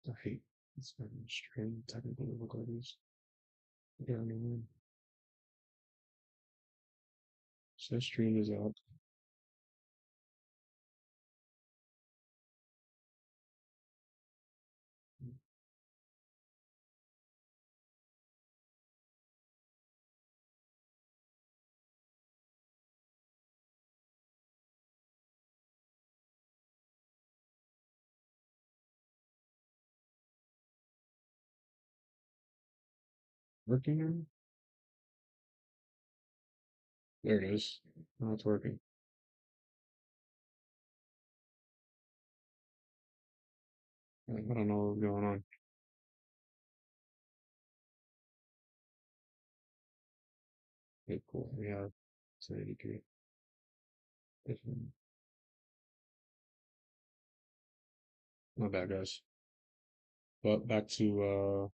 I hate this fucking string technical difficulties. Yeah, I mean, so stream is out. Working? There it is. Now it's working. I don't know what's going on. Okay, cool. We have 1080p. My bad, guys. But back to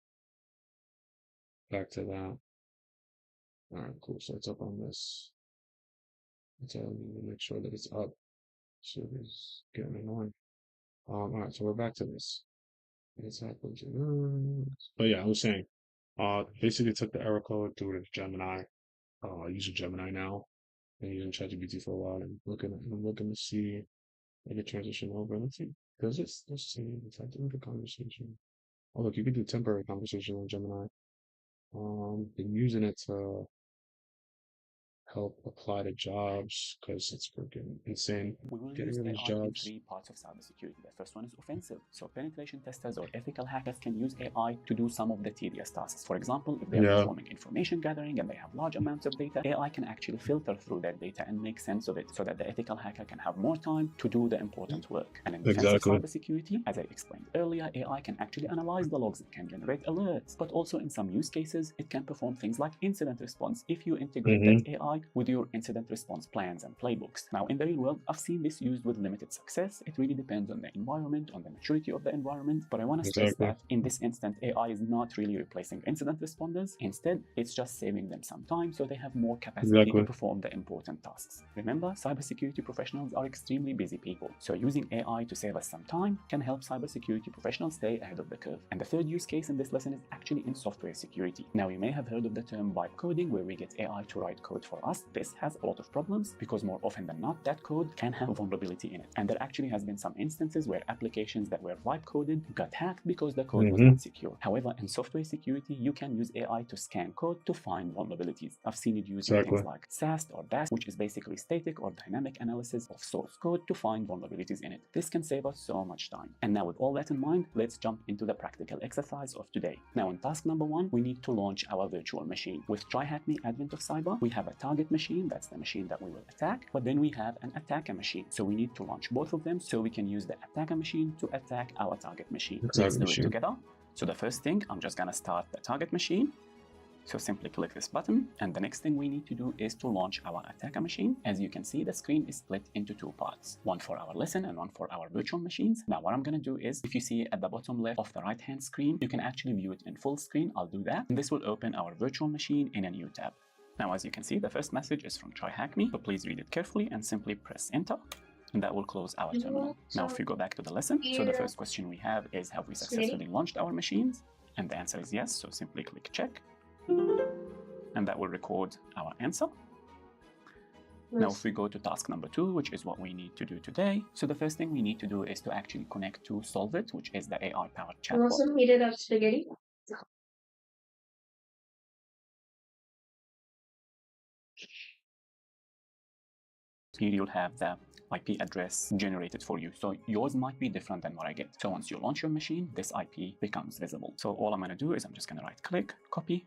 that. All right, cool. So it's up on this. So I need to make sure that it's up. So it's getting annoying. All right, so we're back to this. It's happened to, but yeah, I was saying, basically took the error code, threw it into Gemini. Using Gemini now, and using ChatGPT for a while, and I'm looking to see if I can transition over. Let's see, does it? Let's see. If I do the conversation. Oh, look, you can do temporary conversation on Gemini. Been using it to help apply to jobs because it's freaking insane. We will Getting use all these AI in jobs. 3 parts of cybersecurity. The first one is offensive. So penetration testers or ethical hackers can use AI to do some of the tedious tasks. For example, if they are Yeah, performing information gathering and they have large amounts of data, AI can actually filter through that data and make sense of it so that the ethical hacker can have more time to do the important work. And in defensive exactly. cybersecurity, as I explained earlier, AI can actually analyze the logs, it can generate alerts, but also in some use cases, it can perform things like incident response if you integrate that AI with your incident response plans and playbooks. Now, in the real world, I've seen this used with limited success. It really depends on the environment, on the maturity of the environment, but I want to stress Exactly. that in this instant, AI is not really replacing incident responders. Instead, it's just saving them some time so they have more capacity to Exactly. perform the important tasks. Remember, cybersecurity professionals are extremely busy people, so using AI to save us some time can help cybersecurity professionals stay ahead of the curve. And the third use case in this lesson is actually in software security. Now, you may have heard of the term vibe coding, where we get AI to write code for us. This has a lot of problems because more often than not, that code can have vulnerability in it. And there actually has been some instances where applications that were vibe coded got hacked because the code was not secure. However, in software security, you can use AI to scan code to find vulnerabilities. I've seen it used in things like SAST or DAST, which is basically static or dynamic analysis of source code to find vulnerabilities in it. This can save us so much time. And now with all that in mind, let's jump into the practical exercise of today. Now in task number 1, we need to launch our virtual machine. With TryHackMe Advent of Cyber, we have a target machine, that's the machine that we will attack, but then we have an attacker machine. So we need to launch both of them so we can use the attacker machine to attack our target machine. Let's do it together. So the first thing, I'm just gonna start the target machine. So simply click this button, and the next thing we need to do is to launch our attacker machine. As you can see, the screen is split into 2 parts, one for our lesson and one for our virtual machines. Now what I'm going to do is, if you see at the bottom left of the right hand screen, you can actually view it in full screen. I'll do that, and this will open our virtual machine in a new tab. Now as you can see, the first message is from TryHackMe, so please read it carefully and simply press enter. And that will close our terminal. Now if we go back to the lesson, so the first question we have is, have we successfully launched our machines? And the answer is yes, so simply click check. And that will record our answer. Now, if we go to task number 2, which is what we need to do today. So the first thing we need to do is to actually connect to Solvit, which is the AI-powered chatbot. Want some heated up spaghetti? Here you'll have the IP address generated for you. So yours might be different than what I get. So once you launch your machine, this IP becomes visible. So all I'm going to do is I'm just going to right click, copy,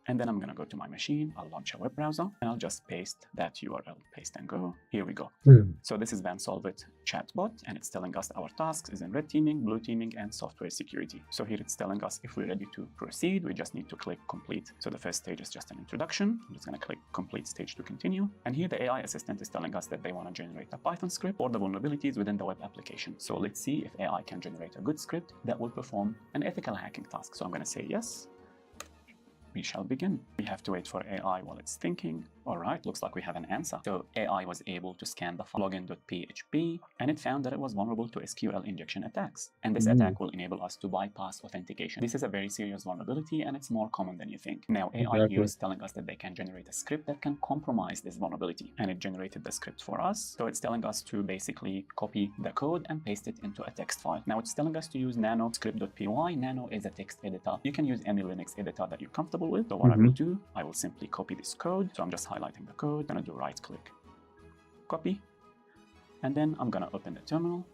and then I'm going to go to my machine. I'll launch a web browser and I'll just paste that URL. Paste and go. Here we go. So this is the Solvit chatbot, and it's telling us our tasks is in red teaming, blue teaming, and software security. So here it's telling us if we're ready to proceed, we just need to click complete. So the first stage is just an introduction. I'm just going to click complete stage to continue. And here the AI assistant is telling us that they want to generate a Python script for the vulnerabilities within the web application. So let's see if AI can generate a good script that will perform an ethical hacking task. So I'm going to say yes. We shall begin. We have to wait for AI while it's thinking. All right, looks like we have an answer. So AI was able to scan the file login.php, and it found that it was vulnerable to SQL injection attacks. And this attack will enable us to bypass authentication. This is a very serious vulnerability, and it's more common than you think. Now, AI here is telling us that they can generate a script that can compromise this vulnerability, and it generated the script for us. So it's telling us to basically copy the code and paste it into a text file. Now it's telling us to use nano script.py. Nano is a text editor. You can use any Linux editor that you're comfortable with. So what I will do, I will simply copy this code. So I'm just highlighting the code. I'm gonna do right click, copy, and then I'm gonna open the terminal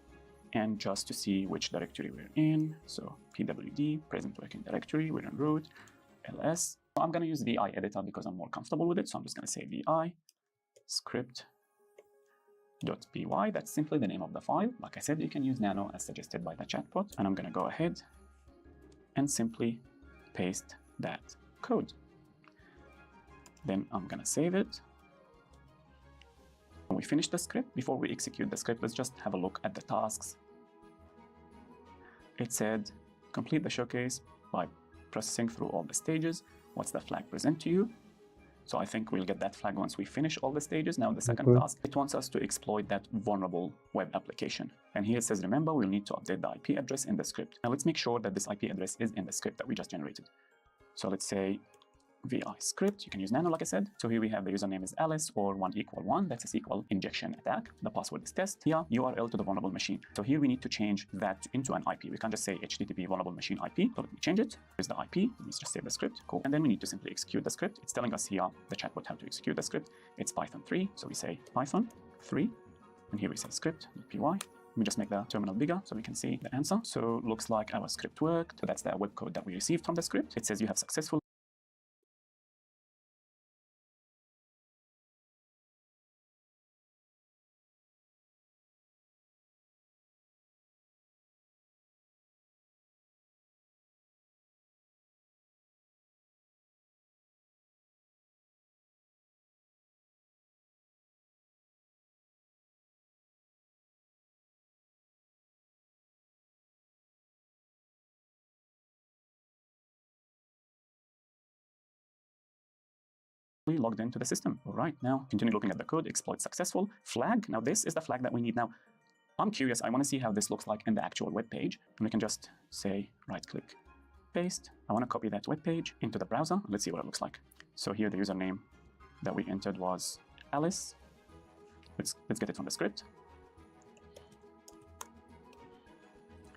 and just to see which directory we're in. So pwd, present working directory, we're in root, ls. So I'm gonna use vi editor because I'm more comfortable with it. So I'm just gonna say vi script.py. That's simply the name of the file. Like I said, you can use nano as suggested by the chatbot. And I'm gonna go ahead and simply paste that code. Then I'm gonna save it. When we finish the script, before we execute the script, let's just have a look at the tasks. It said, complete the showcase by processing through all the stages. What's the flag present to you? So I think we'll get that flag once we finish all the stages. Now the second task, it wants us to exploit that vulnerable web application. And here it says, remember, we'll need to update the IP address in the script. Now let's make sure that this IP address is in the script that we just generated. So let's say vi script, you can use nano like I said. So here we have the username is Alice or 1=1. That's a SQL injection attack. The password is test. Here, URL to the vulnerable machine. So here we need to change that into an IP. We can't just say HTTP vulnerable machine IP. So let me change it. Here's the IP. Let's just save the script. Cool. And then we need to simply execute the script. It's telling us here, the chatbot, how to execute the script. It's Python 3. So we say Python 3. And here we say script.py. Let me just make the terminal bigger so we can see the answer. So looks like our script worked. So that's the web code that we received from the script. It says you have successfully logged into the system. All right, now continue looking at the code, exploit successful, flag. Now this is the flag that we need. Now I'm curious, I want to see how this looks like in the actual web page. And we can just say right click, paste. I want to copy that web page into the browser. Let's see what it looks like. So here the username that we entered was Alice. Let's get it from the script.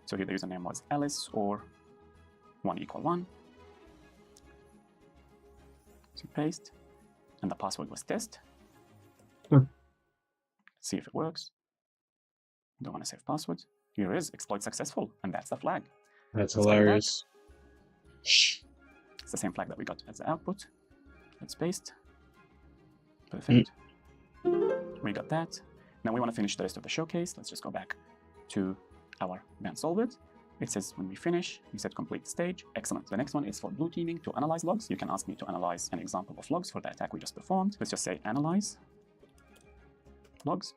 So here the username was Alice or 1=1. So paste. And the password was test. Let's see if it works. Don't want to save password. Here is exploit successful, and that's the flag. That's hilarious. It's the same flag that we got as the output. Let's paste. Perfect. We got that. Now we want to finish the rest of the showcase. Let's just go back to our band solve it. It says when we finish, we said complete stage. Excellent. The next one is for blue teaming to analyze logs. You can ask me to analyze an example of logs for the attack we just performed. Let's just say analyze logs.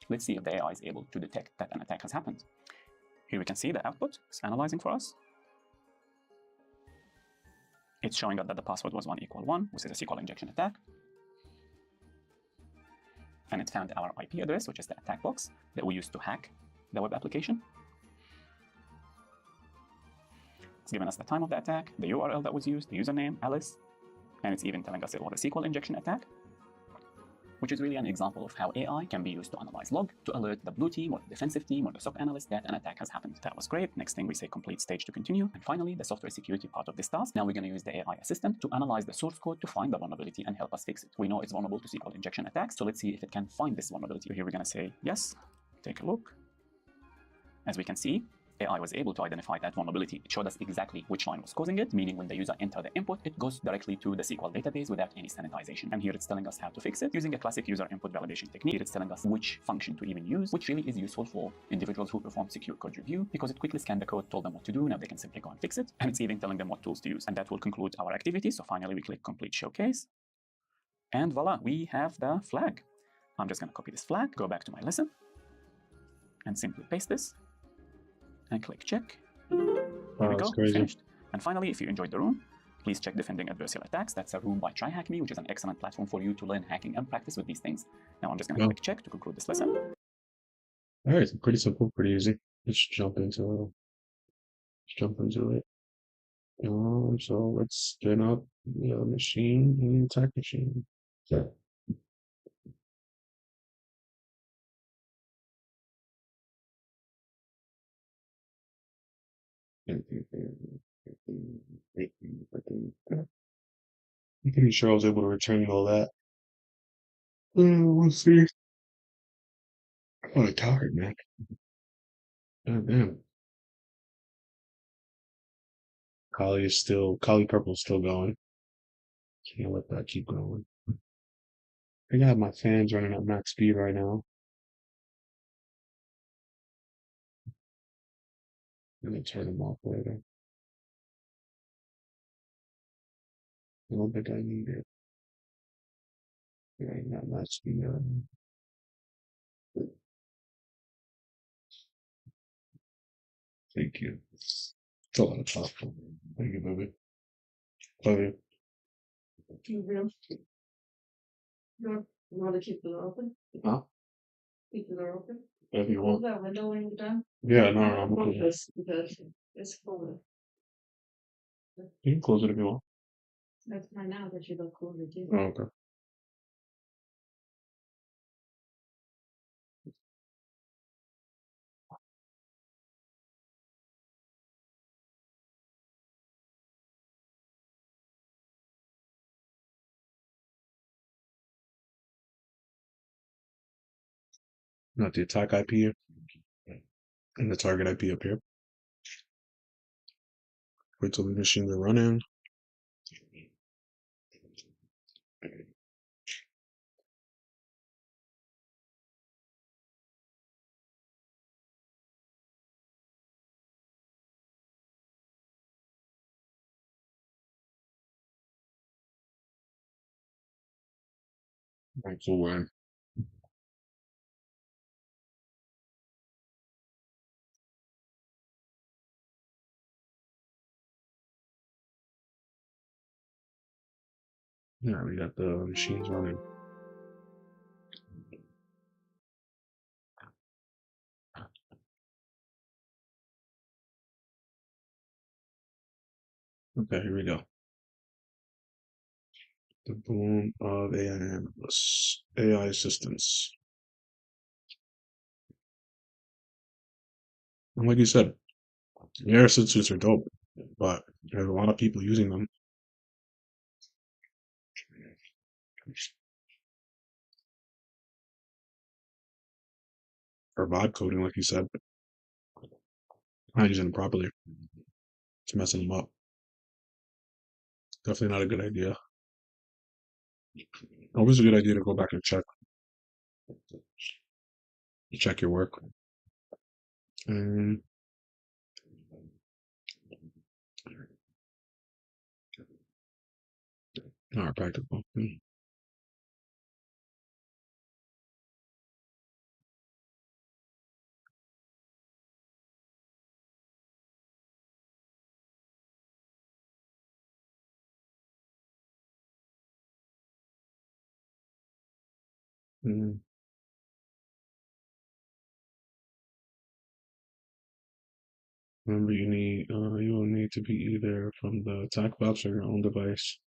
Let's see if the AI is able to detect that an attack has happened. Here we can see the output is analyzing for us. It's showing us that the password was 1=1, which is a SQL injection attack. And it found our IP address, which is the attack box that we used to hack the web application. It's given us the time of the attack, the URL that was used, the username, Alice, and it's even telling us it was a SQL injection attack, which is really an example of how AI can be used to analyze log to alert the blue team or the defensive team or the SOC analyst that an attack has happened. That was great. Next thing we say complete stage to continue. And finally, the software security part of this task. Now we're going to use the AI assistant to analyze the source code to find the vulnerability and help us fix it. We know it's vulnerable to SQL injection attacks, so let's see if it can find this vulnerability. So here we're going to say yes, take a look. As we can see, AI was able to identify that vulnerability. It showed us exactly which line was causing it, meaning when the user enters the input, it goes directly to the SQL database without any sanitization. And here it's telling us how to fix it using a classic user input validation technique. Here it's telling us which function to even use, which really is useful for individuals who perform secure code review because it quickly scanned the code, told them what to do. Now they can simply go and fix it. And it's even telling them what tools to use. And that will conclude our activity. So finally, we click complete showcase. And voila, we have the flag. I'm just going to copy this flag, go back to my lesson, and simply paste this. And click check. Here we go, finished. And finally, if you enjoyed the room, Please check Defending Adversarial Attacks. That's a room by TryHackMe, which is an excellent platform for you to learn hacking and practice with these things. Now I'm just going to quick check to conclude this lesson. All right, pretty simple, pretty easy. Let's jump into it. So let's spin up the machine and attack machine. So, I'm pretty sure I was able to return all that. We'll see. I'm tired, man. God damn. Kali Purple's still going. Can't let that keep going. I got my fans running at max speed right now. I'm gonna turn them off later. I don't think I need it. I ain't got max speed. Thank you. It's a lot of talk. Thank you, baby. Love you. You want to keep the door open? Huh? Keep the door open? If you want. Close that window when you're done? Yeah, no, I'm okay. Because it's cold. You can close it if you want. That's fine now, but you don't close it too. Oh, okay. Not the attack IP and the target IP up here. Wait till the machines are running. Right, so when yeah, we got the machines running. Okay, here we go. The boom of AI analysts, AI assistants. And like you said, the air assistants are dope, but there's a lot of people using them for vibe coding, like you said, not using them properly. It's messing them up. Definitely not a good idea. Always a good idea to go back and check your work. And not practical. Mm. Remember, you will need to be either from the attack box or your own device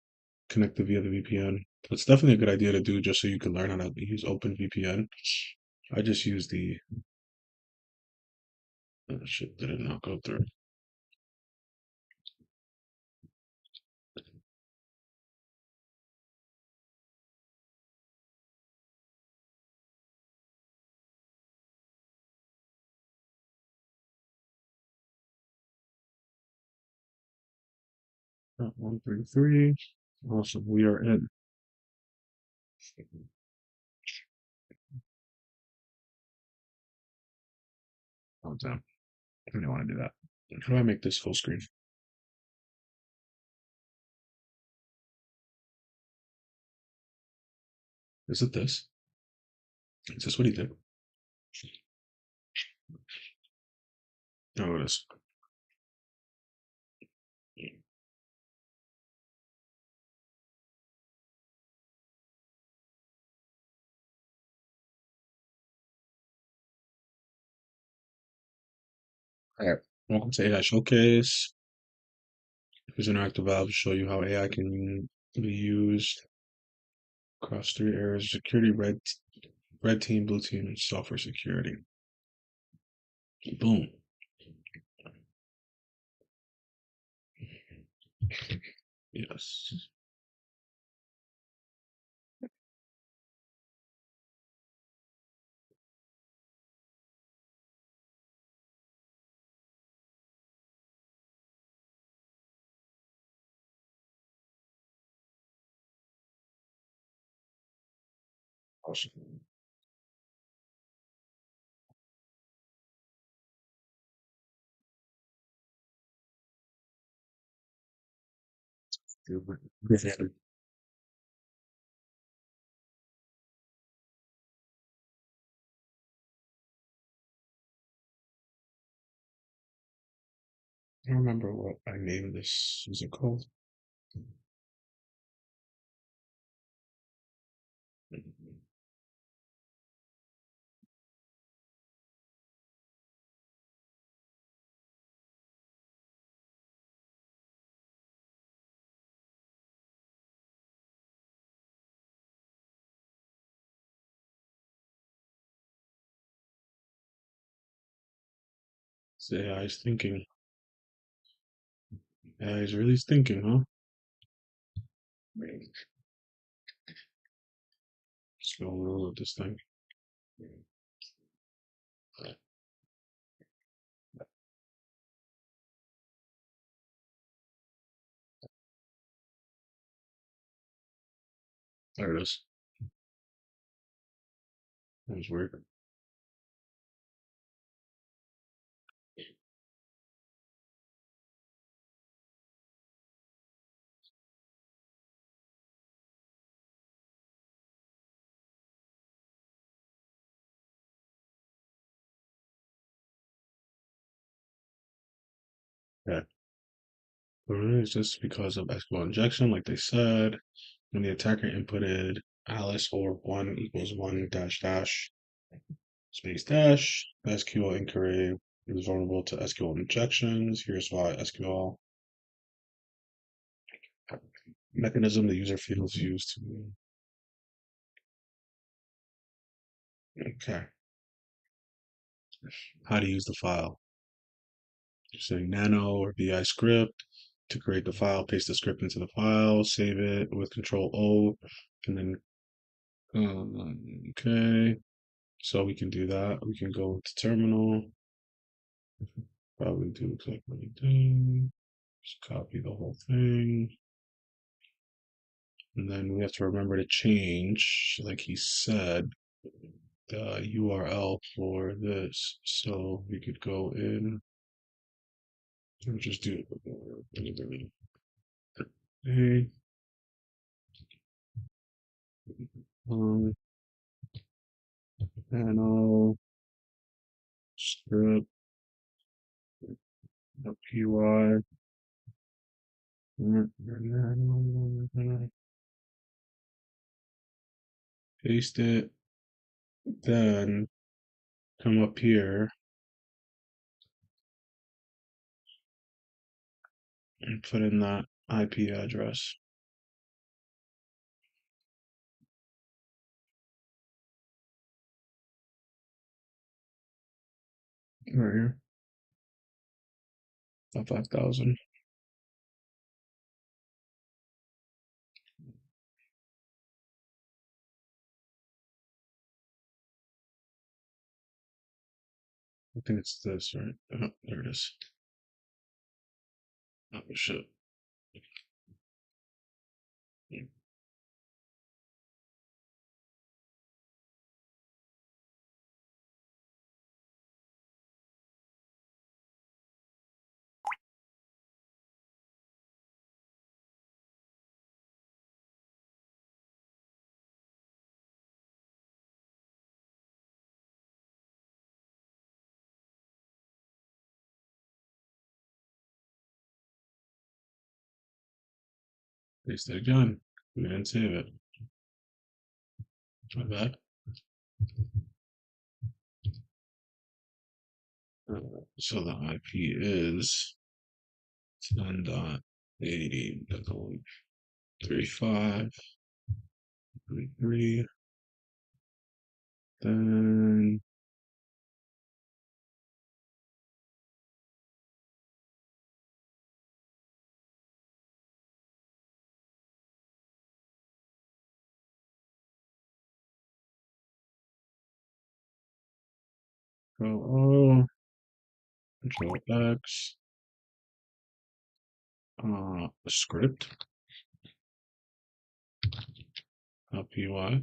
connected via the VPN. It's definitely a good idea to do just so you can learn how to use OpenVPN. I just use the shit did it not go through. Oh, 133. Awesome. We are in. Oh, damn. I don't want to do that. How do I make this full screen? Is it this? Is this what he did? Oh, it is. All right. Welcome to AI Showcase. Here's an interactive valve to show you how AI can be used across three areas: security, red team, blue team, and software security. Boom. Yes. Awesome. I don't remember what I named this. Is it called? It's AI is thinking. AI is really thinking, huh? Let's go roll with this thing. There it is. That was weird. Yeah. But really, it's just because of SQL injection, like they said, when the attacker inputted Alice or one equals one dash dash space dash, the SQL inquiry is vulnerable to SQL injections. Here's why: SQL mechanism the user fields used to. Okay. How to use the file. Using nano or VI script to create the file, paste the script into the file, save it with Control O, and then okay. So we can do that. We can go to terminal. Probably do exactly the thing. Just copy the whole thing. And then we have to remember to change, like he said, the URL for this. So we could go in and just do hey, um, nano script py paste it, then come up here and put in that IP address right here, 5,000. I think it's this, right? Oh, there it is. Oh, shit. Paste it again. We didn't save it. My bad. So the IP is 10.80.35.33. Then Control O, Control X, script, PY.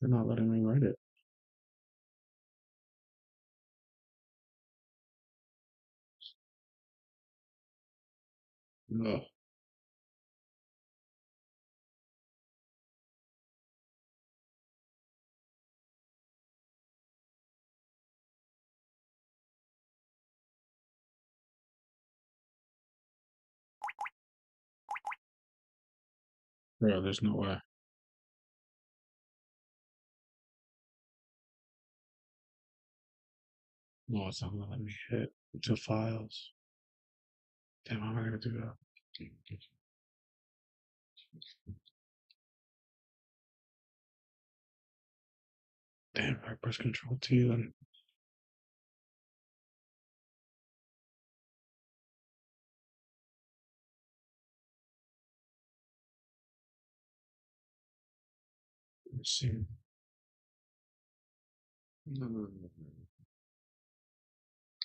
They're not letting me write it. Ugh. Bro, there's no way. No, it's not gonna let me hit to files. Damn, how am I gonna do that? Damn, I press Control T then. Let's see.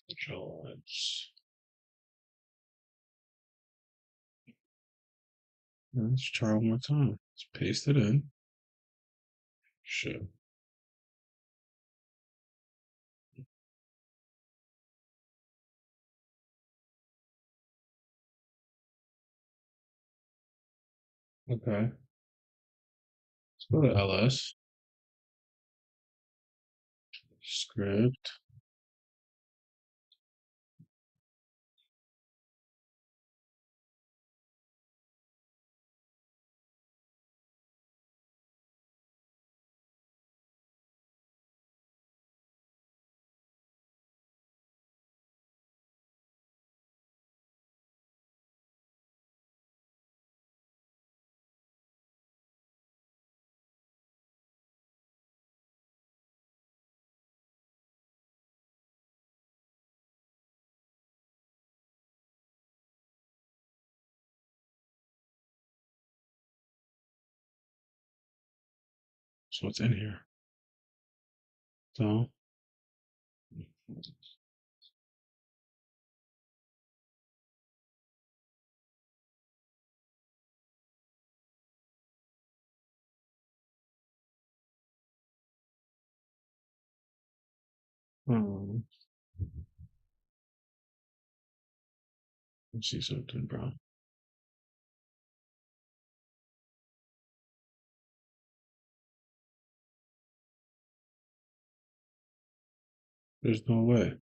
Control X. Let's try one more time. Let's paste it in. Shit. Okay. Let's go to LS. Script. So it's in here. So, um, let's see something, bro. There's no way.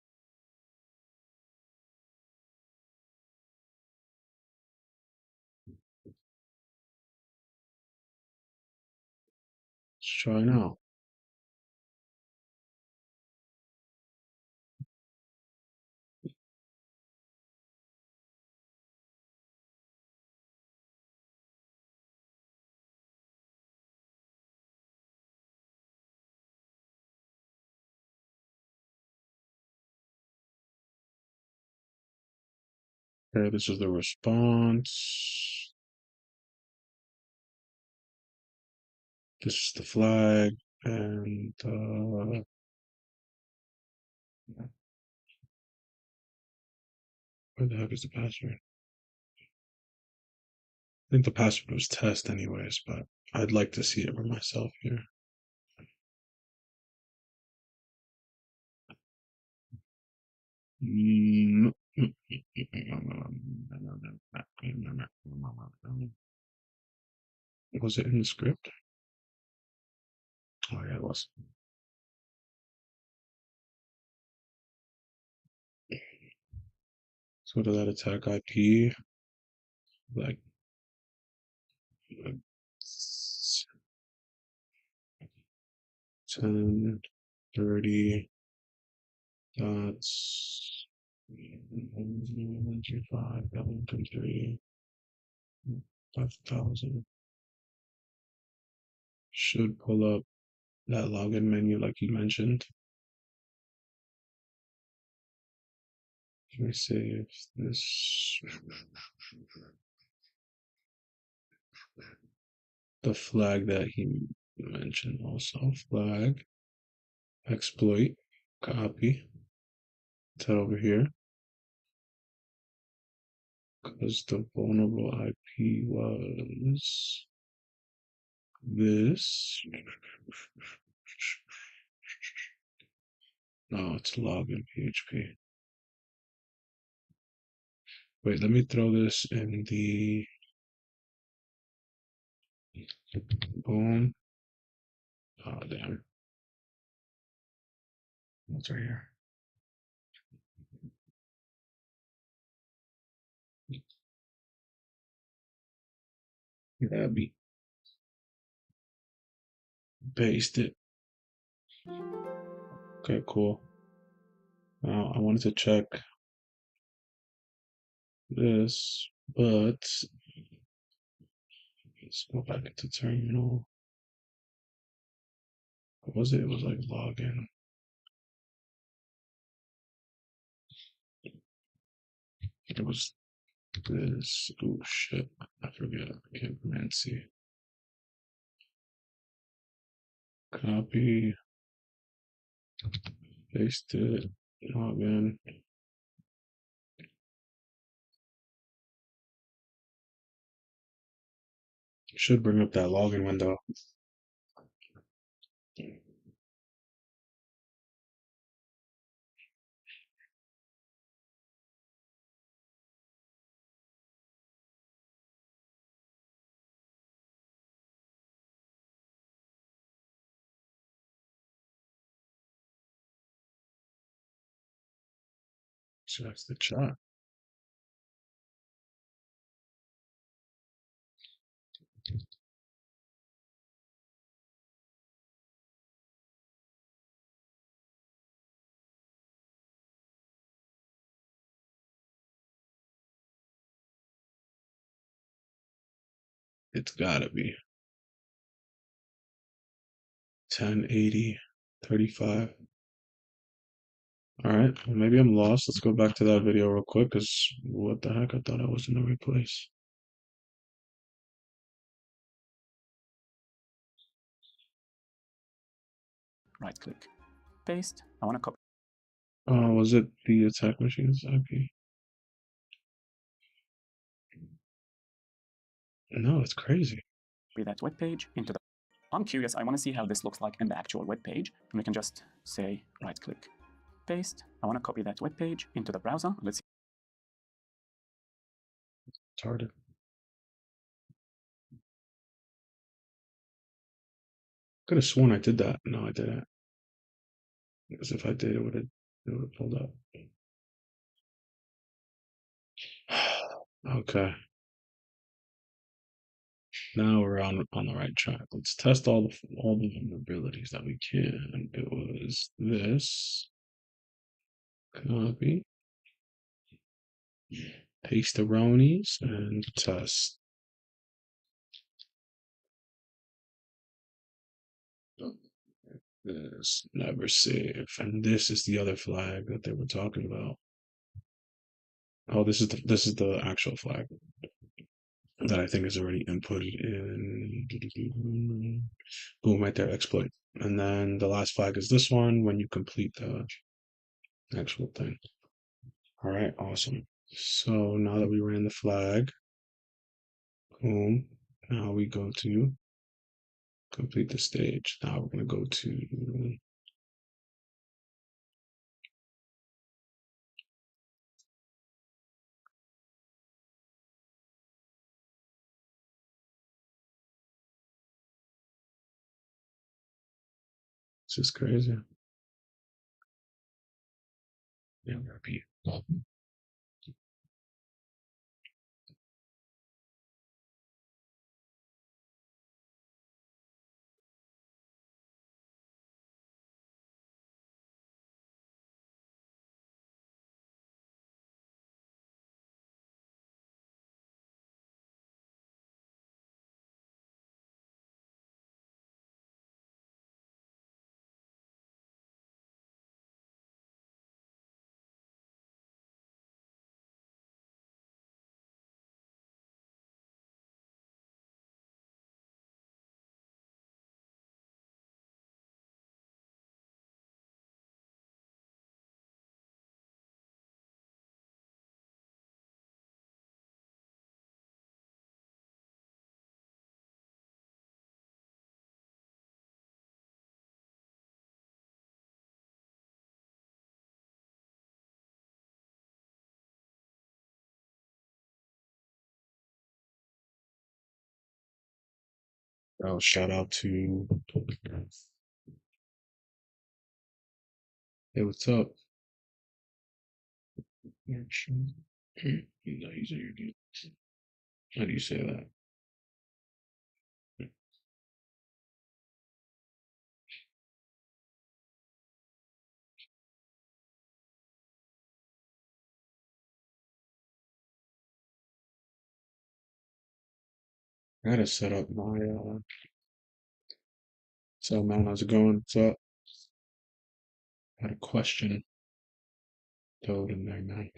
Let's try now. Okay, this is the response. This is the flag. And Where the heck is the password? I think the password was test anyways, but I'd like to see it for myself here. Was it in the script? Oh yeah, it was. So to that attack IP, like 10, 30, dots, 125, 123, 5,000. Should pull up that login menu like you mentioned. Let me save this. The flag that he mentioned also. Flag, exploit, copy. It's over here. Because the vulnerable IP was this. No, it's login PHP. Wait, let me throw this in the boom. Oh, damn. What's right here? That'd be paste it. Okay, cool. Now I wanted to check this, but let's go back into terminal. What was it? It was like login. It was this. Oh shit. I forget. I can't command C. Copy. Paste it. Login. Should bring up that login window. So that's the chat. It's gotta be 1080, 35. All right, well, maybe I'm lost. Let's go back to that video real quick, because what the heck? I thought I was in the right place. Right click, paste. I want to copy Was it the attack machine's IP? No, it's crazy. that web page into the. I'm curious, I want to see how this looks like in the actual web page. And we can just say right click, paste. I want to copy that web page into the browser. Let's see. It's hard. Could have sworn I did that. No, I didn't. Because if I did, it would have pulled up. Okay. Now we're on the right track. Let's test all the vulnerabilities that we can. It was this. Copy. Paste the brownies and test. This never save. And this is the other flag that they were talking about. Oh, this is the actual flag that I think is already inputted in. Boom, right there, exploit. And then the last flag is this one when you complete the actual thing. All right, awesome. So now that we ran the flag, boom, now we go to complete the stage. Now we're going to go to this is crazy. Yeah, repeat. Oh, shout out to hey, what's up? Yeah, sure. No, you say you're good. How do you say that? I gotta set up my so man, how's it going? What's up? I had a question told in there, man.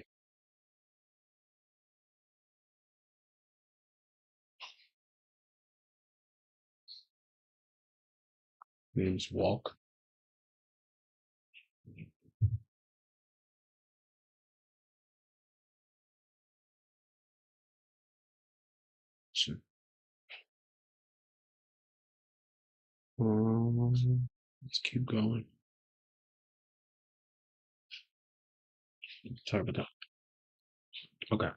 Name's Walk. So, let's keep going. Sorry about that. Okay.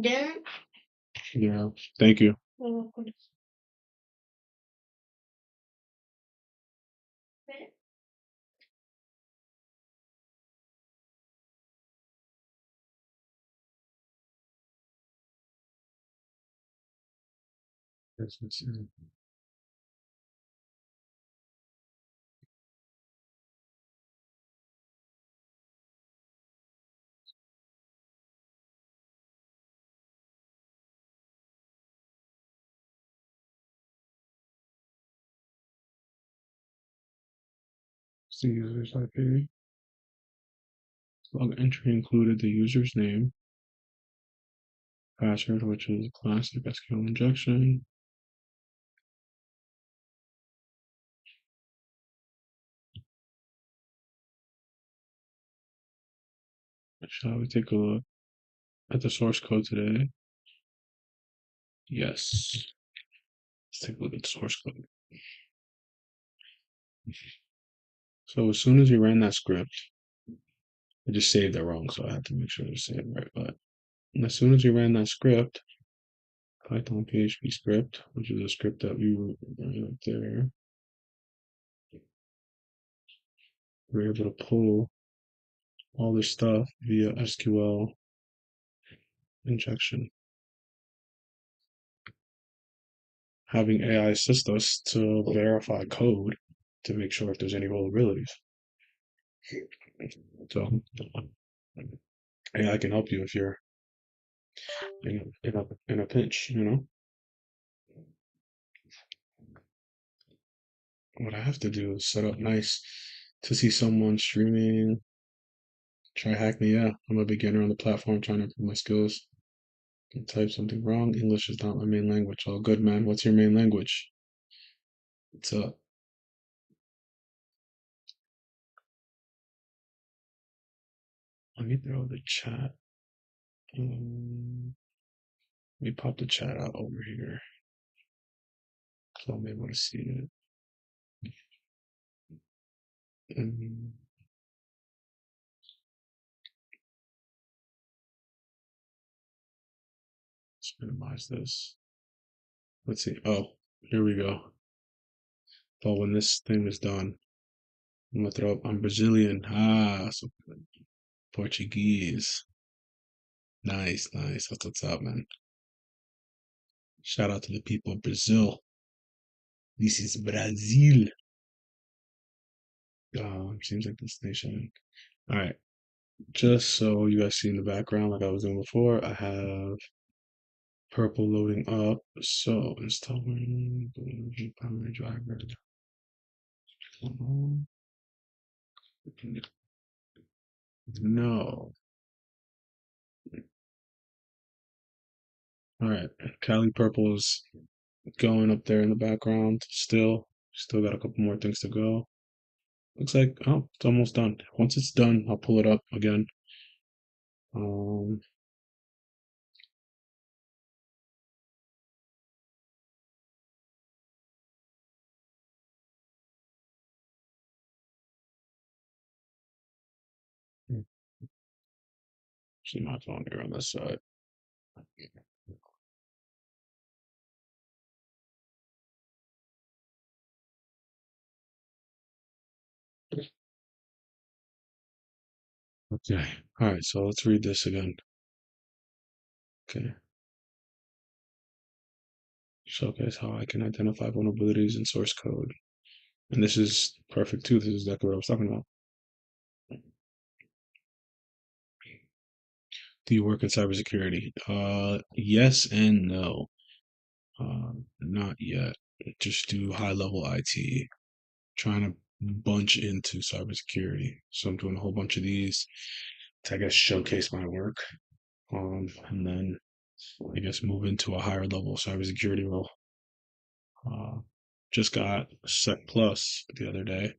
Dinner? Yeah. Thank you. You're welcome. Business. The user's IP. Log entry included the user's name, password, which is classic SQL injection. Shall we take a look at the source code today? Yes. Let's take a look at the source code. So as soon as we ran that script, I just saved it wrong, so I had to make sure to say it right. But as soon as we ran that script, Python PHP script, which is a script that we were right there, we were able to pull all this stuff via SQL injection, having AI assist us to verify code to make sure if there's any vulnerabilities. So AI can help you if you're in a pinch, you know? What I have to do is set up nice to see someone streaming. Try hack me, yeah. I'm a beginner on the platform trying to improve my skills. I type something wrong. English is not my main language. All good, man. What's your main language? What's up? Let me throw the chat. Let me pop the chat out over here so I'm able to see it. Um, let's minimize this. Let's see. Oh, here we go. But when this thing is done, I'm gonna throw up. I'm Brazilian. So Portuguese. Nice, nice. That's what's up, man. Shout out to the people of Brazil. This is Brazil. Seems like this nation. All right. Just so you guys see in the background, like I was doing before, I have purple loading up. So installing the primary driver. No. All right. Cali Purple is going up there in the background. Still got a couple more things to go. Looks like, oh, it's almost done. Once it's done, I'll pull it up again. Um, see my phone here on this side. Okay. All right. So let's read this again. Okay. Showcase how I can identify vulnerabilities in source code. And this is perfect too. This is exactly what I was talking about. Do you work in cybersecurity? Yes and no. Not yet. Just do high level IT. Trying to bunch into cybersecurity. So I'm doing a whole bunch of these to, I guess, showcase my work. And then I guess move into a higher level cybersecurity role. Uh, just got Sec Plus the other day.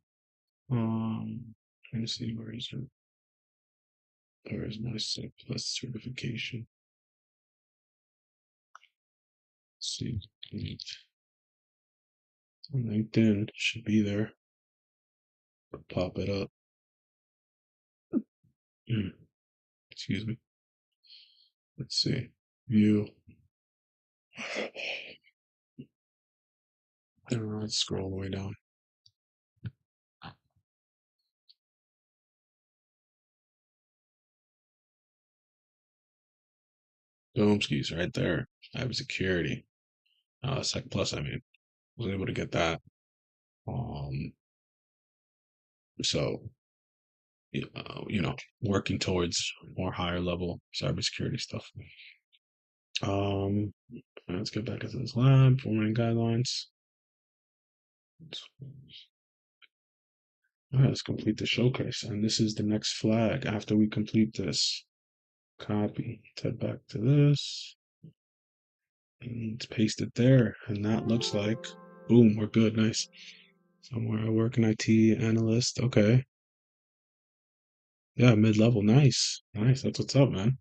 Trying to see where is it? Where is my Sec Plus certification? Let's see. On LinkedIn should be there. Pop it up. Excuse me. Let's see. View. Let's scroll all the way down. Boomskis right there. Cybersecurity. Sec Plus, I mean. Was able to get that. Um, so, working towards more higher level cybersecurity stuff. Um, let's get back into this lab, formatting guidelines. All right, let's complete the showcase. And this is the next flag after we complete this. Copy, head back to this. And paste it there. And that looks like, boom, we're good. Nice. Somewhere I work in IT analyst. Okay. Yeah, mid-level. Nice. Nice. That's what's up, man.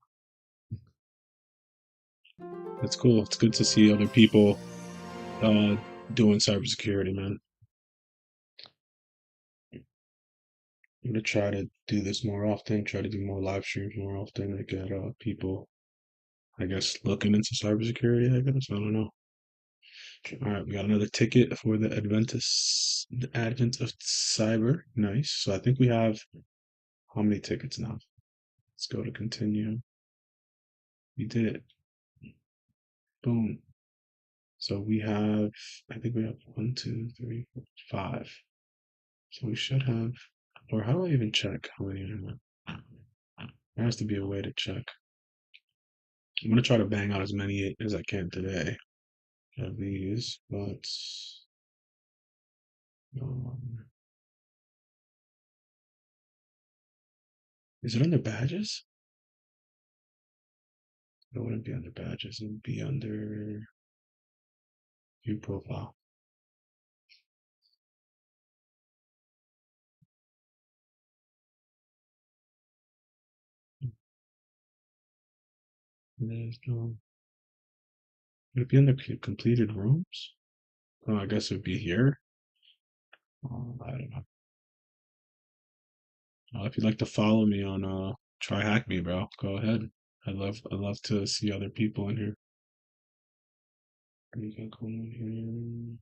That's cool. It's good to see other people uh doing cybersecurity, man. I'm gonna try to do this more often, try to do more live streams more often to get people, I guess, looking into cybersecurity, I guess. I don't know. All right, we got another ticket for the advent of cyber. Nice. So I think we have how many tickets now? Let's go to continue. We did it. Boom. So we have, I think we have one, two, three, four, five. So we should have Or how do I even check how many there has to be a way to check. I'm gonna try to bang out as many as I can today of these, but um, is it under badges? It wouldn't be under badges. It would be under view profile. There's no. Would it be under completed rooms? Oh, I guess it would be here. I don't know. If you'd like to follow me on TryHackMe, bro, go ahead. I'd love to see other people in here. You can come in here.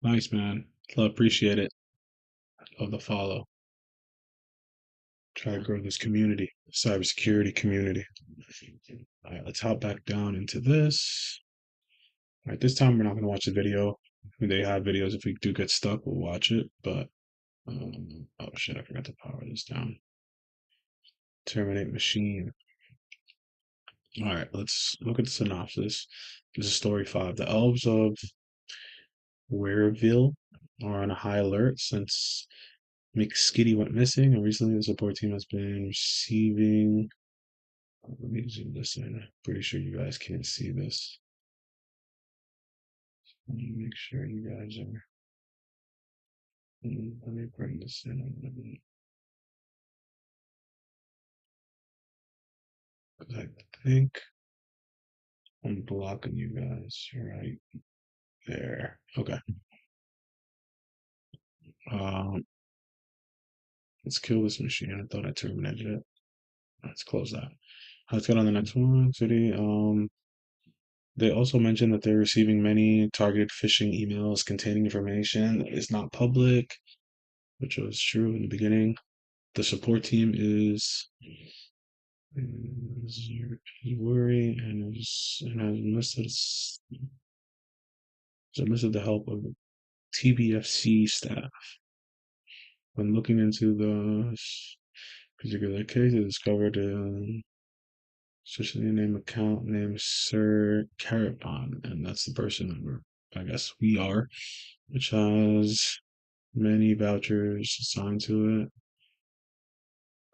Nice, man. Appreciate it. Love the follow. Try to grow this community, cybersecurity community. All right, let's hop back down into this. All right, this time we're not going to watch the video. They have videos. If we do get stuck, we'll watch it. But oh shit, I forgot to power this down. Terminate machine. All right, let's look at the synopsis. This is story 5. The elves of Wareville are on a high alert since McSkitty went missing, and recently the support team has been receiving. Let me zoom this in. I'm pretty sure you guys can't see this. Let me make sure you guys are. Let me bring this in a minute. Because I think I'm blocking you guys right there. Okay. Um, let's kill this machine. I thought I terminated it. Let's close that. Let's get on the next one. City. They also mentioned that they're receiving many targeted phishing emails containing information that is not public, which was true in the beginning. The support team is worry and has enlisted the help of TBFC staff. When looking into the particular case, they discovered a especially name account named Sir Carapon, and that's the person that I guess we are, which has many vouchers assigned to it.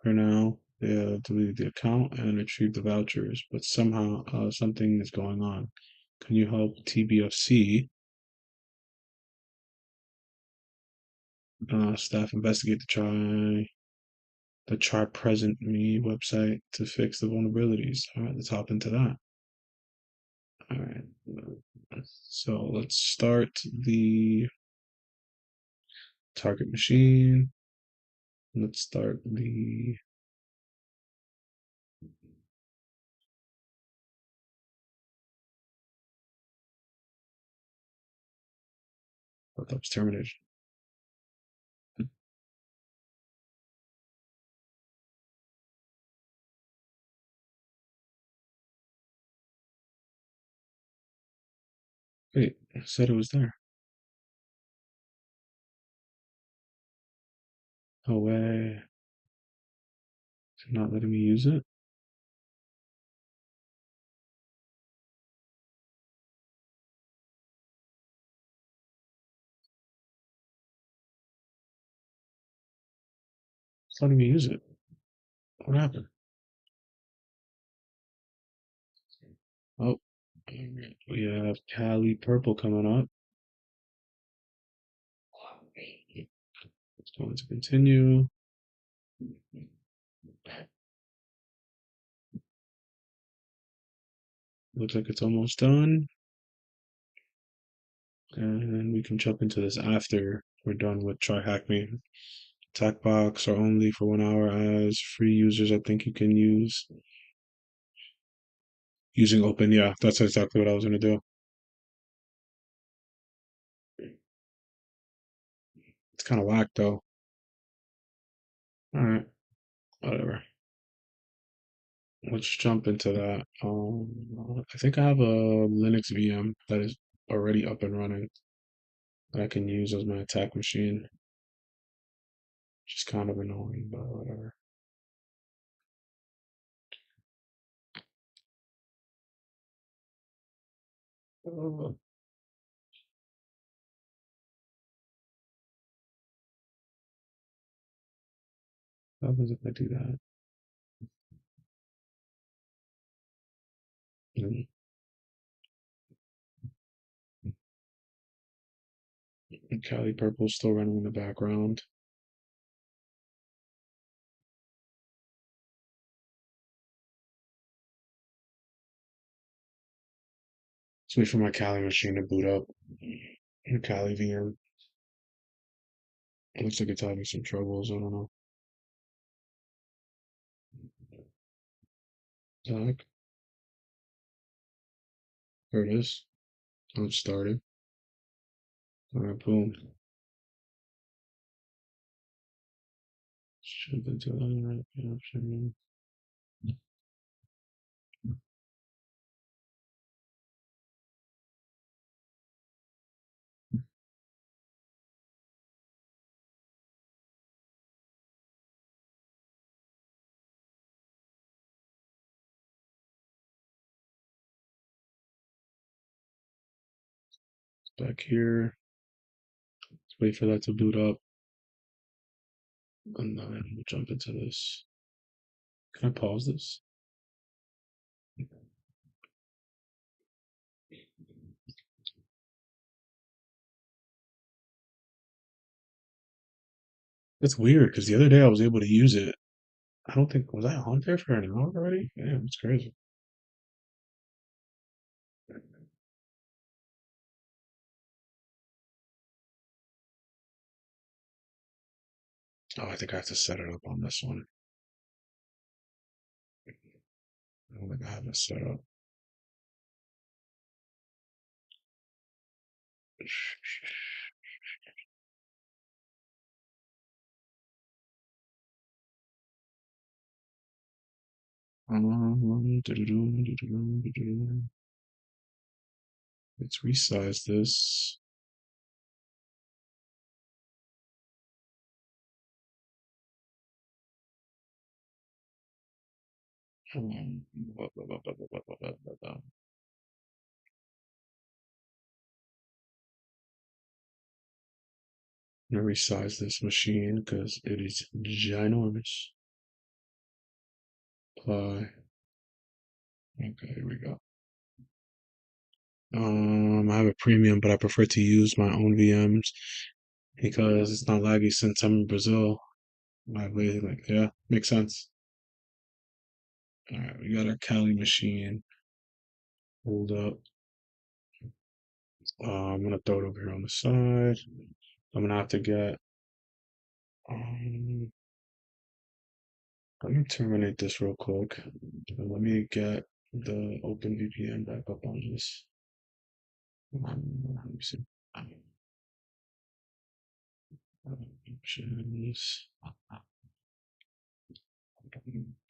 For now, they deleted the account and retrieved the vouchers, but somehow something is going on. Can you help TBFC staff investigate the Try Present Me website to fix the vulnerabilities? All right, let's hop into that. All right, so let's start the target machine. Let's start the That's terminated. Wait, I said it was there. No way. It's not letting me use it. It's letting me use it. What happened? Oh, we have Cali Purple coming up. It's going to continue. Looks like it's almost done. And we can jump into this after we're done with TryHackMe. Attack box are only for 1 hour as free users. I think you can use using open. Yeah, that's exactly what I was going to do. It's kind of whack though. All right, whatever. let's jump into that. I think I have a Linux VM that is already up and running that I can use as my attack machine, which is kind of annoying, but whatever. Uh, What happens if I do that? Mm, Cali Purple's still running in the background. Let's wait for my Kali machine to boot up. The Kali VM. It looks like it's having some troubles. I don't know. Attack. There it is. Oh, it started. All right, boom. Jump into that. Option. Back here. Let's wait for that to boot up. And then we'll jump into this. Can I pause this? It's weird because the other day I was able to use it. I don't think was I on there for an hour already? Damn, it's crazy. Oh, I think I have to set it up on this one. I don't think I have it set up. Let's resize this. I'm gonna resize this machine because it is ginormous. Apply. Okay, here we go. I have a premium, but I prefer to use my own VMs because it's not laggy since I'm in Brazil. My way, like, yeah, makes sense. All right, we got our Kali machine. Hold up. I'm gonna throw it over here on the side. I'm gonna have to get. Um, Let me terminate this real quick. And let me get the OpenVPN back up on this. Let me see. Options.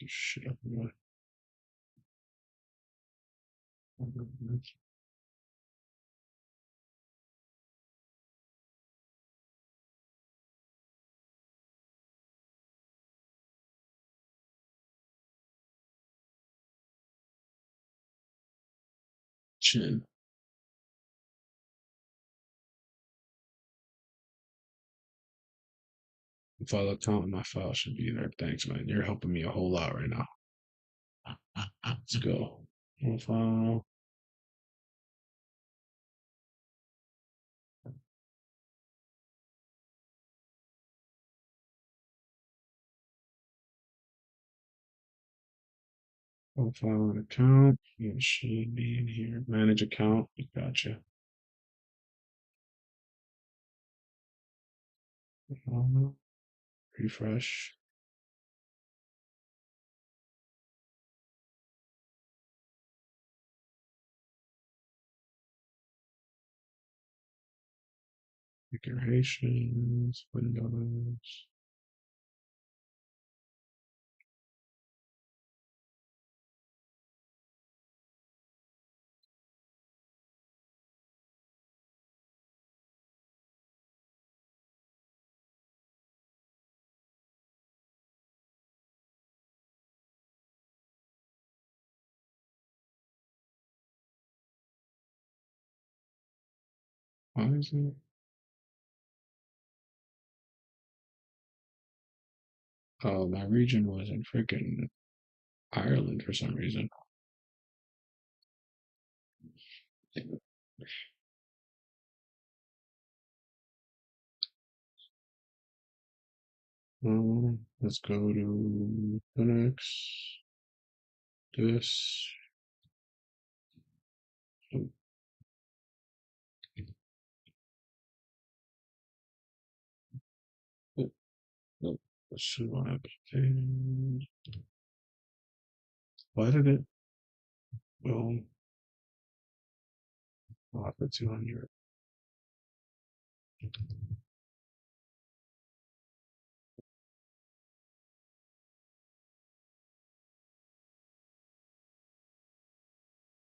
Shit up my chin. File account and my file should be there. Thanks, man. You're helping me a whole lot right now. Let's go. File. Profile and account. It should be in here. Manage account. Gotcha. Refresh. Configurations. Windows. Why is it? Oh, my region was in freaking Ireland for some reason. Let's go to Linux. This. Let's see what happened. Why did it go off at 200?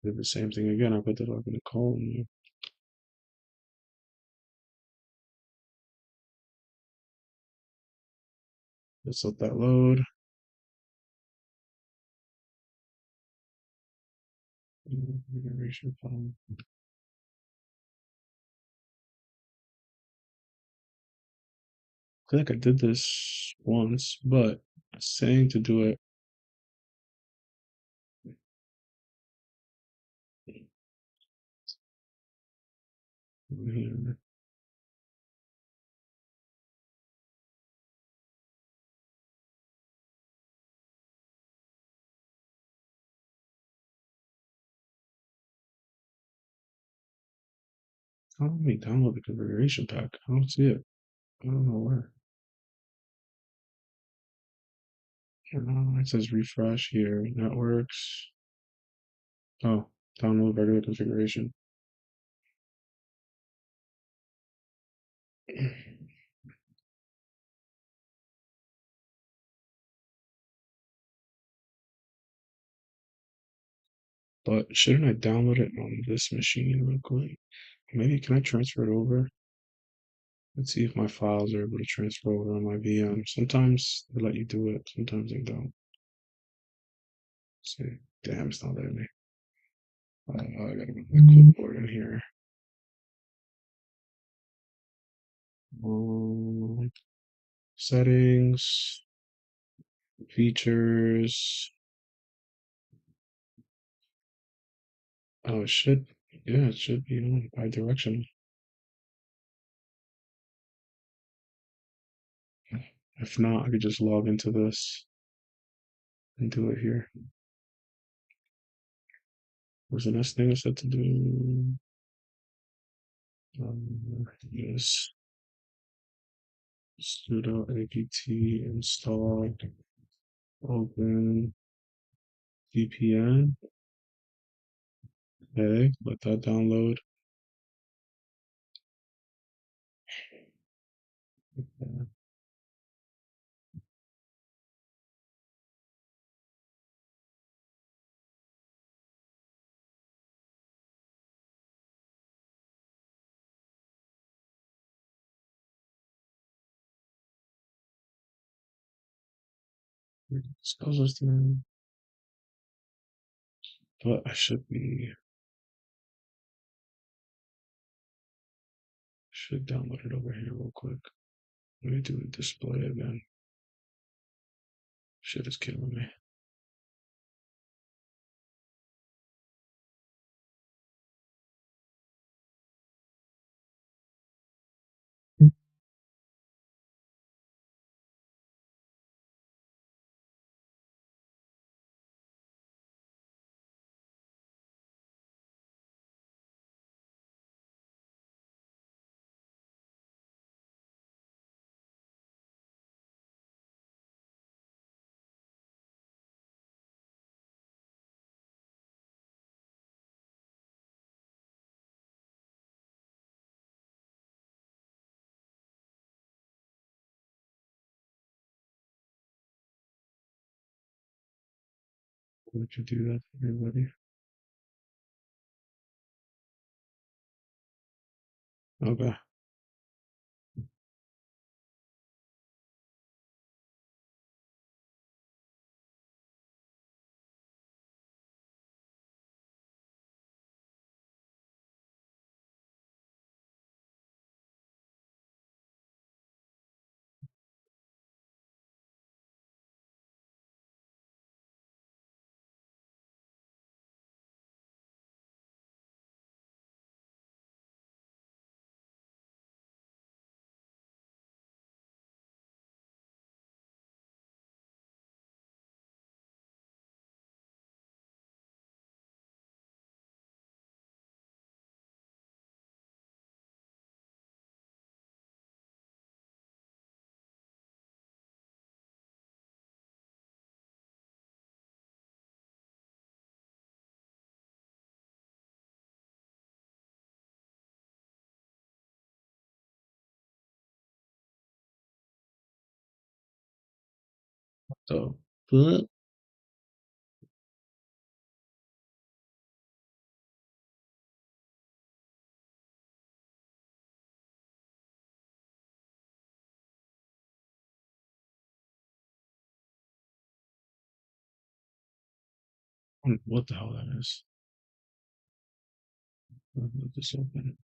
Did the same thing again. I put that up in the column. Let's let that load. Configuration file. I feel like I did this once, but saying to do it. Here. How do we download the configuration pack? I don't see it. I don't know where. It says refresh here. Networks. Oh, download regular configuration. But shouldn't I download it on this machine real quick? Maybe can I transfer it over? Let's see if my files are able to transfer over on my VM. Sometimes they let you do it, sometimes they don't. Let's see. Damn, it's not letting me. I gotta put my clipboard in here. Settings, features. Oh, it should. Yeah, it should be on bi-directional. If not, I could just log into this and do it here. What's the next thing I said to do? Yes. Sudo apt install open VPN. Okay, let that download. This goes us through. But I should download it over here real quick. Let me do a display again. Shit is killing me. Would you do that for everybody? Okay. So, but what the hell that is? Let this open.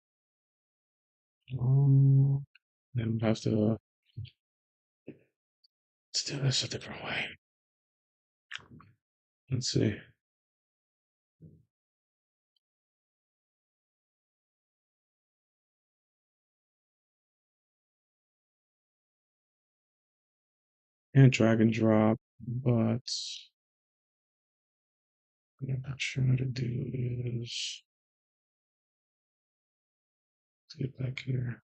Then we have to let's do this a different way. Let's see. And drag and drop, but what I'm not sure how to do is let's get back here.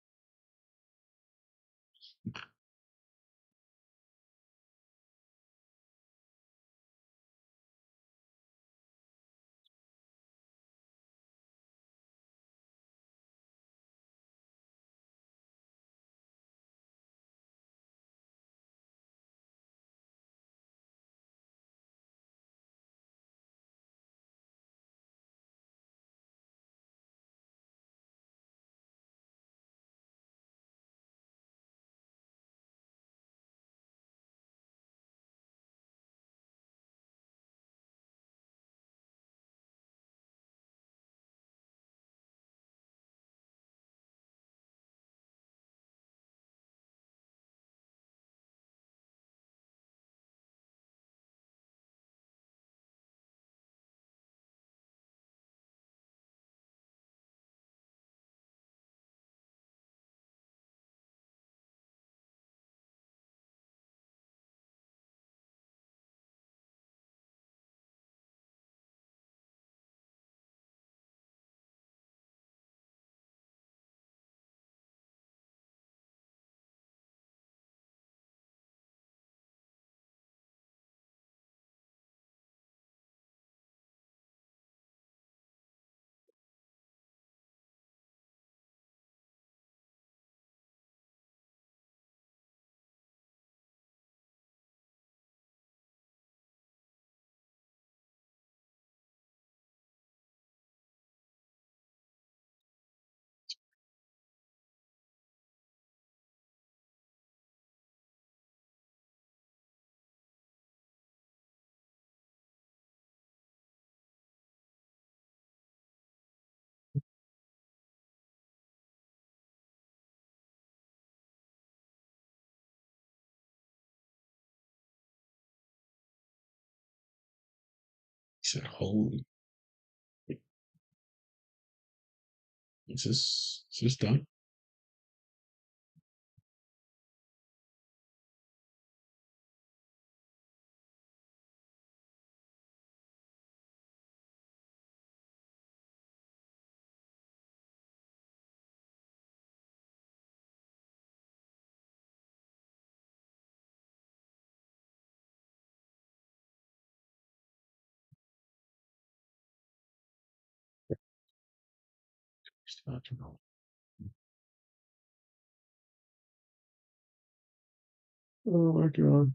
He said, "Holy, is this done?" Start to roll. Oh my god.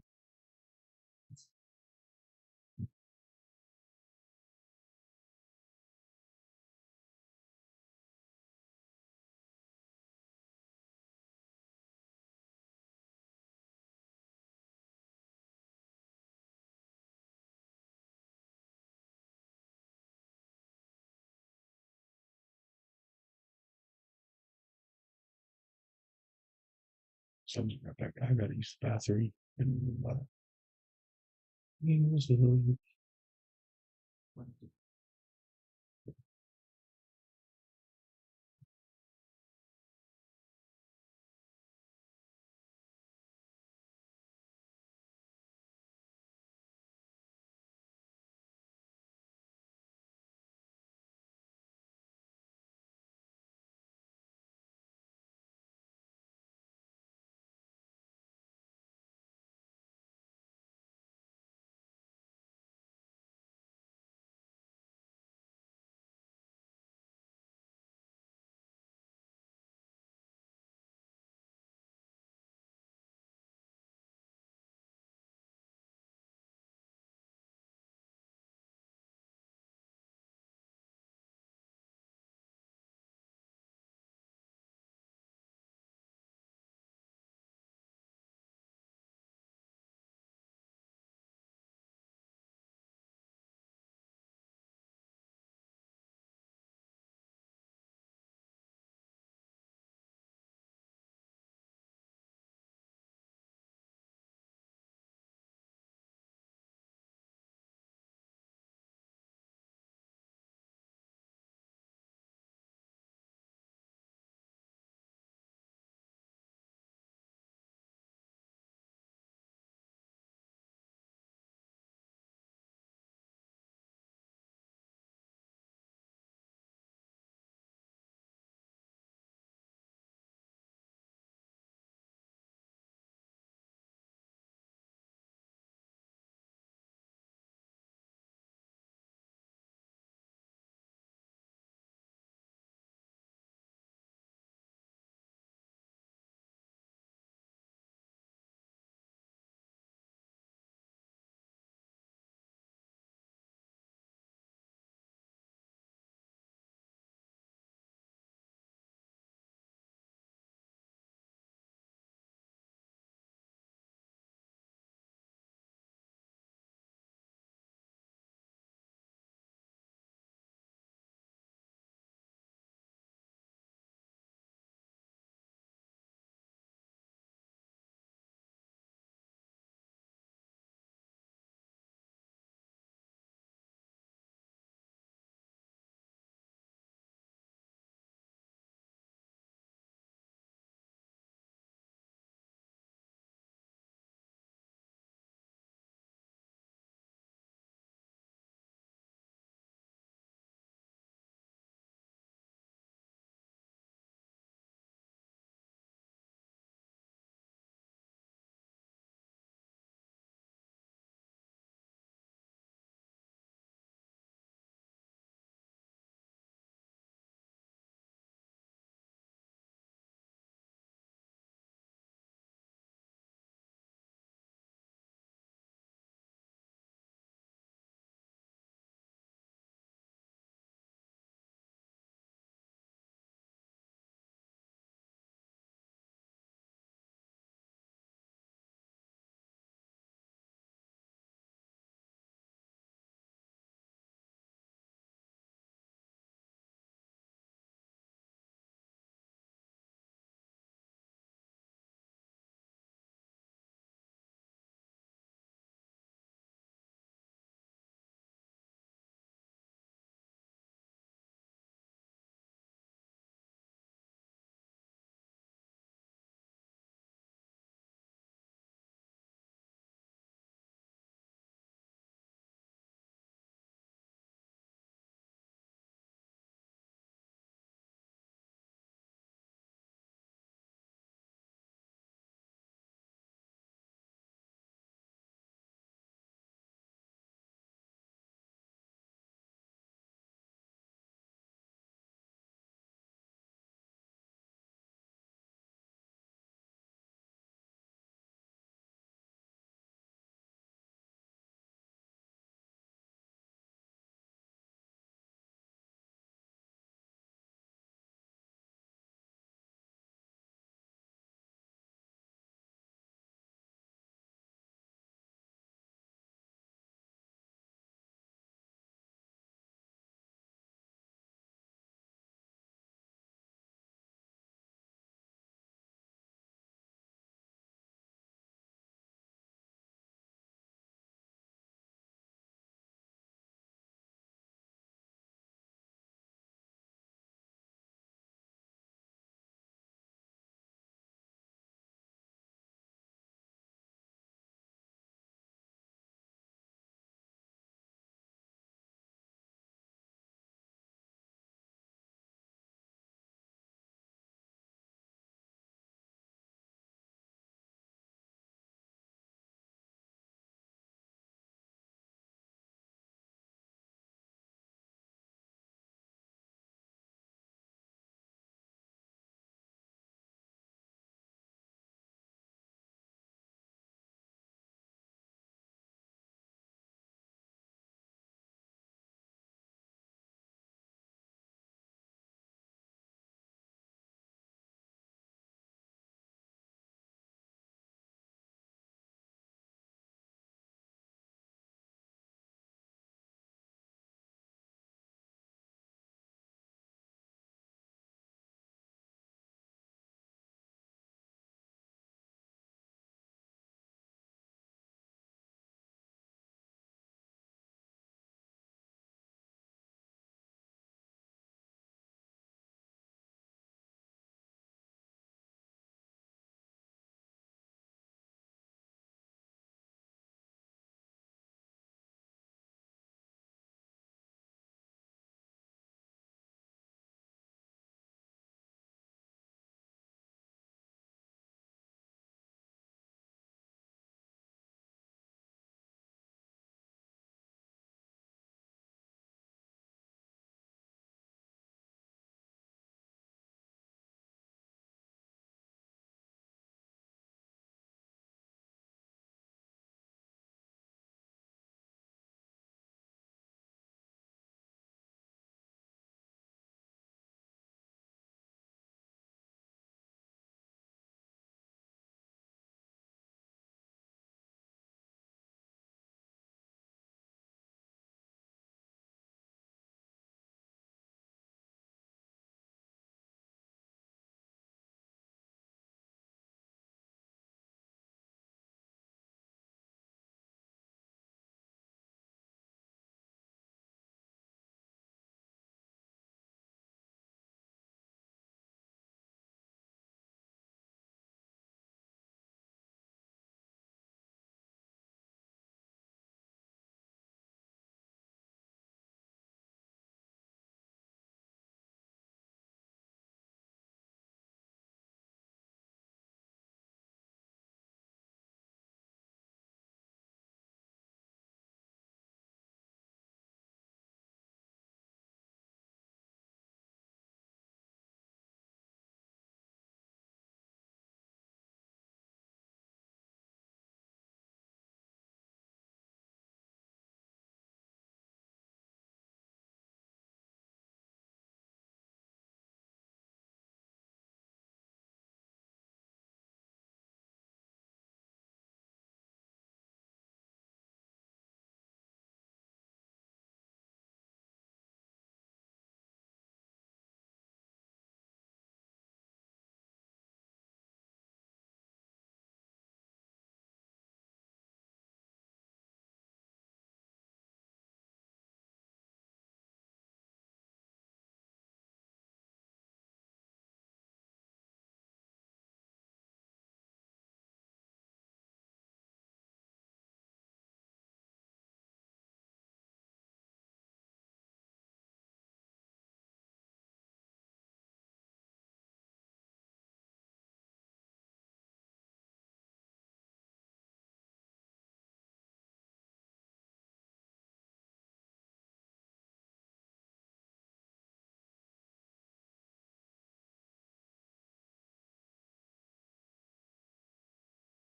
Something right back. I gotta use the bathroom. And, use the-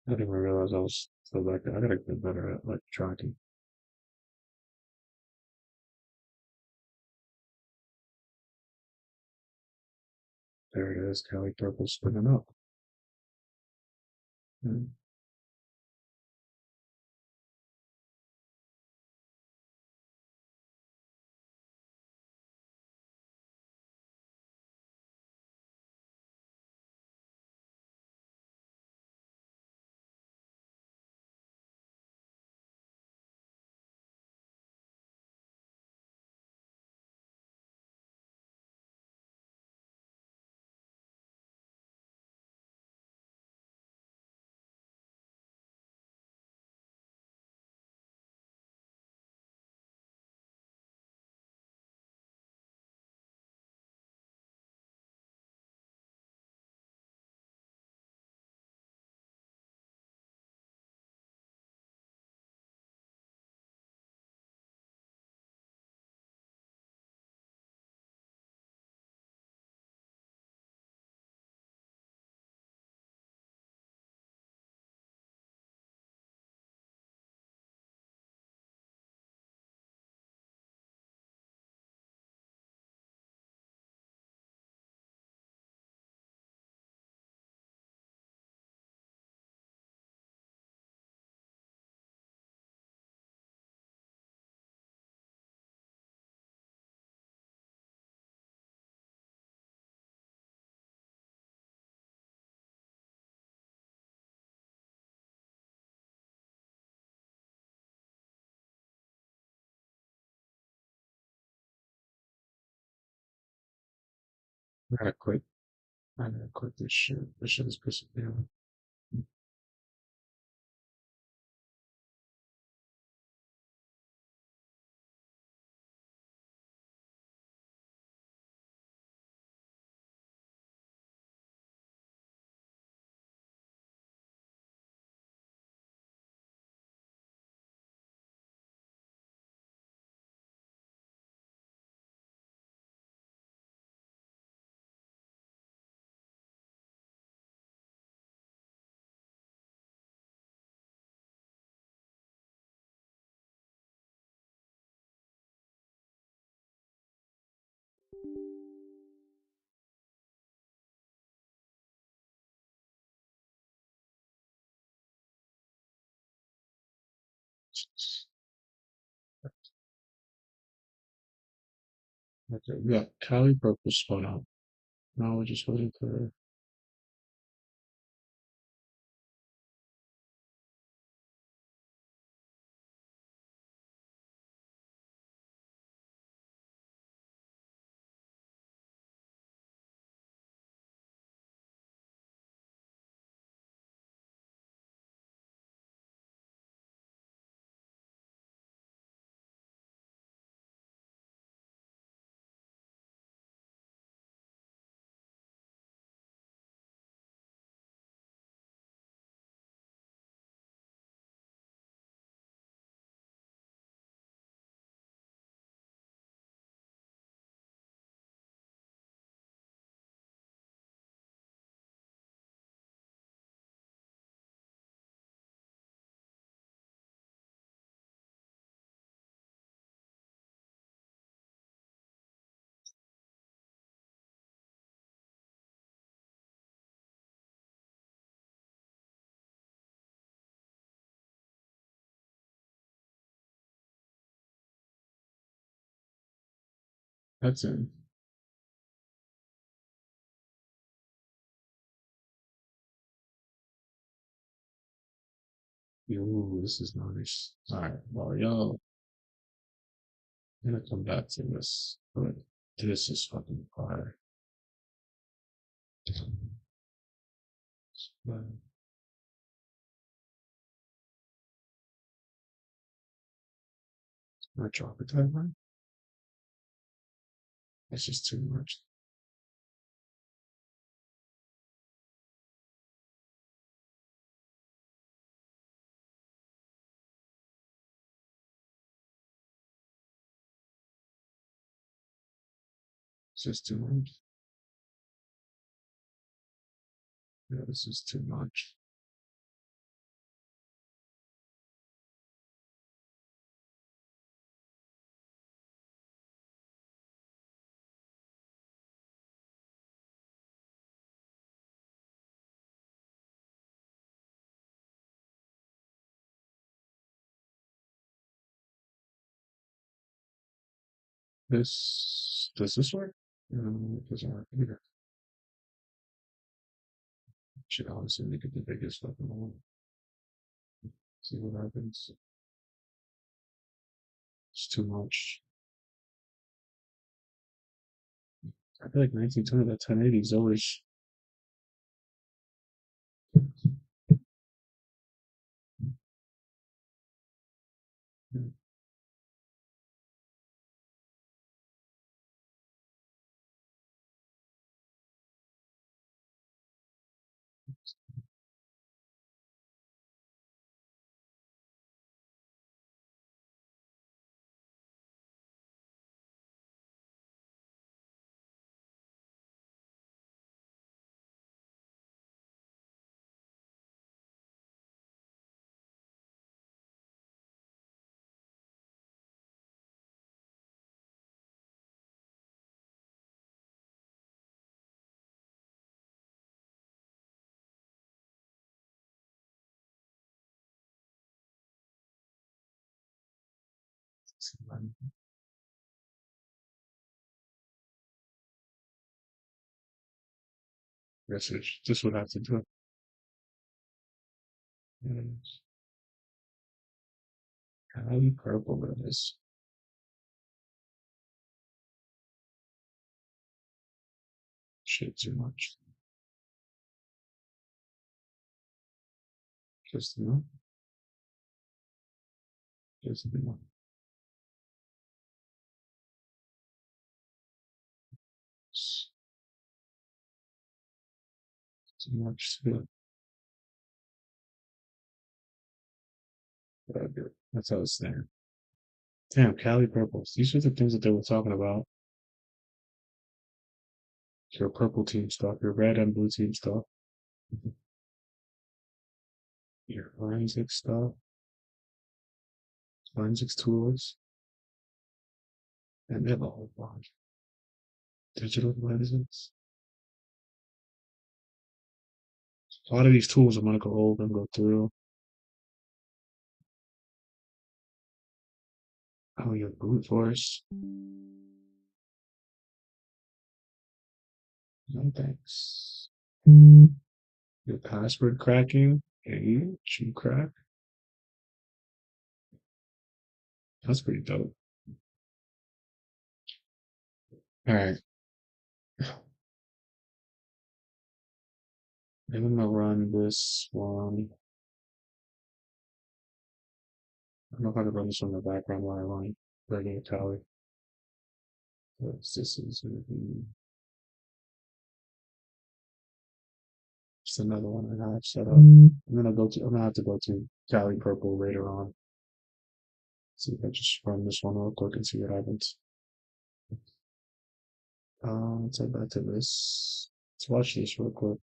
I didn't even realize I was so back there. I gotta get better at like tracking. There it is, Cali Purple spinning up. Mm, I gotta quit. I gotta quit this shit. This shit is pissing me off. Okay, we got Cali Purple spun up. Now we're just waiting for that's in. Ooh, this is nice. Alright, well, yo, I'm gonna come back to this, but this is fucking fire. I drop it that way? That's just too much. It's just too much. Yeah, this is too much. Does this work? No, it doesn't work either. Should honestly make it the biggest fucking one. See what happens. It's too much. I feel like 1920 to 1080 is always guess it's just would have to do it. How you purple that is. Shit too much. Just enough. Just enough. Too much to whatever. That's how it's there. Damn, Cali purples. These are the things that they were talking about. Your purple team stuff, your red and blue team stuff, your forensic stuff, forensics tools, and they have a whole bunch. Digital forensics. A lot of these tools I'm gonna go over and go through. Oh, your brute force. No thanks. Your password cracking. Hey, cheat crack. That's pretty dope. All right. I'm gonna run this one. I don't know if I can run this one in the background while I run regular tally. This is gonna be just another one I have set up. I'm gonna have to go to Cali Purple later on. See if I just run this one real quick and see what happens. Let's head back to this. Let's watch this real quick.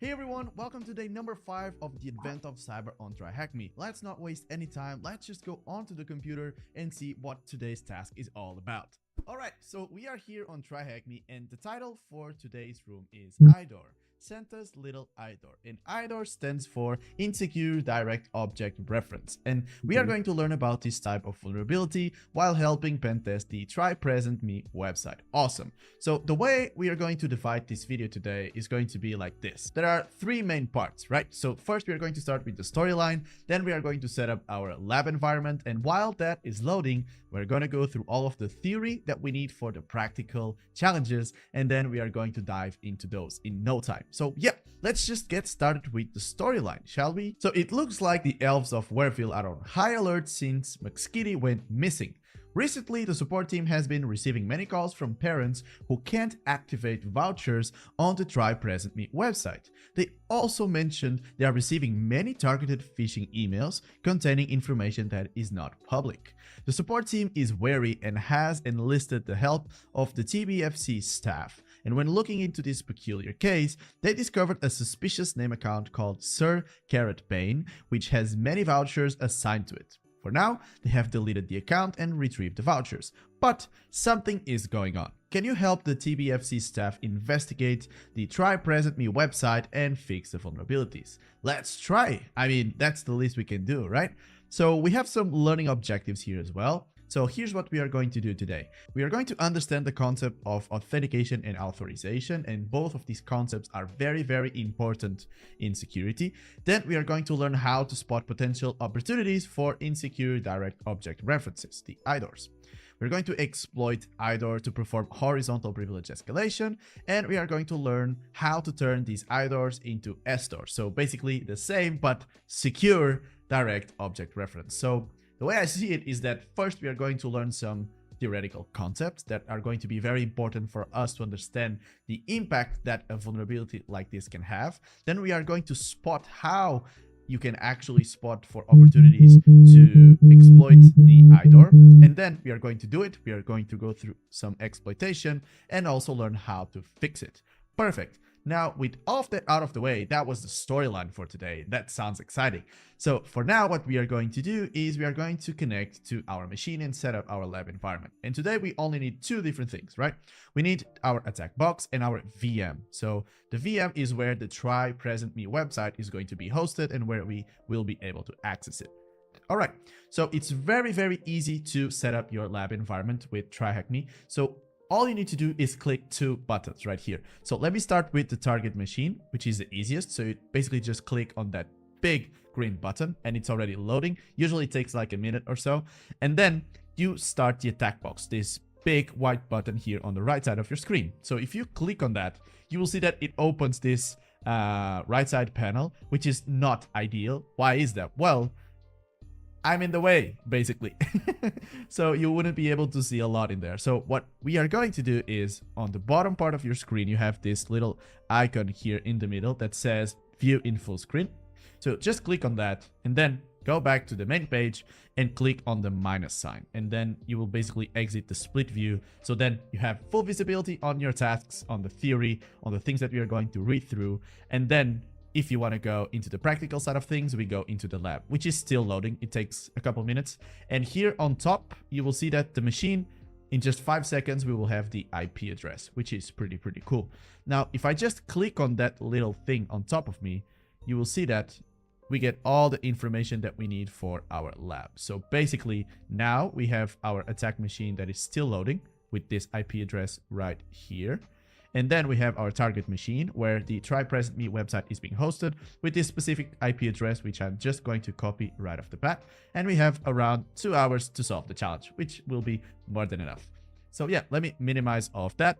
Hey everyone, welcome to day number 5 of the advent of cyber on TryHackMe. Let's not waste any time, let's just go onto the computer and see what today's task is all about. Alright, so we are here on TryHackMe and the title for today's room is IDOR. Santa's Little IDOR, and IDOR stands for Insecure Direct Object Reference, and we are going to learn about this type of vulnerability while helping pentest the TryPresentMe website. Awesome. So the way we are going to divide this video today is going to be like this. There are 3 main parts, right? So first we are going to start with the storyline, then we are going to set up our lab environment, and while that is loading, we're going to go through all of the theory that we need for the practical challenges, and then we are going to dive into those in no time. So yeah, let's just get started with the storyline, shall we? So it looks like the elves of Wareville are on high alert since McSkitty went missing. Recently, the support team has been receiving many calls from parents who can't activate vouchers on the TryPresentMe website. They also mentioned they are receiving many targeted phishing emails containing information that is not public. The support team is wary and has enlisted the help of the TBFC staff. And when looking into this peculiar case, they discovered a suspicious name account called Sir Carrot Bane, which has many vouchers assigned to it. For now, they have deleted the account and retrieved the vouchers, but something is going on. Can you help the TBFC staff investigate the TryPresentMe website and fix the vulnerabilities? Let's try. I mean, that's the least we can do, right? So we have some learning objectives here as well. So here's what we are going to do today. We are going to understand the concept of authentication and authorization, and both of these concepts are very, very important in security. Then we are going to learn how to spot potential opportunities for insecure direct object references, the IDORs. We're going to exploit IDOR to perform horizontal privilege escalation, and we are going to learn how to turn these IDORs into SDORs. So basically the same, but secure direct object reference. So the way I see it is that first we are going to learn some theoretical concepts that are going to be very important for us to understand the impact that a vulnerability like this can have. Then we are going to spot how you can actually spot for opportunities to exploit the IDOR. And then we are going to do it. We are going to go through some exploitation and also learn how to fix it. Perfect. Now, with all of that out of the way, that was the storyline for today. That sounds exciting. So for now, what we are going to do is we are going to connect to our machine and set up our lab environment. And today we only need two different things, right? We need our attack box and our VM. So the VM is where the TryHackMe website is going to be hosted and where we will be able to access it. All right, so it's very, very easy to set up your lab environment with TryHackMe. So all you need to do is click two buttons right here. So let me start with the target machine, which is the easiest. So you basically just click on that big green button and it's already loading. Usually it takes like a minute or so. And then you start the attack box, this big white button here on the right side of your screen. So if you click on that, you will see that it opens this right side panel, which is not ideal. Why is that? Well, I'm in the way, basically. So you wouldn't be able to see a lot in there. So what we are going to do is on the bottom part of your screen, you have this little icon here in the middle that says view in full screen. So just click on that and then go back to the main page and click on the minus sign. And then you will basically exit the split view. So then you have full visibility on your tasks, on the theory, on the things that we are going to read through. And then if you want to go into the practical side of things, we go into the lab, which is still loading. It takes a couple minutes. And here on top, you will see that the machine, in just 5 seconds, we will have the IP address, which is pretty cool. Now, if I just click on that little thing on top of me, you will see that we get all the information that we need for our lab. So basically, now we have our attack machine that is still loading with this IP address right here. And then we have our target machine where the TryHackMe website is being hosted with this specific IP address, which I'm just going to copy right off the bat. And we have around 2 hours to solve the challenge, which will be more than enough. So yeah, let me minimize all of that.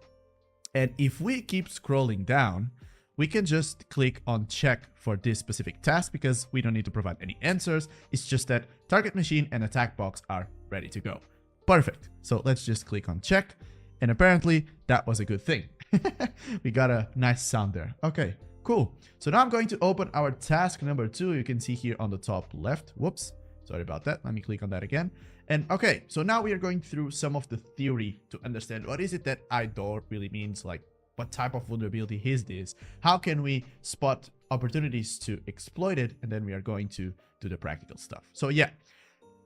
And if we keep scrolling down, we can just click on check for this specific task because we don't need to provide any answers. It's just that target machine and attack box are ready to go. Perfect. So let's just click on check. And apparently that was a good thing. We got a nice sound there. Okay, cool. So now I'm going to open our task number 2. You can see here on the top left. Whoops, sorry about that. Let me click on that again. And okay, so now we are going through some of the theory to understand what is it that IDOR really means, like what type of vulnerability is this? How can we spot opportunities to exploit it? And then we are going to do the practical stuff. So yeah.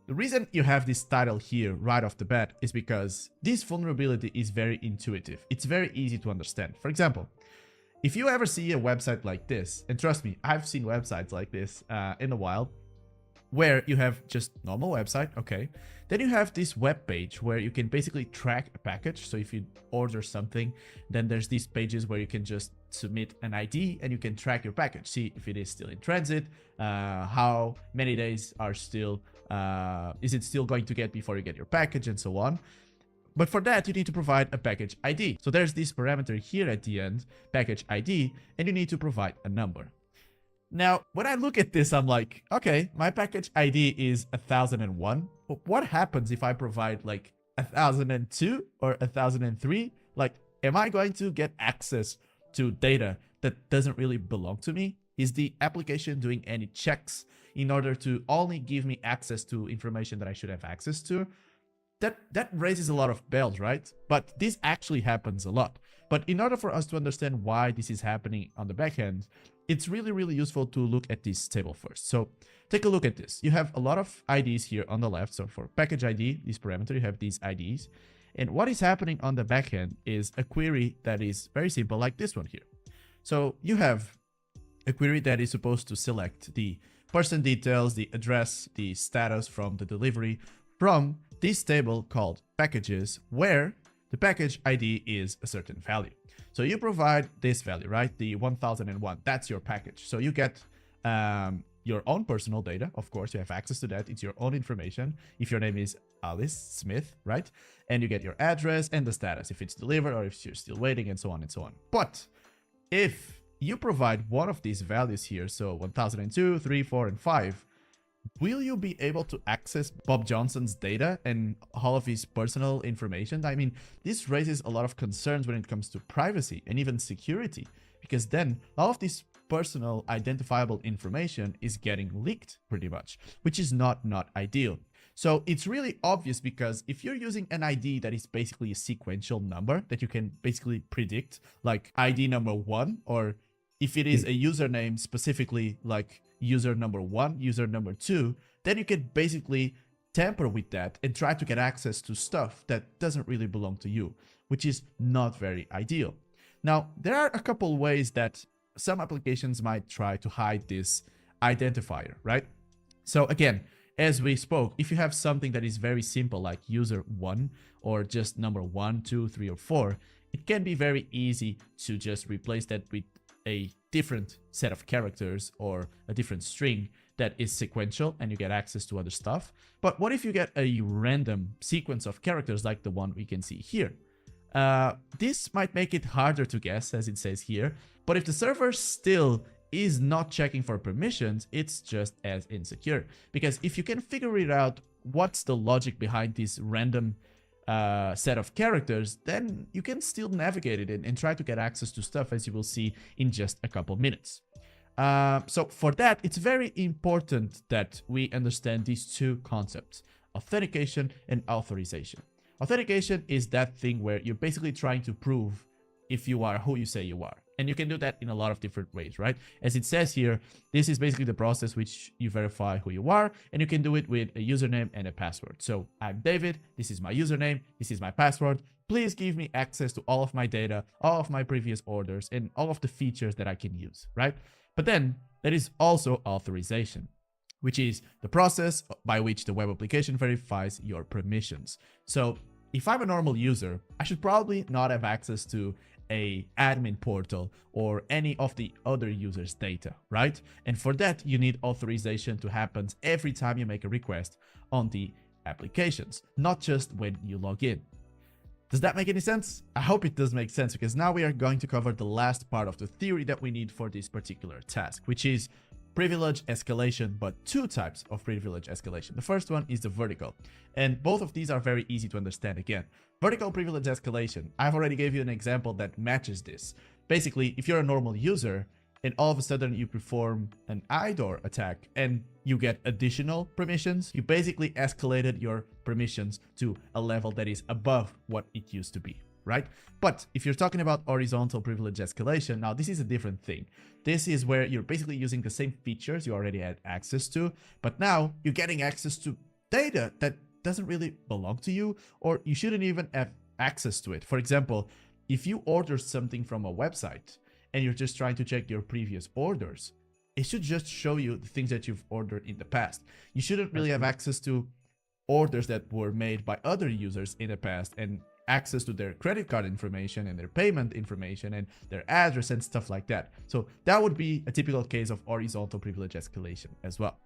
The reason you have this title here right off the bat is because this vulnerability is very intuitive. It's very easy to understand. For example, if you ever see a website like this, and trust me, I've seen websites like this in a while, where you have just normal website, okay. Then you have this web page where you can basically track a package. So if you order something, then there's these pages where you can just submit an ID and you can track your package, see if it is still in transit, how many days are still, is it still going to get before you get your package and so on. But for that, you need to provide a package ID. So there's this parameter here at the end, package ID, and you need to provide a number. Now, when I look at this, I'm like, okay, my package ID is 1001. But what happens if I provide like 1002 or 1003? Like, am I going to get access to data that doesn't really belong to me? Is the application doing any checks in order to only give me access to information that I should have access to? That raises a lot of bells, right? But this actually happens a lot. But in order for us to understand why this is happening on the back end, it's really useful to look at this table first. So take a look at this. You have a lot of IDs here on the left. So for package ID, this parameter, you have these IDs. And what is happening on the back end is a query that is very simple, like this one here. So you have a query that is supposed to select the person details, the address, the status from the delivery from this table called packages, where the package ID is a certain value. So you provide this value, right? The 1001, that's your package. So you get your own personal data. Of course, you have access to that. It's your own information. If your name is Alice Smith, right? And you get your address and the status, if it's delivered or if you're still waiting, and so on and so on. But if you provide one of these values here, so 1002, 3, 4, and 5, will you be able to access Bob Johnson's data and all of his personal information? I mean, this raises a lot of concerns when it comes to privacy and even security, because then all of this personal identifiable information is getting leaked pretty much, which is not ideal. So it's really obvious, because if you're using an ID that is basically a sequential number that you can basically predict, like ID number 1, or if it is a username specifically like user number 1, user number 2, then you can basically tamper with that and try to get access to stuff that doesn't really belong to you, which is not very ideal. Now, there are a couple ways that some applications might try to hide this identifier, right? So again, as we spoke, if you have something that is very simple like user 1 or just number 1, 2, 3, or 4, it can be very easy to just replace that with a different set of characters or a different string that is sequential and you get access to other stuff. But what if you get a random sequence of characters like the one we can see here? This might make it harder to guess, as it says here, but if the server still is not checking for permissions, it's just as insecure. Because if you can figure it out what's the logic behind this random set of characters, then you can still navigate it and try to get access to stuff, as you will see in just a couple minutes. So for that, it's very important that we understand these two concepts: authentication and authorization. Authentication is that thing where you're basically trying to prove if you are who you say you are. And you can do that in a lot of different ways, right? As it says here, this is basically the process which you verify who you are, and you can do it with a username and a password. So I'm David, this is my username, this is my password. Please give me access to all of my data, all of my previous orders, and all of the features that I can use, right? But then there is also authorization, which is the process by which the web application verifies your permissions. So if I'm a normal user, I should probably not have access to a admin portal or any of the other users' data, right? And for that, you need authorization to happen every time you make a request on the applications, not just when you log in. Does that make any sense? I hope it does make sense, because now we are going to cover the last part of the theory that we need for this particular task, which is privilege escalation, but two types of privilege escalation. The first one is the vertical, and both of these are very easy to understand. Again, vertical privilege escalation, I've already gave you an example that matches this. Basically, if you're a normal user and all of a sudden you perform an IDOR attack and you get additional permissions, you basically escalated your permissions to a level that is above what it used to be, right? But if you're talking about horizontal privilege escalation, now this is a different thing. This is where you're basically using the same features you already had access to, but now you're getting access to data that doesn't really belong to you, or you shouldn't even have access to it. For example, if you order something from a website and you're just trying to check your previous orders, it should just show you the things that you've ordered in the past. You shouldn't really have access to orders that were made by other users in the past and access to their credit card information and their payment information and their address and stuff like that. So that would be a typical case of horizontal privilege escalation as well.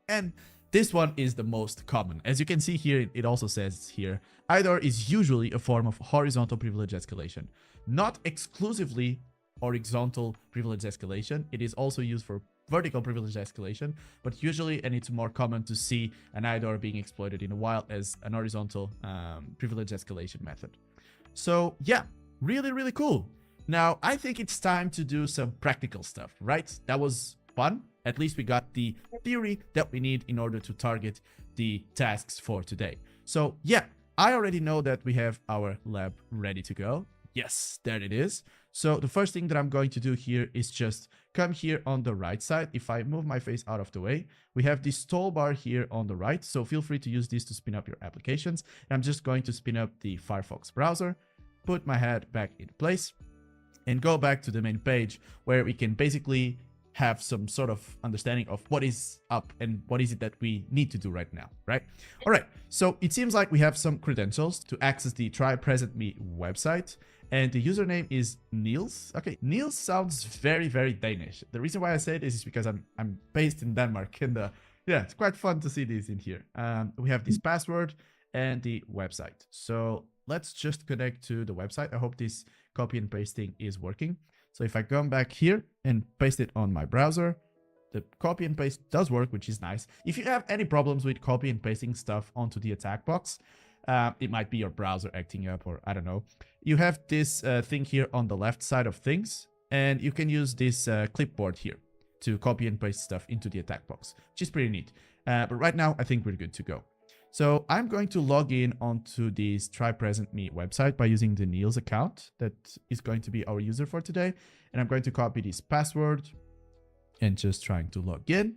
And this one is the most common. As you can see here, it also says here, IDOR is usually a form of horizontal privilege escalation, not exclusively horizontal privilege escalation. It is also used for vertical privilege escalation, but usually, and it's more common to see an IDOR being exploited in the wild as an horizontal privilege escalation method. So yeah, really cool. Now, I think it's time to do some practical stuff, right? That was fun. At least we got the theory that we need in order to target the tasks for today. So yeah, I already know that we have our lab ready to go. Yes, there it is. So the first thing that I'm going to do here is just come here on the right side. If I move my face out of the way, we have this toolbar here on the right. So feel free to use this to spin up your applications. And I'm just going to spin up the Firefox browser, put my head back in place, and go back to the main page where we can basically have some sort of understanding of what is up and what is it that we need to do right now, right? All right, so it seems like we have some credentials to access the TryHackMe website, and the username is Niels. Okay, Niels sounds very, very Danish. The reason why I say this is because I'm based in Denmark, and yeah, it's quite fun to see these in here. We have this password and the website. So let's just connect to the website. I hope this copy and pasting is working. So if I come back here and paste it on my browser, the copy and paste does work, which is nice. If you have any problems with copy and pasting stuff onto the attack box, it might be your browser acting up, or I don't know. You have this thing here on the left side of things, and you can use this clipboard here to copy and paste stuff into the attack box, which is pretty neat. But right now, I think we're good to go. So I'm going to log in onto this TryHackMe website by using the Niels account that is going to be our user for today. And I'm going to copy this password and just trying to log in.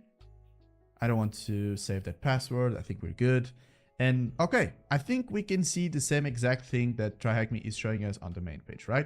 I don't want to save that password. I think we're good. And okay, I think we can see the same exact thing that TryHackMe is showing us on the main page, right?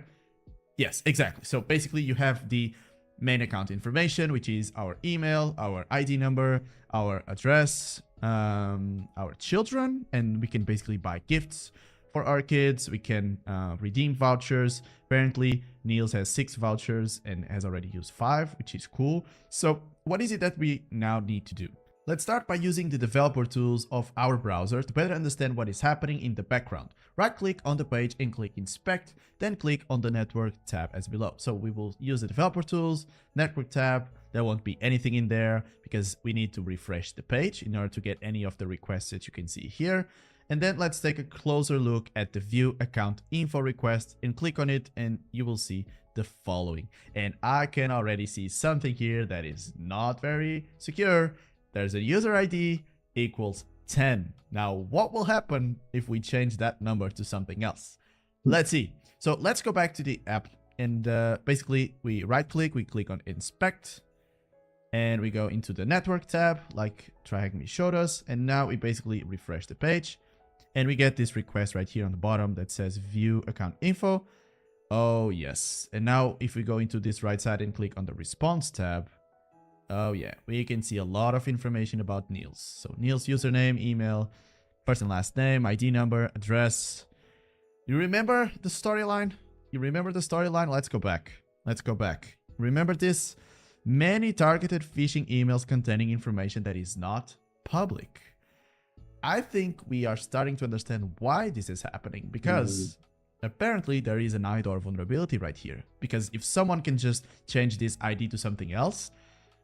Yes, exactly. So basically you have the main account information, which is our email, our ID number, our address, our children, and we can basically buy gifts for our kids. We can redeem vouchers. Apparently, Niels has 6 vouchers and has already used 5, which is cool. So what is it that we now need to do? Let's start by using the developer tools of our browser to better understand what is happening in the background. Right-click on the page and click Inspect, then click on the Network tab as below. So we will use the developer tools, Network tab. There won't be anything in there because we need to refresh the page in order to get any of the requests that you can see here. And then let's take a closer look at the View Account Info request and click on it, and you will see the following. And I can already see something here that is not very secure. There's a user ID equals 10. Now, what will happen if we change that number to something else? Let's see. So let's go back to the app, and basically we right click, we click on Inspect, and we go into the Network tab like TryHackMe showed us. And now we basically refresh the page and we get this request right here on the bottom that says View Account Info. Oh yes. And now if we go into this right side and click on the Response tab, oh yeah, we can see a lot of information about Niels. So Niels username, email, first and last name, ID number, address. You remember the storyline? You remember the storyline? Let's go back. Let's go back. Remember this? Many targeted phishing emails containing information that is not public. I think we are starting to understand why this is happening, because apparently there is an IDOR vulnerability right here. Because if someone can just change this ID to something else,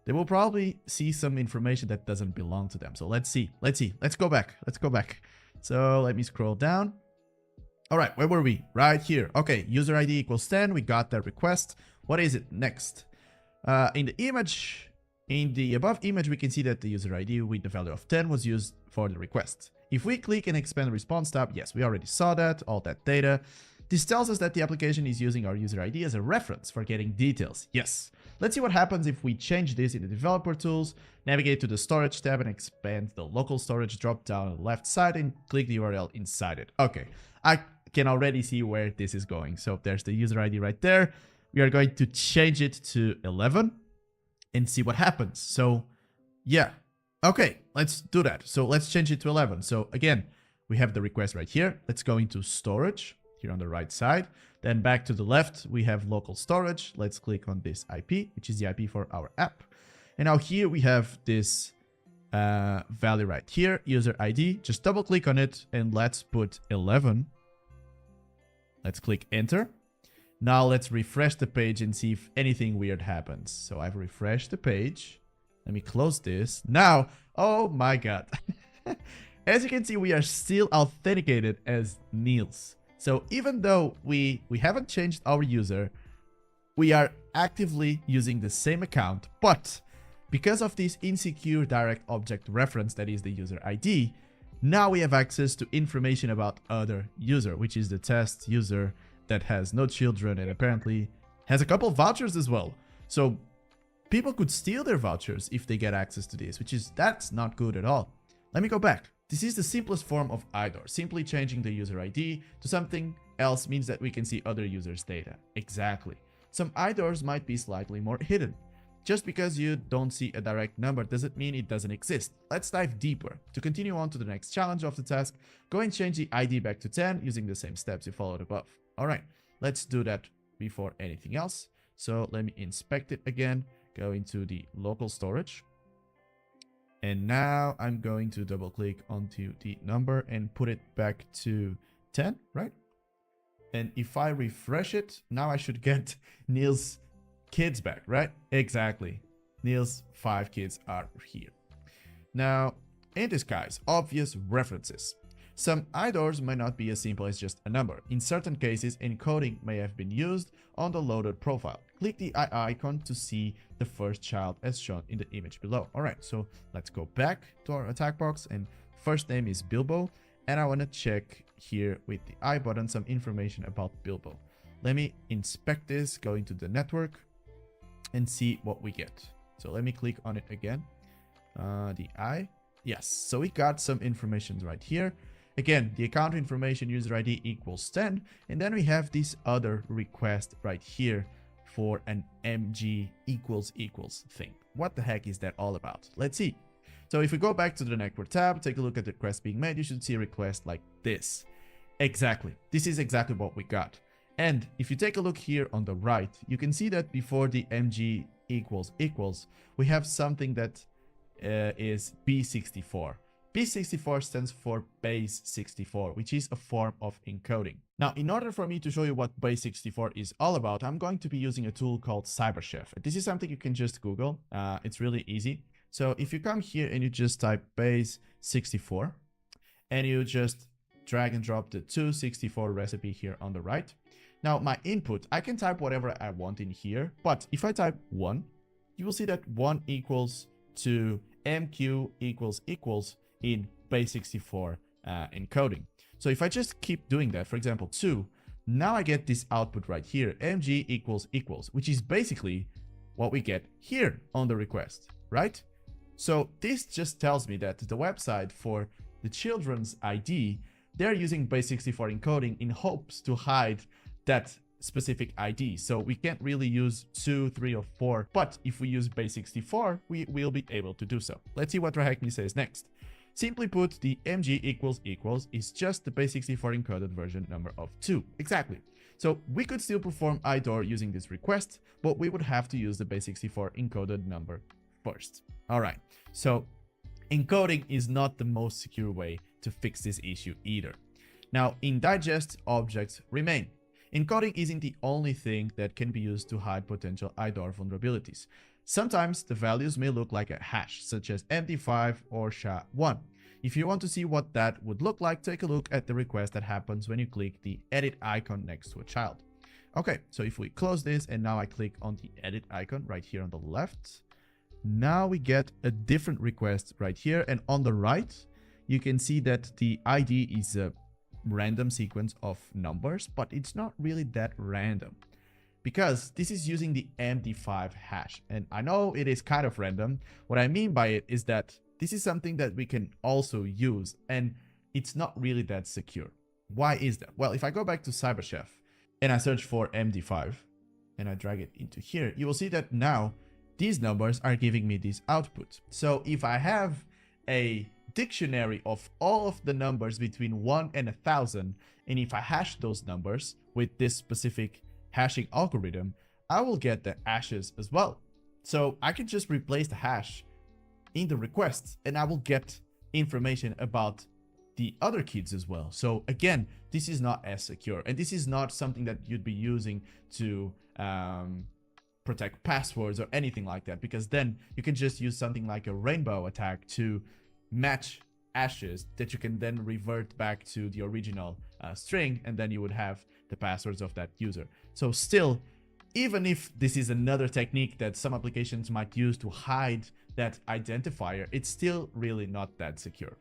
they will probably see some information that doesn't belong to them. So let's see. Let's go back. Let's go back. So let me scroll down. All right, where were we? Right here. Okay, user ID equals 10. We got that request. What is it next? In the image, in the above image, we can see that the user ID with the value of 10 was used for the request. If we click and expand the response tab, yes, we already saw that, all that data. This tells us that the application is using our user ID as a reference for getting details. Yes. Let's see what happens if we change this in the developer tools, navigate to the storage tab and expand the local storage drop down on the left side and click the URL inside it. Okay, I can already see where this is going. So there's the user ID right there. We are going to change it to 11 and see what happens. So yeah, okay, let's do that. So let's change it to 11. So again, we have the request right here. Let's go into storage here on the right side. Then back to the left, we have local storage. Let's click on this IP, which is the IP for our app. And now here we have this value right here, user ID. Just double click on it and let's put 11. Let's click enter. Now let's refresh the page and see if anything weird happens. So I've refreshed the page. Let me close this. Now, oh my God. As you can see, we are still authenticated as Niels. So even though we haven't changed our user, we are actively using the same account, but because of this insecure direct object reference that is the user ID, now we have access to information about other user, which is the test user that has no children and apparently has a couple of vouchers as well. So people could steal their vouchers if they get access to this, that's not good at all. Let me go back. This is the simplest form of IDOR. Simply changing the user ID to something else means that we can see other users' data. Exactly. Some IDORs might be slightly more hidden. Just because you don't see a direct number doesn't mean it doesn't exist. Let's dive deeper. To continue on to the next challenge of the task, go and change the ID back to 10 using the same steps you followed above. Alright, let's do that before anything else. So let me inspect it again, go into the local storage. And now I'm going to double click onto the number and put it back to 10, right? And if I refresh it, now I should get Neil's kids back, right? Exactly. Neil's 5 kids are here. Now, in this case, obvious references. Some IDORs may not be as simple as just a number. In certain cases, encoding may have been used on the loaded profile. Click the eye icon to see the first child as shown in the image below. Alright, so let's go back to our attack box, and first name is Bilbo, and I want to check here with the I button some information about Bilbo. Let me inspect this, go into the network, and see what we get. So let me click on it again. The I, yes, so we got some information right here. Again, the account information user ID equals 10, and then we have this other request right here for an mg equals thing. What the heck is that all about? Let's see. So if we go back to the network tab, take a look at the request being made, you should see a request like this. Exactly. This is exactly what we got. And if you take a look here on the right, you can see that before the mg equals, we have something that is B64. B64 stands for base 64, which is a form of encoding. Now, in order for me to show you what base 64 is all about, I'm going to be using a tool called Cybersecurity. This is something you can just Google. It's really easy. So if you come here and you just type base 64, and you just drag and drop the 264 recipe here on the right. Now, my input, I can type whatever I want in here, but if I type 1, you will see that 1 equals to MQ equals in base 64 encoding. So if I just keep doing that, for example, 2, now I get this output right here, MG equals, which is basically what we get here on the request, right? So this just tells me that the website for the children's ID, they're using base 64 encoding in hopes to hide that specific ID. So we can't really use 2, 3, or 4, but if we use base 64, we will be able to do so. Let's see what TryHackMe says next. Simply put, the mg equals is just the base 64 encoded version number of 2. Exactly. So we could still perform IDOR using this request, but we would have to use the base 64 encoded number first. Alright, so encoding is not the most secure way to fix this issue either. Now, in digest, objects remain. Encoding isn't the only thing that can be used to hide potential IDOR vulnerabilities. Sometimes the values may look like a hash, such as MD5 or SHA-1. If you want to see what that would look like, take a look at the request that happens when you click the edit icon next to a child. Okay, so if we close this and now I click on the edit icon right here on the left, now we get a different request right here, and on the right, you can see that the ID is a random sequence of numbers, but it's not really that random, because this is using the MD5 hash. And I know it is kind of random. What I mean by it is that this is something that we can also use, and it's not really that secure. Why is that? Well, if I go back to Cybersecurity and I search for MD5 and I drag it into here, you will see that now these numbers are giving me this output. So if I have a dictionary of all of the numbers between 1 and 1,000, and if I hash those numbers with this specific hashing algorithm, I will get the hashes as well. So I can just replace the hash in the request and I will get information about the other kids as well. So again, this is not as secure, and this is not something that you'd be using to protect passwords or anything like that, because then you can just use something like a rainbow attack to match hashes that you can then revert back to the original string, and then you would have the passwords of that user. So still, even if this is another technique that some applications might use to hide that identifier, it's still really not that secure.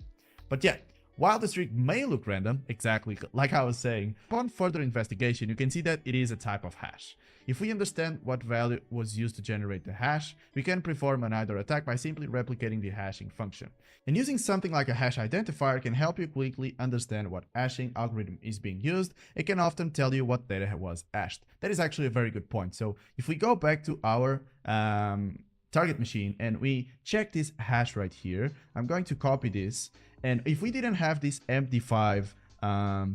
But yeah, while the string may look random, exactly like I was saying, upon further investigation, you can see that it is a type of hash. If we understand what value was used to generate the hash, we can perform an IDOR attack by simply replicating the hashing function. And using something like a hash identifier can help you quickly understand what hashing algorithm is being used. It can often tell you what data was hashed. That is actually a very good point. So if we go back to our target machine and we check this hash right here, I'm going to copy this. And if we didn't have this MD5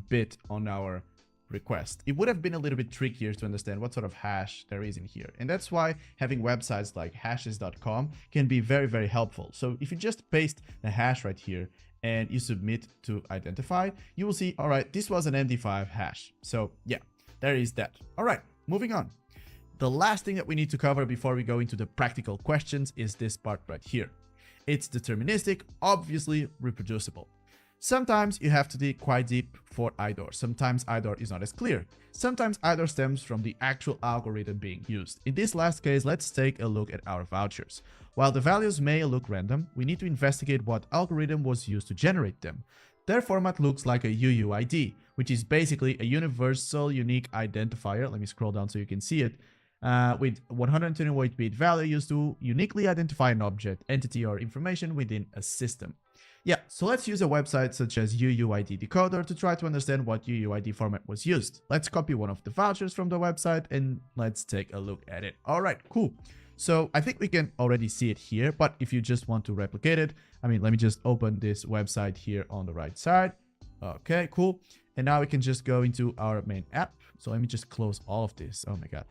bit on our request, it would have been a little bit trickier to understand what sort of hash there is in here. And that's why having websites like hashes.com can be very, very helpful. So if you just paste the hash right here and you submit to identify, you will see, all right, this was an MD5 hash. So yeah, there is that. All right, moving on. The last thing that we need to cover before we go into the practical questions is this part right here. It's deterministic, obviously reproducible. Sometimes you have to dig quite deep for IDOR. Sometimes IDOR is not as clear. Sometimes IDOR stems from the actual algorithm being used. In this last case, let's take a look at our vouchers. While the values may look random, we need to investigate what algorithm was used to generate them. Their format looks like a UUID, which is basically a universal unique identifier. Let me scroll down so you can see it. With 128-bit value used to uniquely identify an object, entity, or information within a system. Yeah, so let's use a website such as UUID Decoder to try to understand what UUID format was used. Let's copy one of the vouchers from the website and let's take a look at it. All right, cool. So I think we can already see it here, but if you just want to replicate it, let me just open this website here on the right side. Okay, cool. And now we can just go into our main app. So let me just close all of this. Oh my God.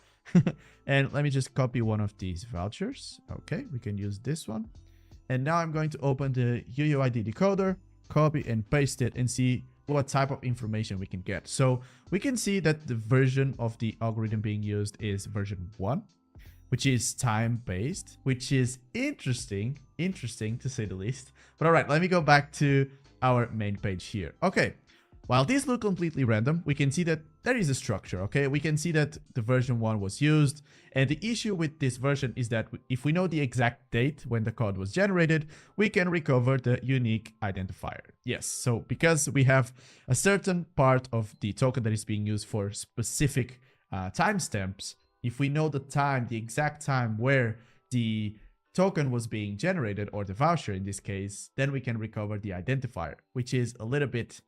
And let me just copy one of these vouchers. Okay, we can use this one. And now I'm going to open the UUID decoder, copy and paste it and see what type of information we can get. So we can see that the version of the algorithm being used is version 1, which is time-based, which is interesting to say the least. But all right, let me go back to our main page here. Okay. While these look completely random, we can see that there is a structure, okay? We can see that the version 1 was used, and the issue with this version is that if we know the exact date when the code was generated, we can recover the unique identifier. Yes, so because we have a certain part of the token that is being used for specific timestamps, if we know the time, the exact time where the token was being generated, or the voucher in this case, then we can recover the identifier, which is a little bit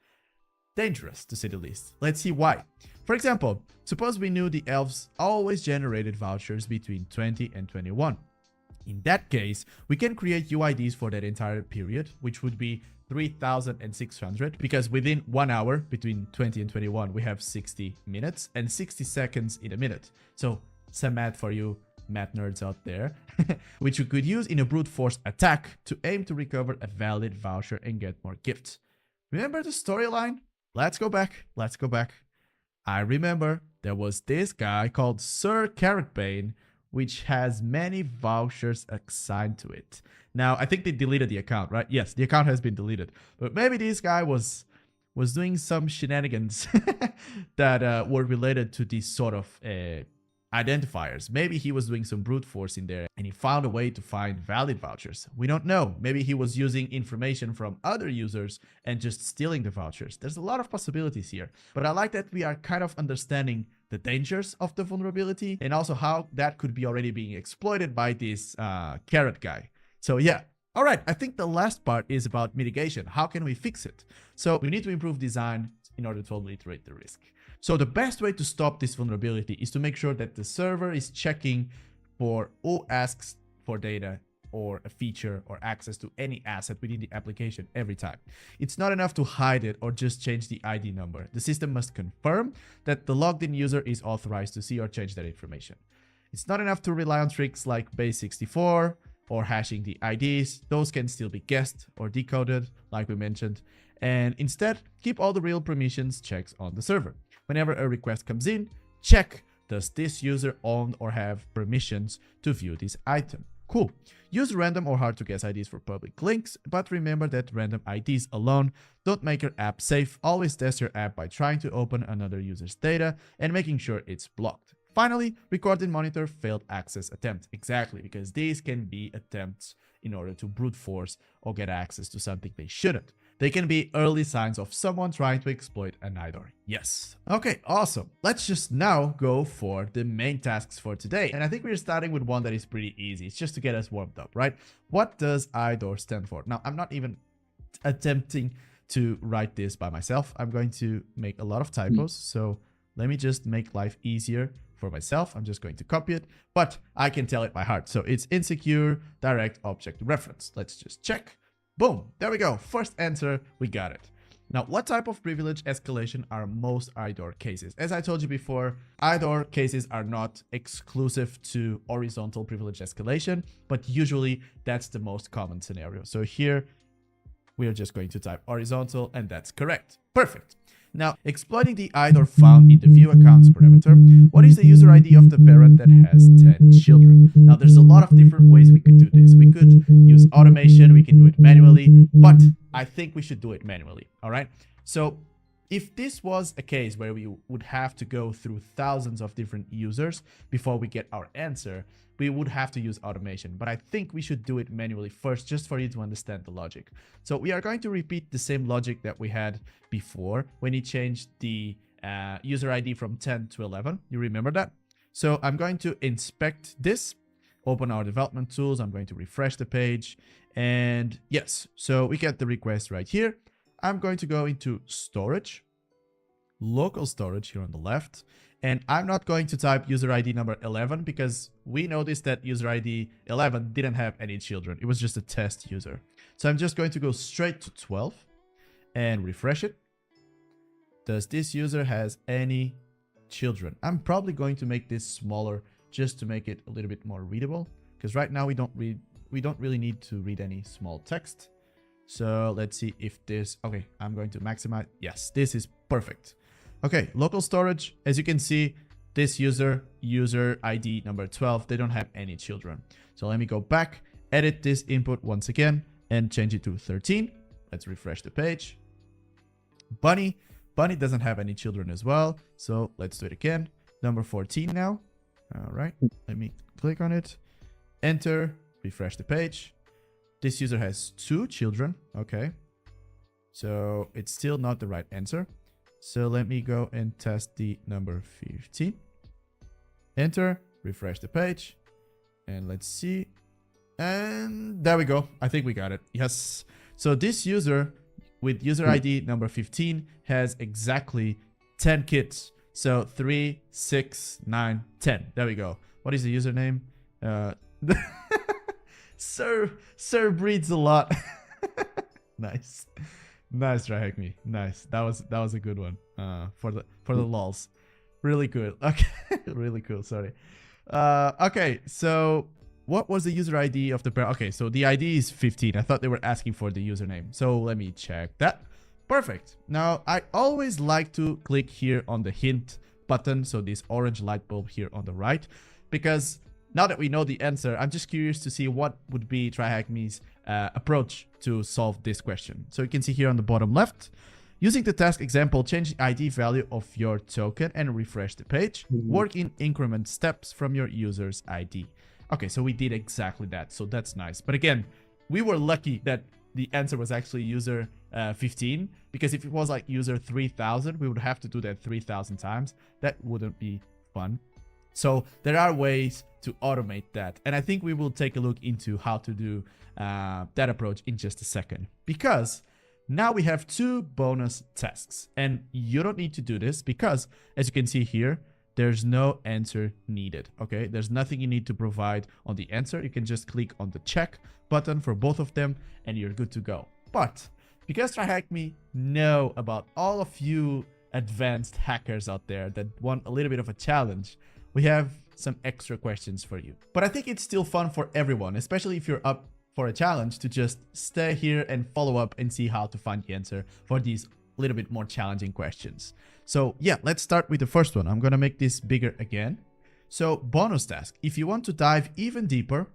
dangerous to say the least. Let's see why. For example, suppose we knew the elves always generated vouchers between 20 and 21. In that case, we can create UIDs for that entire period, which would be 3,600, because within 1 hour between 20 and 21, we have 60 minutes and 60 seconds in a minute. So some math for you math nerds out there, which you could use in a brute force attack to aim to recover a valid voucher and get more gifts. Remember the storyline? Let's go back. I remember there was this guy called Sir Carrotbane, which has many vouchers assigned to it. Now, I think they deleted the account, right? Yes, the account has been deleted. But maybe this guy was doing some shenanigans that were related to these sort of identifiers. Maybe he was doing some brute force in there and he found a way to find valid vouchers. We don't know. Maybe he was using information from other users and just stealing the vouchers. There's a lot of possibilities here, but I like that we are kind of understanding the dangers of the vulnerability and also how that could be already being exploited by this carrot guy. So yeah. All right, I think the last part is about mitigation. How can we fix it? So we need to improve design in order to obliterate the risk. So the best way to stop this vulnerability is to make sure that the server is checking for who asks for data or a feature or access to any asset within the application every time. It's not enough to hide it or just change the ID number. The system must confirm that the logged in user is authorized to see or change that information. It's not enough to rely on tricks like base64 or hashing the IDs. Those can still be guessed or decoded, like we mentioned. And instead, keep all the real permissions checks on the server. Whenever a request comes in, check, does this user own or have permissions to view this item? Cool. Use random or hard to guess IDs for public links, but remember that random IDs alone don't make your app safe. Always test your app by trying to open another user's data and making sure it's blocked. Finally, record and monitor failed access attempts. Exactly, because these can be attempts in order to brute force or get access to something they shouldn't. They can be early signs of someone trying to exploit an IDOR. Yes. Okay, awesome. Let's just now go for the main tasks for today. And I think we're starting with one that is pretty easy. It's just to get us warmed up, right? What does IDOR stand for? Now, I'm not even attempting to write this by myself. I'm going to make a lot of typos. So let me just make life easier for myself. I'm just going to copy it, but I can tell it by heart. So it's insecure direct object reference. Let's just check. Boom, there we go. First answer, we got it. Now, what type of privilege escalation are most IDOR cases? As I told you before, IDOR cases are not exclusive to horizontal privilege escalation, but usually that's the most common scenario. So here, we are just going to type horizontal, and that's correct. Perfect. Now, exploiting the IDOR found in the view accounts parameter, what is the user ID of the parent that has 10 children? Now, there's a lot of different ways we could do this. We could use automation, we can do it manually, but I think we should do it manually, all right? So if this was a case where we would have to go through thousands of different users before we get our answer, we would have to use automation, but I think we should do it manually first, just for you to understand the logic. So we are going to repeat the same logic that we had before when he changed the user ID from 10 to 11. You remember that? So I'm going to inspect this, open our development tools. I'm going to refresh the page, and yes, so we get the request right here. I'm going to go into storage, local storage here on the left. And I'm not going to type user ID number 11 because we noticed that user ID 11 didn't have any children. It was just a test user. So I'm just going to go straight to 12 and refresh it. Does this user has any children? I'm probably going to make this smaller just to make it a little bit more readable, because right now we don't really need to read any small text. So let's see if this, okay, I'm going to maximize. Yes, this is perfect. Okay, local storage, as you can see, this user ID number 12, they don't have any children. So let me go back, edit this input once again, and change it to 13. Let's refresh the page. Bunny doesn't have any children as well. So let's do it again. Number 14 now. All right, let me click on it. Enter, refresh the page. This user has 2 children. Okay, so it's still not the right answer. So let me go and test the number 15. Enter, refresh the page, and let's see. And there we go. I think we got it. Yes. So this user with user ID number 15 has exactly 10 kids. So 3, 6, 9, 10. There we go. What is the username? Sir breeds a lot. Nice. Nice, TryHackMe. Nice. That was a good one. For the lols. Really good. Okay. Really cool. Sorry. Okay. So what was the user ID of the parent? Okay. So the ID is 15. I thought they were asking for the username. So let me check that. Perfect. Now I always like to click here on the hint button. So this orange light bulb here on the right, because now that we know the answer, I'm just curious to see what would be TryHackMe's approach to solve this question. So you can see here on the bottom left, using the task example, change the ID value of your token and refresh the page. Work in increment steps from your user's ID. Okay, so we did exactly that. So that's nice. But again, we were lucky that the answer was actually user 15, because if it was like user 3000, we would have to do that 3000 times. That wouldn't be fun. So there are ways to automate that. And I think we will take a look into how to do that approach in just a second. Because now we have 2 bonus tasks. And you don't need to do this because, as you can see here, there's no answer needed. Okay, there's nothing you need to provide on the answer. You can just click on the check button for both of them and you're good to go. But because TryHackMe know about all of you advanced hackers out there that want a little bit of a challenge, we have some extra questions for you. But I think it's still fun for everyone, especially if you're up for a challenge, to just stay here and follow up and see how to find the answer for these little bit more challenging questions. So yeah, let's start with the first one. I'm gonna make this bigger again. So bonus task, if you want to dive even deeper,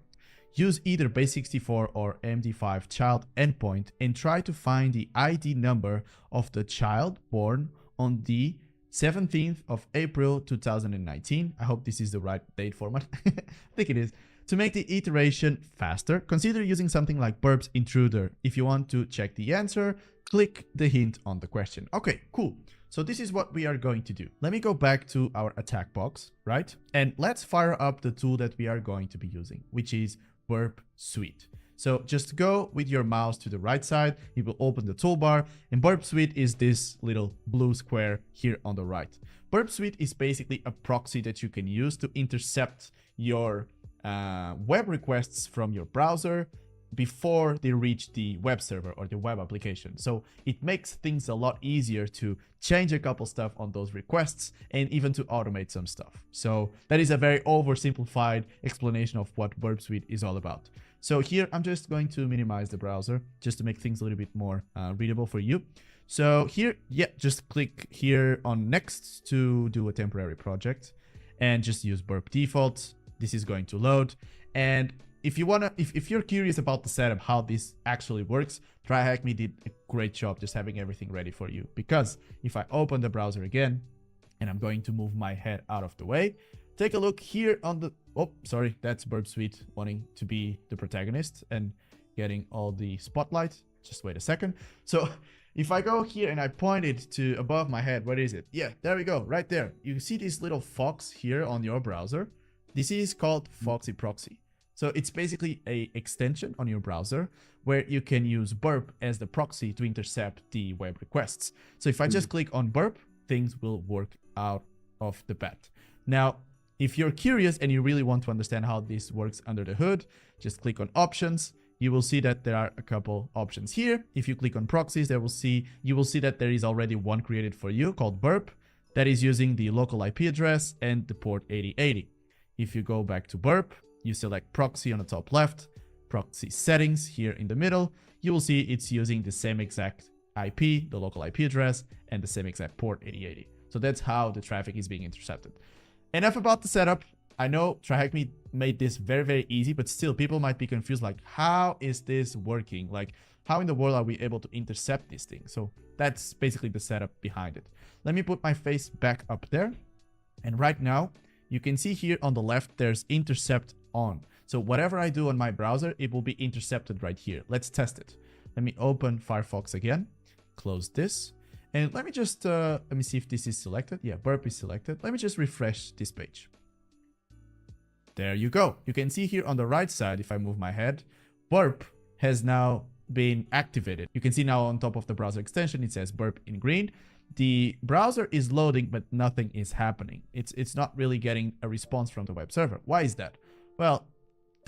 use either base64 or MD5 child endpoint and try to find the ID number of the child born on the 17th of April 2019. I hope this is the right date format. I think it is. To make the iteration faster, consider using something like burps intruder. If you want to check the answer, click the hint on the question. Okay, cool. So this is what we are going to do. Let me go back to our attack box, right? And let's fire up the tool that we are going to be using, which is Burp Suite. So just go with your mouse to the right side. It will open the toolbar, and Burp Suite is this little blue square here on the right. Burp Suite is basically a proxy that you can use to intercept your web requests from your browser before they reach the web server or the web application. So it makes things a lot easier to change a couple stuff on those requests and even to automate some stuff. So that is a very oversimplified explanation of what Burp Suite is all about. So here I'm just going to minimize the browser just to make things a little bit more readable for you. So here, yeah, just click here on next to do a temporary project and just use Burp default. This is going to load. And if you wanna, if you're curious about the setup, how this actually works, TryHackMe did a great job just having everything ready for you. Because if I open the browser again, and I'm going to move my head out of the way, take a look here on the, oh, sorry, that's Burp Suite wanting to be the protagonist and getting all the spotlight. Just wait a second. So if I go here and I point it to above my head, what is it? Yeah, there we go, right there. You see this little fox here on your browser. This is called Foxy Proxy. So it's basically a extension on your browser where you can use Burp as the proxy to intercept the web requests. So if I just click on Burp, things will work out of the bat. Now, if you're curious and you really want to understand how this works under the hood, just click on Options. You will see that there are a couple options here. If you click on Proxies, you will see that there is already one created for you called Burp that is using the local IP address and the port 8080. If you go back to Burp, you select Proxy on the top left, Proxy Settings here in the middle. You will see it's using the same exact IP, the local IP address, and the same exact port 8080. So that's how the traffic is being intercepted. Enough about the setup. I know TryHackMe made this very, very easy, but still people might be confused, like, how is this working? Like, how in the world are we able to intercept this thing? So that's basically the setup behind it. Let me put my face back up there. And right now, you can see here on the left, there's intercept on. So whatever I do on my browser, it will be intercepted right here. Let's test it. Let me open Firefox again, close this. And let me just, let me see if this is selected. Yeah, Burp is selected. Let me just refresh this page. There you go. You can see here on the right side, if I move my head, Burp has now been activated. You can see now on top of the browser extension, it says Burp in green. The browser is loading, but nothing is happening. It's not really getting a response from the web server. Why is that? Well,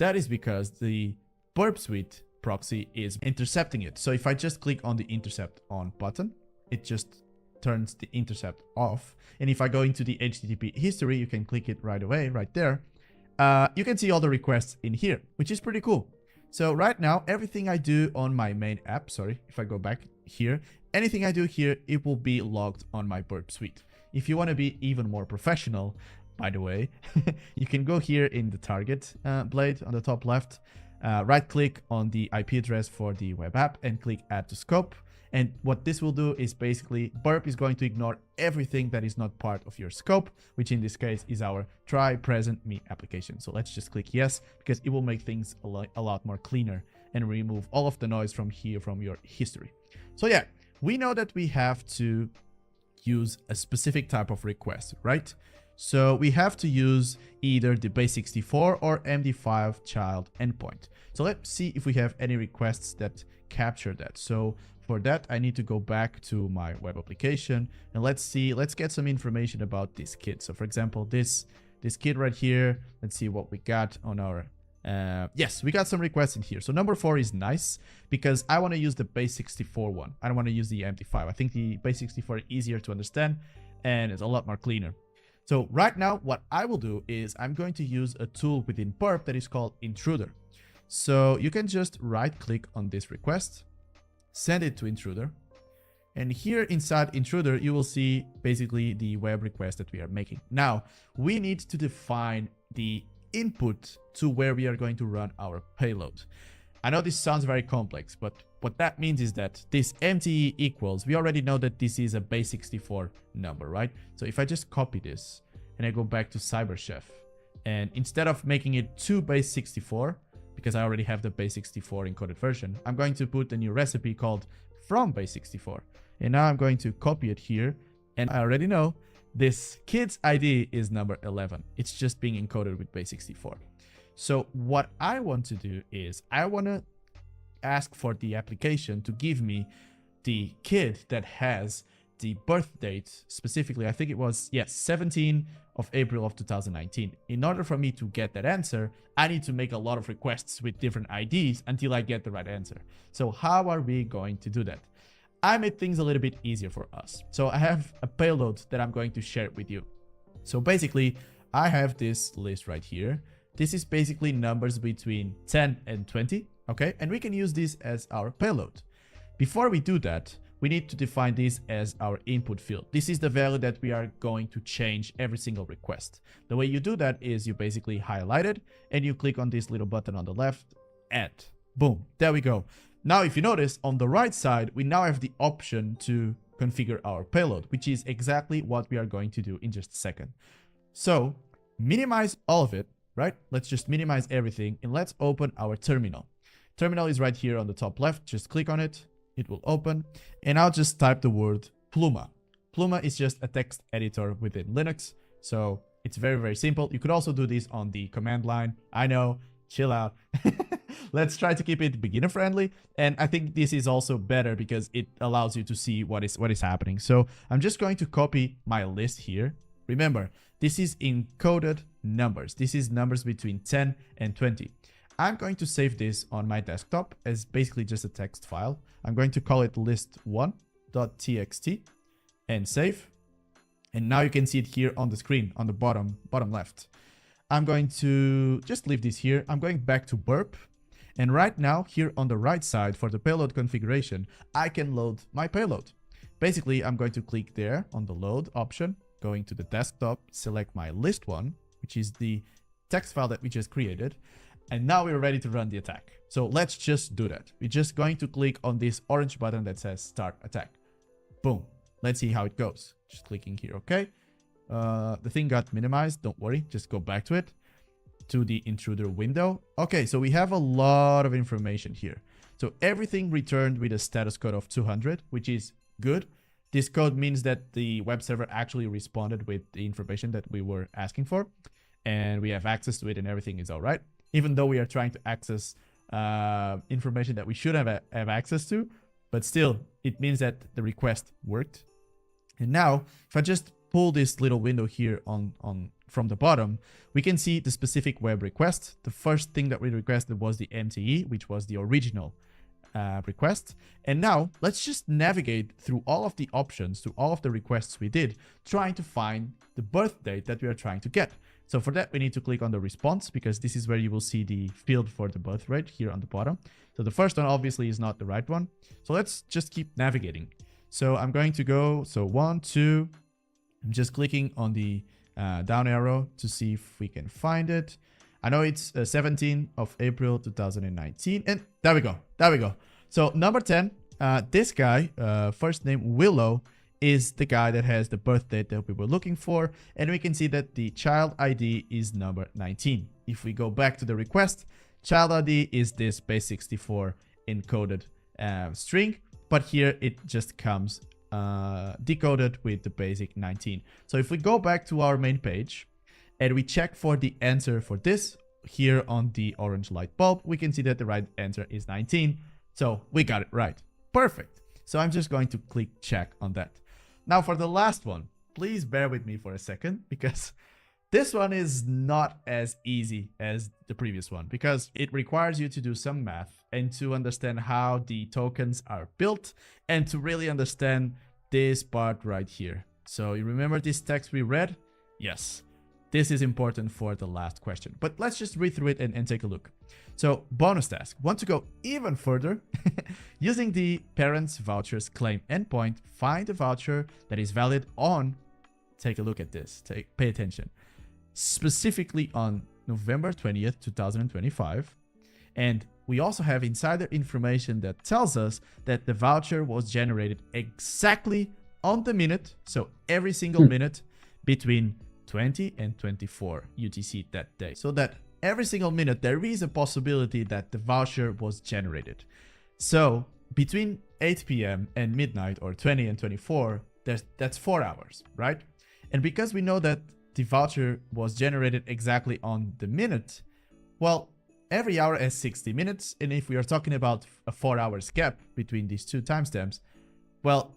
that is because the Burp Suite proxy is intercepting it. So if I just click on the intercept on button, it just turns the intercept off. And if I go into the HTTP history, you can click it right away, right there. You can see all the requests in here, which is pretty cool. So right now, everything I do on my main app, sorry, if I go back here, anything I do here, it will be logged on my Burp Suite. If you want to be even more professional, by the way, you can go here in the target blade on the top left, right click on the IP address for the web app and click add to scope. And what this will do is basically Burp is going to ignore everything that is not part of your scope, which in this case is our try present me application. So let's just click yes, because it will make things a lot more cleaner and remove all of the noise from here from your history. So yeah, we know that we have to use a specific type of request, right? So we have to use either the base64 or MD5 child endpoint. So let's see if we have any requests that capture that. So for that, I need to go back to my web application and let's get some information about this kid. So for example, this kid right here, let's see what we got on our, yes, we got some requests in here. So number 4 is nice because I want to use the base64 one. I don't want to use the MD5. I think the base64 is easier to understand and it's a lot more cleaner. So right now, what I will do is I'm going to use a tool within Burp that is called Intruder. So you can just right click on this request, send it to Intruder. And here inside Intruder, you will see basically the web request that we are making. Now, we need to define the input to where we are going to run our payload. I know this sounds very complex, but what that means is that this MTE equals, we already know that this is a base64 number, right? So if I just copy this and I go back to CyberChef, and instead of making it to base64, because I already have the base64 encoded version, I'm going to put a new recipe called from base64. And now I'm going to copy it here. And I already know this kid's ID is number 11. It's just being encoded with base64. So what I want to do is I want to ask for the application to give me the kid that has the birth date, specifically, I think it was, yes, 17 of April of 2019. In order for me to get that answer, I need to make a lot of requests with different IDs until I get the right answer. So how are we going to do that? I made things a little bit easier for us. So I have a payload that I'm going to share with you. So basically, I have this list right here. This is basically numbers between 10 and 20, okay? And we can use this as our payload. Before we do that, we need to define this as our input field. This is the value that we are going to change every single request. The way you do that is you basically highlight it and you click on this little button on the left, add. Boom, there we go. Now, if you notice on the right side, we now have the option to configure our payload, which is exactly what we are going to do in just a second. So minimize all of it, right? Let's just minimize everything and let's open our terminal. Terminal is right here on the top left. Just click on it. It will open, and I'll just type the word Pluma. Pluma is just a text editor within Linux, so it's very, very simple. You could also do this on the command line. I know, chill out. Let's try to keep it beginner friendly, and I think this is also better because it allows you to see what is happening. So I'm just going to copy my list here. Remember, this is encoded numbers. This is numbers between 10 and 20. I'm going to save this on my desktop as basically just a text file. I'm going to call it list1.txt and save. And now you can see it here on the screen on the bottom left. I'm going to just leave this here. I'm going back to burp. And right now here on the right side for the payload configuration, I can load my payload. Basically, I'm going to click there on the load option, going to the desktop, select my list1, which is the text file that we just created. And now we're ready to run the attack. So let's just do that. We're just going to click on this orange button that says start attack. Boom. Let's see how it goes. Just clicking here. Okay. The thing got minimized. Don't worry. Just go back to it, to the intruder window. Okay. So we have a lot of information here. So everything returned with a status code of 200, which is good. This code means that the web server actually responded with the information that we were asking for, and we have access to it and everything is all right. Even though we are trying to access information that we should have access to, but still, it means that the request worked. And now, if I just pull this little window here from the bottom, we can see the specific web request. The first thing that we requested was the MTE, which was the original request. And now, let's just navigate through all of the options, through all of the requests we did, trying to find the birth date that we are trying to get. So for that, we need to click on the response because this is where you will see the field for the birth rate here on the bottom. So the first one obviously is not the right one. So let's just keep navigating. So I'm going to go, so 1, 2, I'm just clicking on the down arrow to see if we can find it. I know it's 17 of April 2019, and there we go. So number 10, this guy, first name Willow, is the guy that has the birth date that we were looking for, and we can see that the child ID is number 19. If we go back to the request, child ID is this base64 encoded string, but here it just comes decoded with the basic 19. So if we go back to our main page and we check for the answer for this here on the orange light bulb, we can see that the right answer is 19. So we got it right. Perfect. So I'm just going to click check on that. Now for the last one, please bear with me for a second because this one is not as easy as the previous one because it requires you to do some math and to understand how the tokens are built and to really understand this part right here. So you remember this text we read? Yes, this is important for the last question, but let's just read through it and take a look. So bonus task, want to go even further? Using the parents vouchers claim endpoint, find a voucher that is valid on, take a look at this, pay attention, specifically on November 20th, 2025. And we also have insider information that tells us that the voucher was generated exactly on the minute, so every single minute between 20 and 24 UTC that day. So that every single minute there is a possibility that the voucher was generated. So between 8 p.m. and midnight, or 20 and 24, that's 4 hours, right? And because we know that the voucher was generated exactly on the minute, well, every hour has 60 minutes. And if we are talking about a 4 hours gap between these two timestamps, well,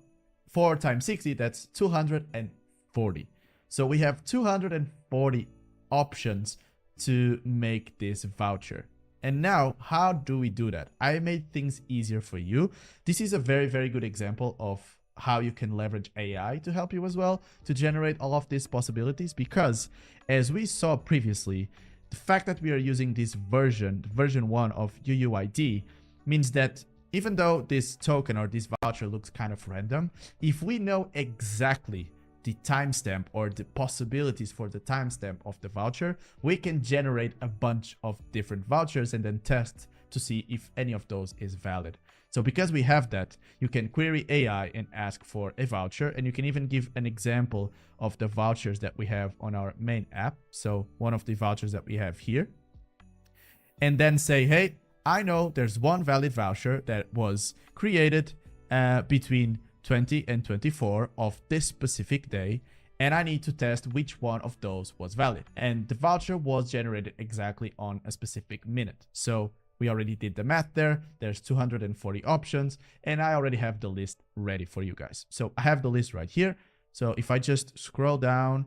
4 times 60, that's 240. So we have 240 options to make this voucher. And now, how do we do that? I made things easier for you. This is a very, very good example of how you can leverage AI to help you as well to generate all of these possibilities, because as we saw previously, the fact that we are using this version 1 of UUID means that even though this token or this voucher looks kind of random, if we know exactly the timestamp or the possibilities for the timestamp of the voucher, we can generate a bunch of different vouchers and then test to see if any of those is valid. So because we have that, you can query AI and ask for a voucher, and you can even give an example of the vouchers that we have on our main app. So one of the vouchers that we have here, and then say, hey, I know there's one valid voucher that was created between 20 and 24 of this specific day, and I need to test which one of those was valid. And the voucher was generated exactly on a specific minute. So we already did the math there. There's 240 options, and I already have the list ready for you guys. So I have the list right here. So if I just scroll down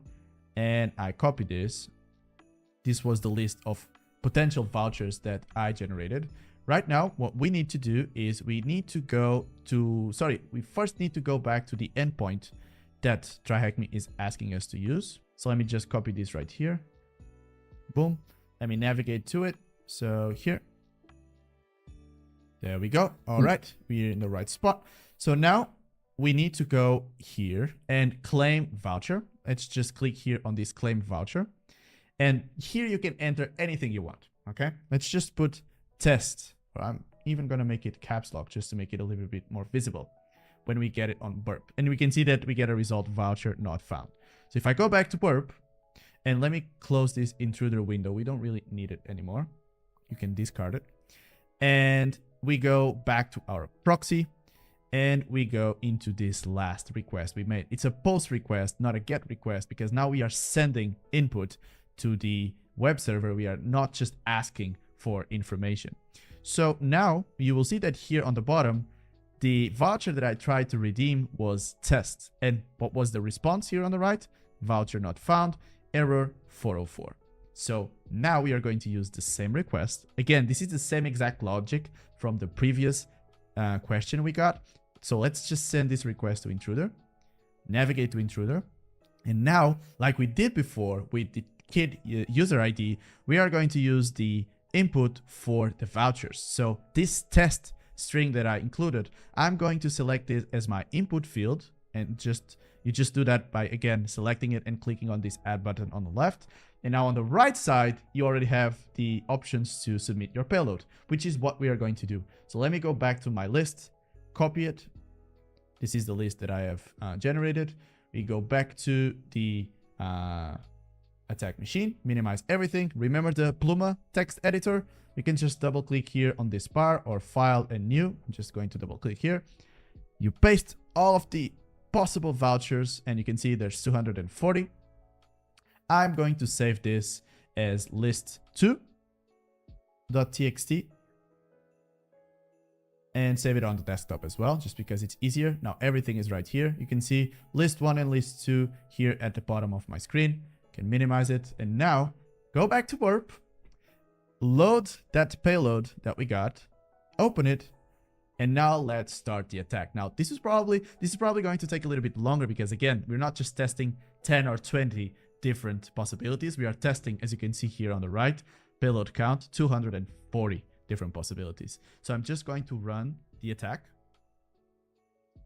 and I copy this, this was the list of potential vouchers that I generated. Right now, what we need to do is we first need to go back to the endpoint that TryHackMe is asking us to use. So let me just copy this right here. Boom. Let me navigate to it. So here. There we go. All right. We're in the right spot. So now we need to go here and claim voucher. Let's just click here on this claim voucher. And here you can enter anything you want. Okay. Let's just put test. I'm even going to make it caps lock just to make it a little bit more visible when we get it on Burp. And we can see that we get a result voucher not found. So if I go back to Burp and let me close this intruder window, we don't really need it anymore. You can discard it. And we go back to our proxy and we go into this last request we made. It's a post request, not a get request, because now we are sending input to the web server. We are not just asking for information. So now you will see that here on the bottom, the voucher that I tried to redeem was test. And what was the response here on the right? Voucher not found, error 404. So now we are going to use the same request. Again, this is the same exact logic from the previous question we got. So let's just send this request to intruder, navigate to intruder. And now, like we did before with the kid user ID, we are going to use the input for the vouchers. So this test string that I included, I'm going to select it as my input field, and you just do that by, again, selecting it and clicking on this add button on the left. And now on the right side, you already have the options to submit your payload, which is what we are going to do. So let me go back to my list, copy it. This is the list that I have generated. We go back to the attack machine, minimize everything. Remember the Pluma text editor? You can just double click here on this bar or file and new. I'm just going to double click here. You paste all of the possible vouchers and you can see there's 240. I'm going to save this as list2.txt and save it on the desktop as well, just because it's easier. Now everything is right here. You can see list 1 and list 2 here at the bottom of my screen. Can minimize it. And now go back to Burp, load that payload that we got, open it, and now let's start the attack. Now this is probably going to take a little bit longer because, again, we're not just testing 10 or 20 different possibilities. We are testing, as you can see here on the right, payload count 240 different possibilities. So I'm just going to run the attack.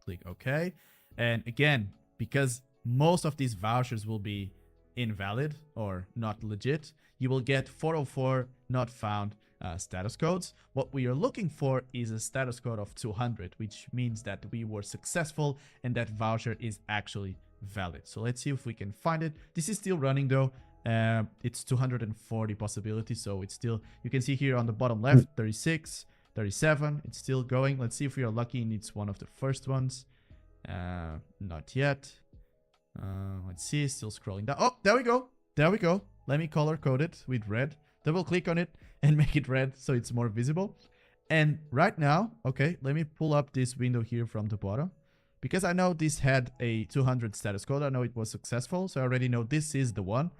Click OK. And again, because most of these vouchers will be invalid or not legit, you will get 404 not found status codes. What we are looking for is a status code of 200, which means that we were successful and that voucher is actually valid. So let's see if we can find it. This is still running though. It's 240 possibilities, so it's still, you can see here on the bottom left, 36, 37, it's still going. Let's see if we are lucky and it's one of the first ones. Not yet. Let's see, still scrolling down. Oh, there we go. There we go. Let me color code it with red. double click on it and make it red so it's more visible. And right now, okay, let me pull up this window here from the bottom. Because I know this had a 200 status code, I know it was successful, so I already know this is the one.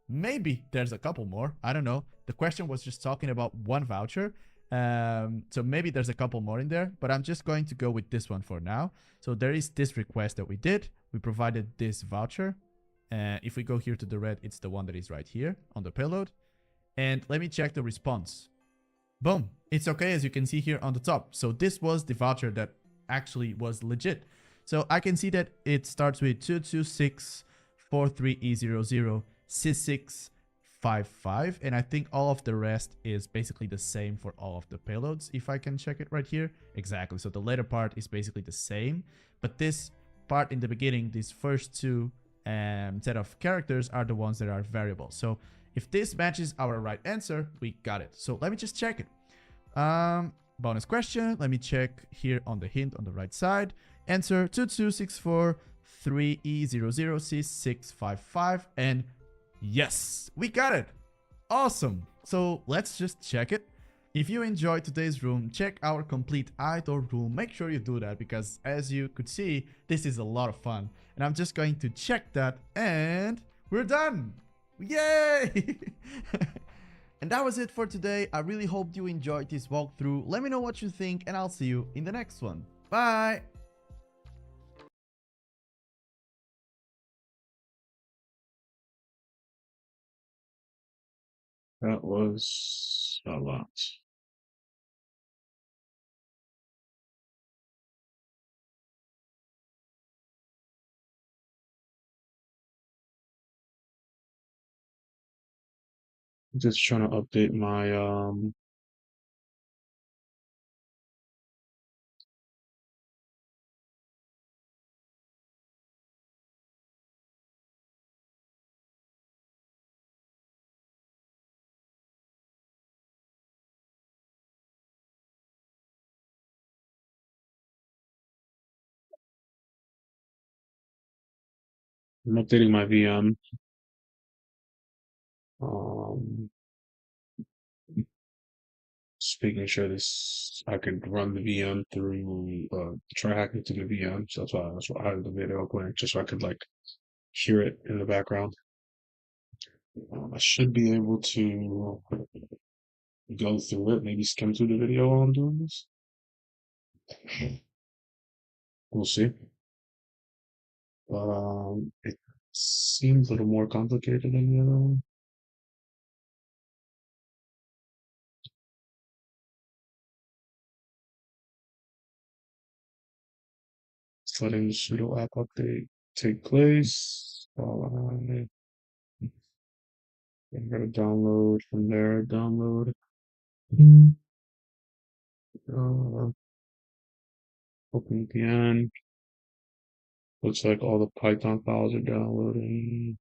Maybe there's a couple more, I don't know. The question was just talking about one voucher, so maybe there's a couple more in there, but I'm just going to go with this one for now. So there is this request that we did. We provided this voucher. If we go here to the red, it's the one that is right here on the payload. And let me check the response. Boom, it's okay, as you can see here on the top. So this was the voucher that actually was legit. So I can see that it starts with 22643E00 C655, and I think all of the rest is basically the same for all of the payloads, if I can check it right here. Exactly, so the later part is basically the same, but this part in the beginning, these first two set of characters are the ones that are variable. So if this matches our right answer, we got it. So let me just check it. Bonus question. Let me check here on the hint on the right side. Answer 22643E00C655. And yes, we got it. Awesome. So let's just check it. If you enjoyed today's room, check our complete idol room. Make sure you do that because as you could see, this is a lot of fun. And I'm just going to check that and we're done. Yay! And that was it for today. I really hope you enjoyed this walkthrough. Let me know what you think and I'll see you in the next one. Bye! That was a lot. Just trying to update my I'm updating my VM. Um just making sure this I could run the VM through TryHackMe to the VM. So that's why I have the video playing, just so I could like hear it in the background. I should be able to go through it, maybe skim through the video while I'm doing this. We'll see. It seems a little more complicated than the other one. It's letting the sudo app update take place. I'm gonna download from there. Download. Uh, Open VPN. Looks like all the Python files are downloading.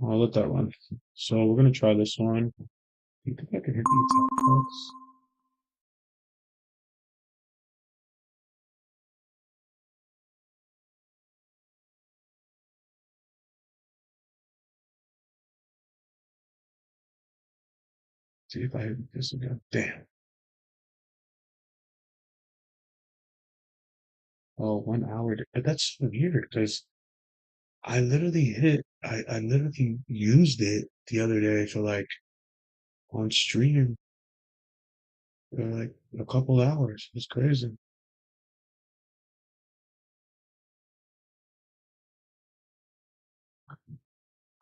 I'll let that run. So we're gonna try this one. You think I can hit the attack box? See if I hit this again. Damn. Oh, 1 hour. That's weird because I literally used it the other day for like on stream for like a couple hours. It's crazy.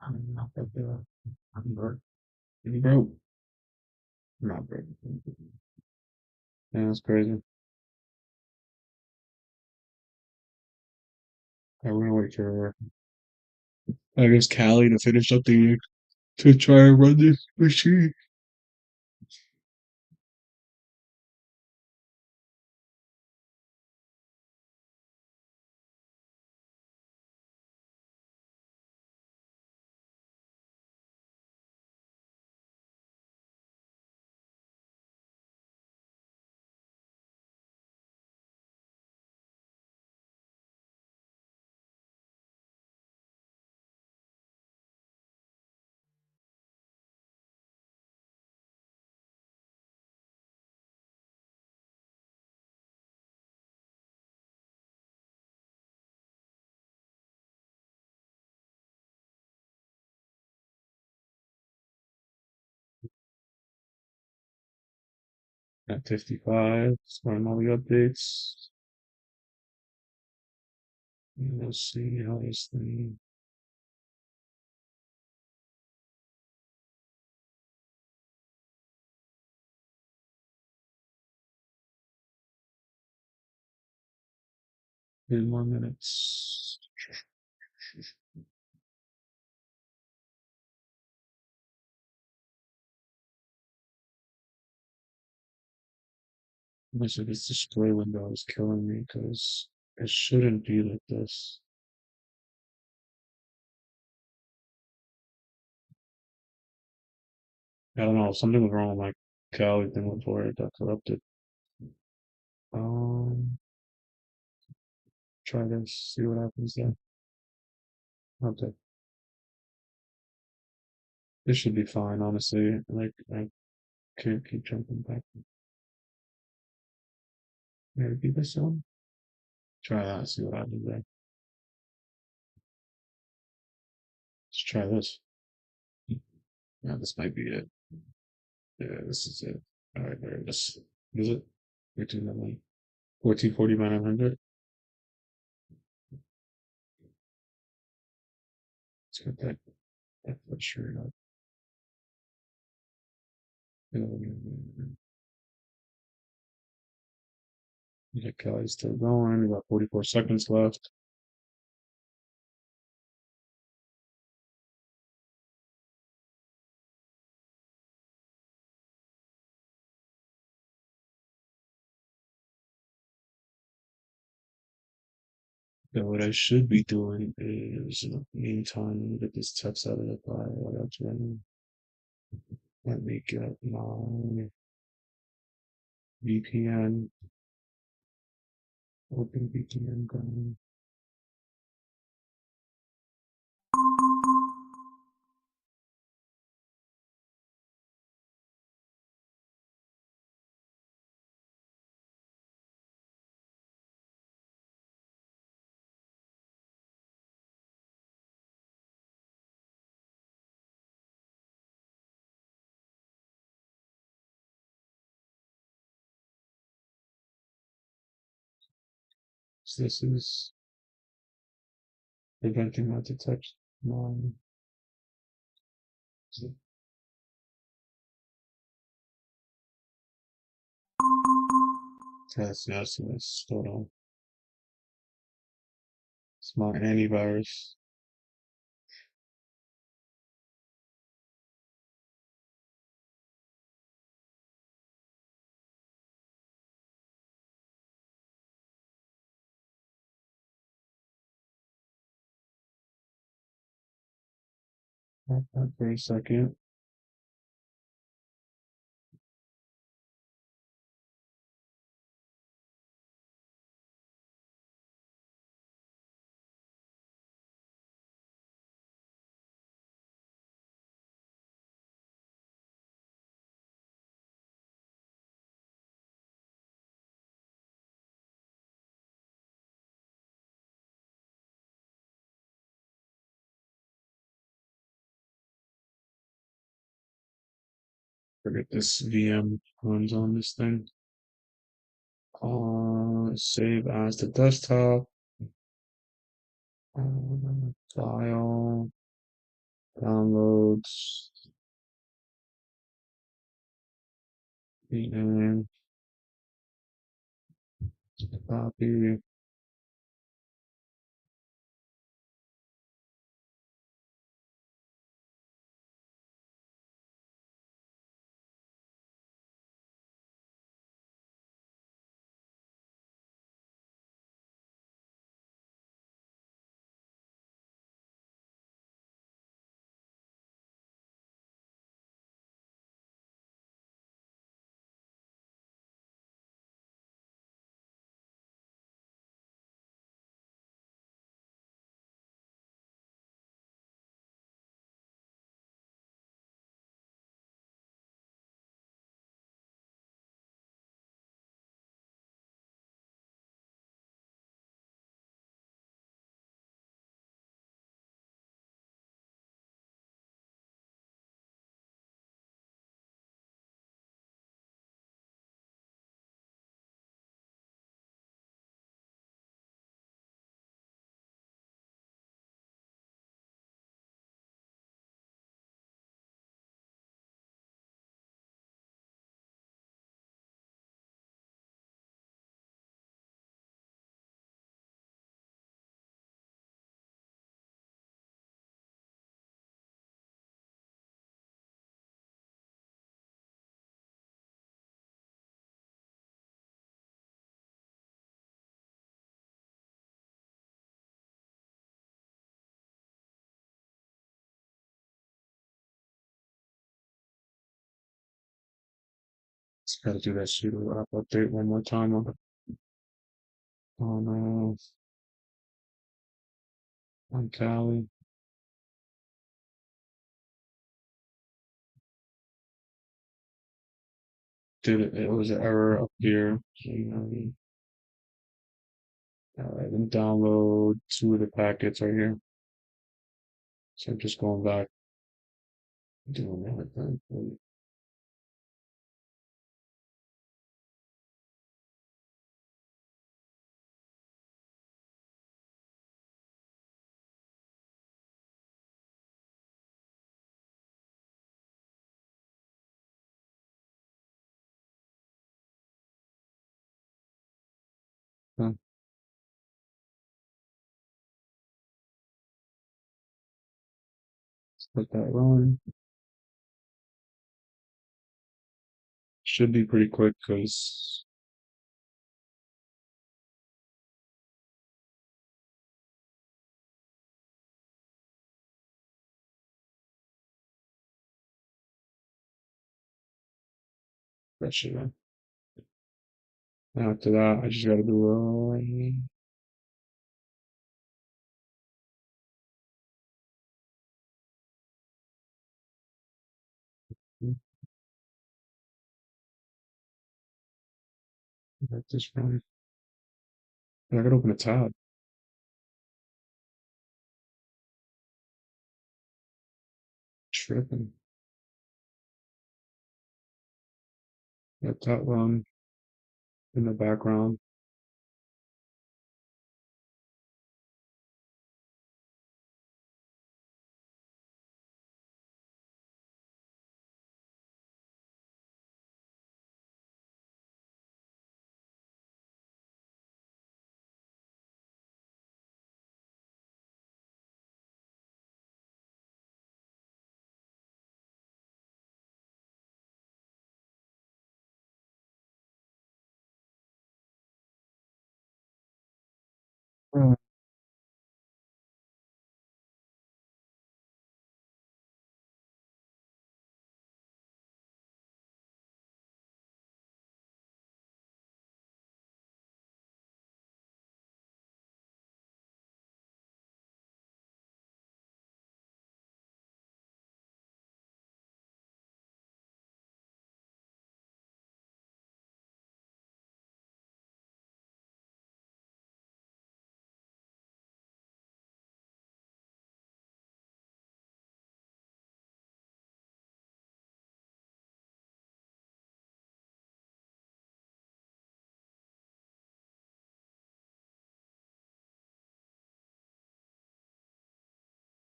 I'm not that bad. I'm broke. I'm broke. I'm not broke. Yeah, that's crazy. I'm gonna wait for, I guess, Callie to finish up to try and run this machine. at 55. Starting all the updates. And we'll see how this thing. In 1 minute. Much of this display window is killing me because it shouldn't be like this. I don't know, something was wrong with my Kali thing before it got corrupted. Um, Try this, see what happens there. Okay, this should be fine, honestly. Like, I can't keep jumping back. Maybe this one? Try that, see what happens there. Let's try this. Yeah, this might be it. Yeah, this is it. Alright, there it is. Is it? 1440 by 900. Let's get that shirt up. Yeah, Kelly's still going. About 44 seconds left. So what I should be doing is, meantime, get this text out of the file. What else running? Let me get my VPN. Open VPN going. So this is preventing my detection. Test, yes, hold on. It's my antivirus. For a second. Forget this VM runs on this thing. Save as the desktop. File. Downloads. And copy. Just gotta do that sudo app update one more time on Kali. Did it? It was an error up here. So, then download two of the packets right here. So I'm just going back, doing that thing. Huh, let that run. Should be pretty quick because that should run. After that, I just gotta do like this one. I gotta open a tab. Tripping. Let that run in the background. Mm.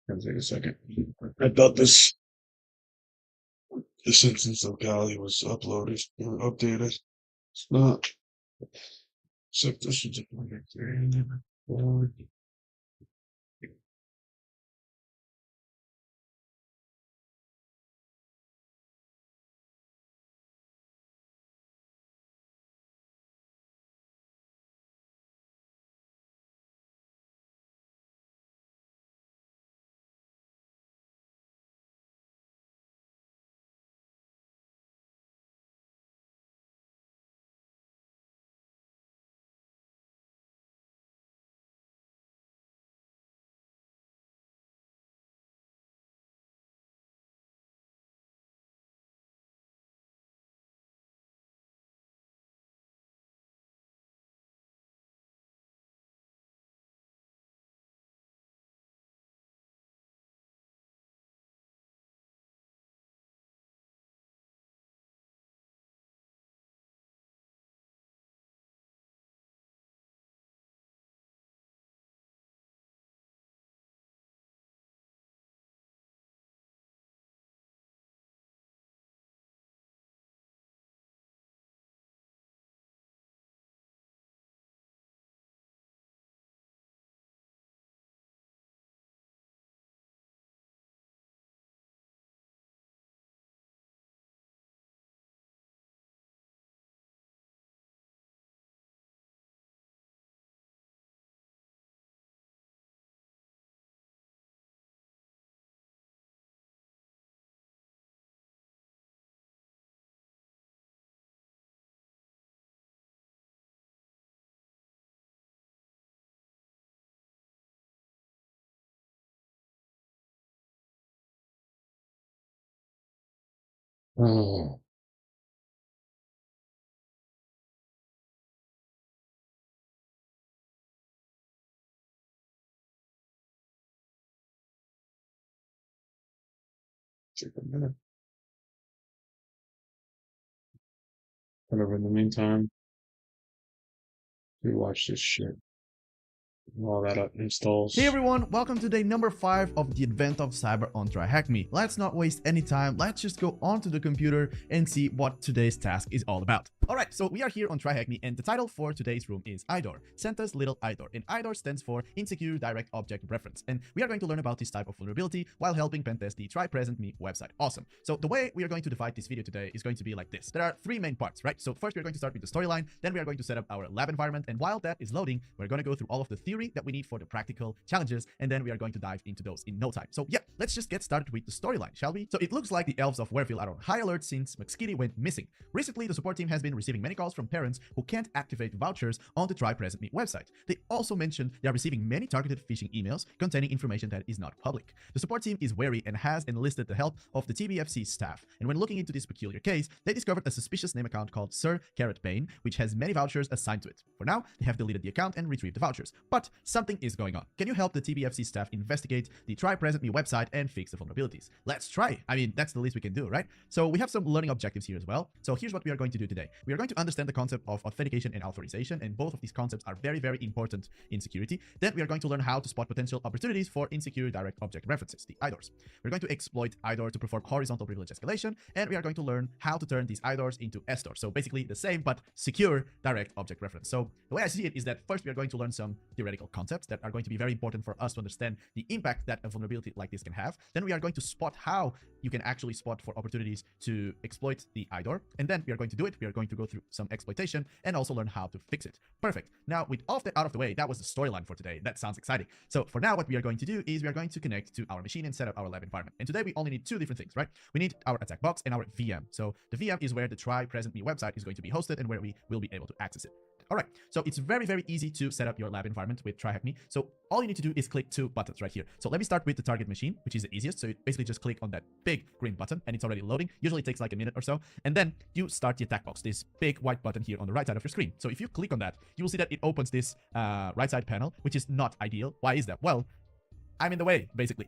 Gonna take a second. I thought this instance of Kali was uploaded or updated. It's not. So this should just be forward. Oh, take a minute. Whatever, in the meantime, we watch this shit while that Hey installs. everyone, welcome to day number 5 of the advent of cyber on TryHackMe. Let's not waste any time, let's just go onto the computer and see what today's task is all about. Alright, so we are here on TryHackMe and the title for today's room is IDOR, Santa's Little IDOR, and IDOR stands for Insecure Direct Object Reference, and we are going to learn about this type of vulnerability while helping pentest the TryPresentMe website. Awesome. So the way we are going to divide this video today is going to be like this. There are 3 main parts, right? So first we are going to start with the storyline, then we are going to set up our lab environment, and while that is loading, we're going to go through all of the theory that we need for the practical challenges, and then we are going to dive into those in no time. So yeah, let's just get started with the storyline, shall we? So it looks like the elves of Wereville are on high alert since McSkitty went missing. Recently, the support team has been receiving many calls from parents who can't activate vouchers on the TryPresentMe website. They also mentioned they are receiving many targeted phishing emails containing information that is not public. The support team is wary and has enlisted the help of the TBFC staff, and when looking into this peculiar case, they discovered a suspicious name account called Sir Carrot Payne, which has many vouchers assigned to it. For now, they have deleted the account and retrieved the vouchers, but something is going on. Can you help the TBFC staff investigate the TryPresentMe website and fix the vulnerabilities? Let's try. I mean, that's the least we can do, right? So we have some learning objectives here as well. So here's what we are going to do today. We are going to understand the concept of authentication and authorization, and both of these concepts are very, very important in security. Then we are going to learn how to spot potential opportunities for insecure direct object references, the IDORs. We're going to exploit IDOR to perform horizontal privilege escalation, and we are going to learn how to turn these IDORs into SDOR. So basically the same, but secure direct object reference. So the way I see it is that first we are going to learn some theoretical concepts that are going to be very important for us to understand the impact that a vulnerability like this can have. Then we are going to spot how you can actually spot for opportunities to exploit the IDOR. And then we are going to do it. We are going to go through some exploitation and also learn how to fix it. Perfect. Now, with all of that out of the way, that was the storyline for today. That sounds exciting. So for now, what we are going to do is we are going to connect to our machine and set up our lab environment. And today we only need 2 different things, right? We need our attack box and our VM. So the VM is where the TryPresentMe website is going to be hosted and where we will be able to access it. All right, so it's very, very easy to set up your lab environment with TryHackMe. So all you need to do is click 2 buttons right here. So let me start with the target machine, which is the easiest. So you basically just click on that big green button and it's already loading. Usually it takes like a minute or so. And then you start the attack box, this big white button here on the right side of your screen. So if you click on that, you will see that it opens this right side panel, which is not ideal. Why is that? Well, I'm in the way, basically.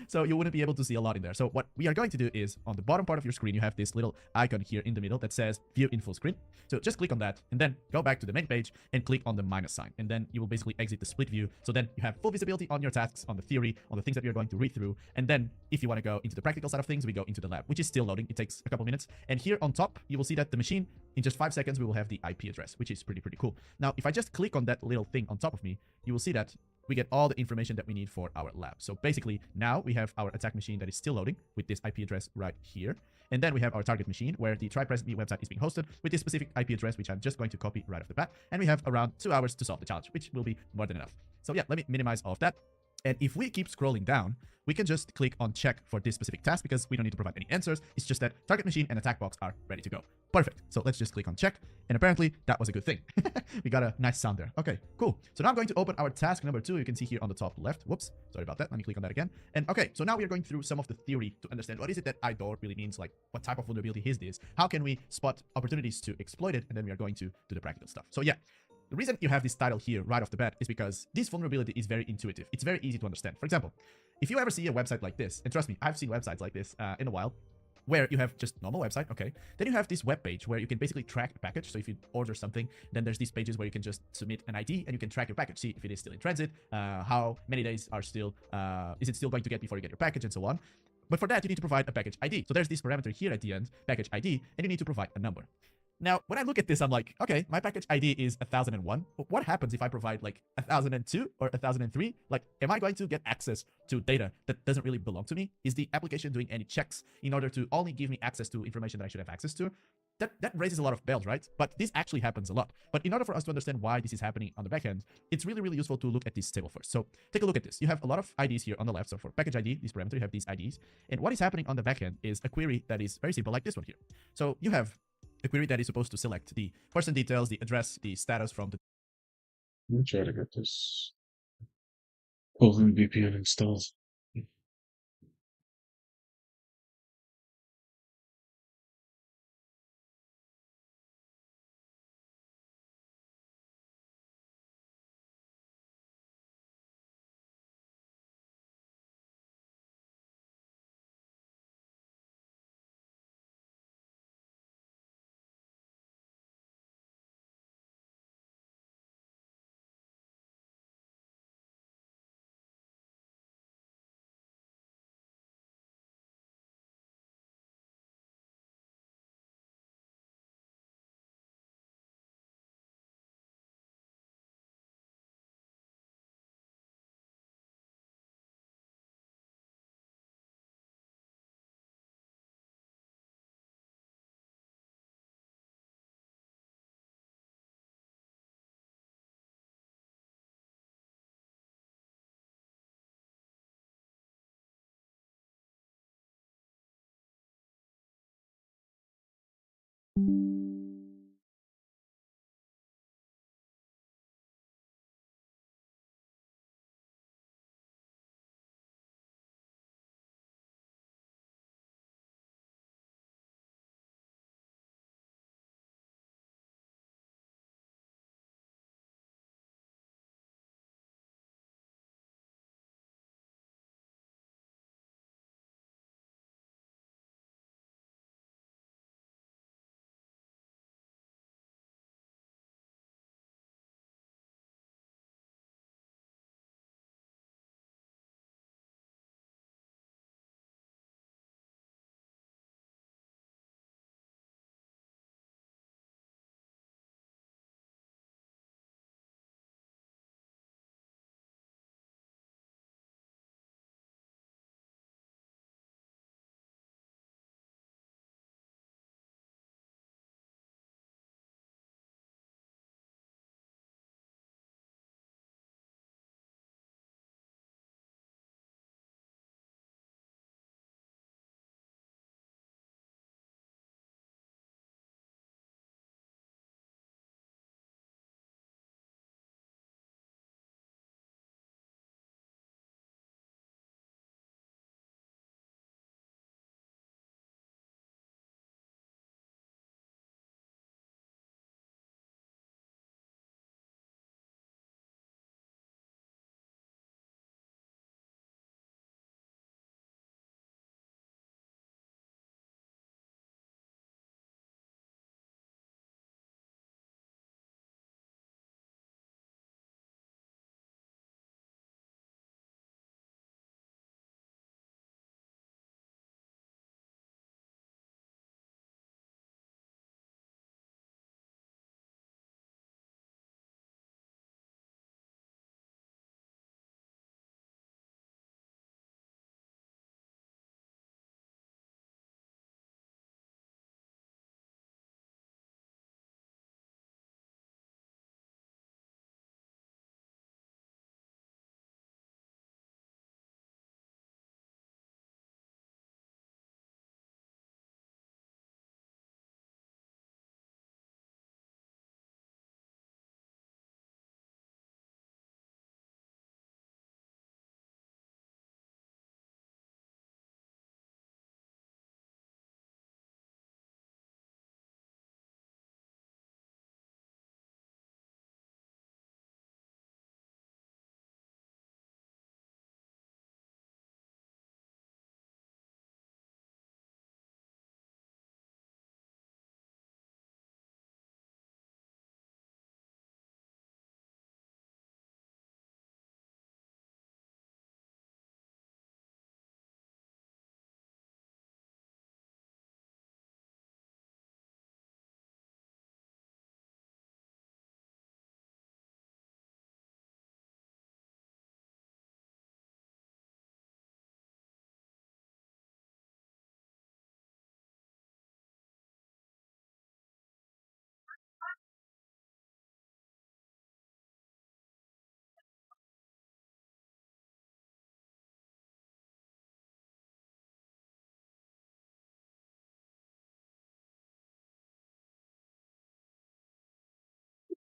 So you wouldn't be able to see a lot in there. So what we are going to do is on the bottom part of your screen, you have this little icon here in the middle that says view in full screen. So just click on that and then go back to the main page and click on the minus sign. And then you will basically exit the split view. So then you have full visibility on your tasks, on the theory, on the things that we are going to read through. And then if you want to go into the practical side of things, we go into the lab, which is still loading. It takes a couple minutes. And here on top, you will see that the machine, in just 5 seconds, we will have the IP address, which is pretty cool. Now, if I just click on that little thing on top of me, you will see that we get all the information that we need for our lab. So basically, now we have our attack machine that is still loading with this IP address right here. And then we have our target machine where the TryPresentMe website is being hosted with this specific IP address, which I'm just going to copy right off the bat. And we have around 2 hours to solve the challenge, which will be more than enough. So yeah, let me minimize all of that. And if we keep scrolling down, we can just click on check for this specific task because we don't need to provide any answers. It's just that target machine and attack box are ready to go. Perfect. So let's just click on check. And apparently that was a good thing. We got a nice sound there. Okay, cool. So now I'm going to open our task number 2. You can see here on the top left. Whoops. Sorry about that. Let me click on that again. And okay, so now we are going through some of the theory to understand what is it that IDOR really means, like what type of vulnerability is this? How can we spot opportunities to exploit it? And then we are going to do the practical stuff. So yeah, the reason you have this title here right off the bat is because this vulnerability is very intuitive. It's very easy to understand. For example, if you ever see a website like this, and trust me, I've seen websites like this in a while, where you have just normal website, okay. Then you have this web page where you can basically track a package. So if you order something, then there's these pages where you can just submit an ID and you can track your package, see if it is still in transit, how many days are still, is it still going to get before you get your package and so on. But for that, you need to provide a package ID. So there's this parameter here at the end, package ID, and you need to provide a number. Now, when I look at this, I'm like, okay, my package ID is 1001. But what happens if I provide like 1002 or 1003? Like, am I going to get access to data that doesn't really belong to me? Is the application doing any checks in order to only give me access to information that I should have access to? That raises a lot of bells, right? But this actually happens a lot. But in order for us to understand why this is happening on the back end, it's really, really useful to look at this table first. So take a look at this. You have a lot of IDs here on the left. So for package ID, this parameter, you have these IDs. And what is happening on the back end is a query that is very simple, like this one here. So you have a query that is supposed to select the person details, the address, the status from the... Let me try to get this Golden VPN installed.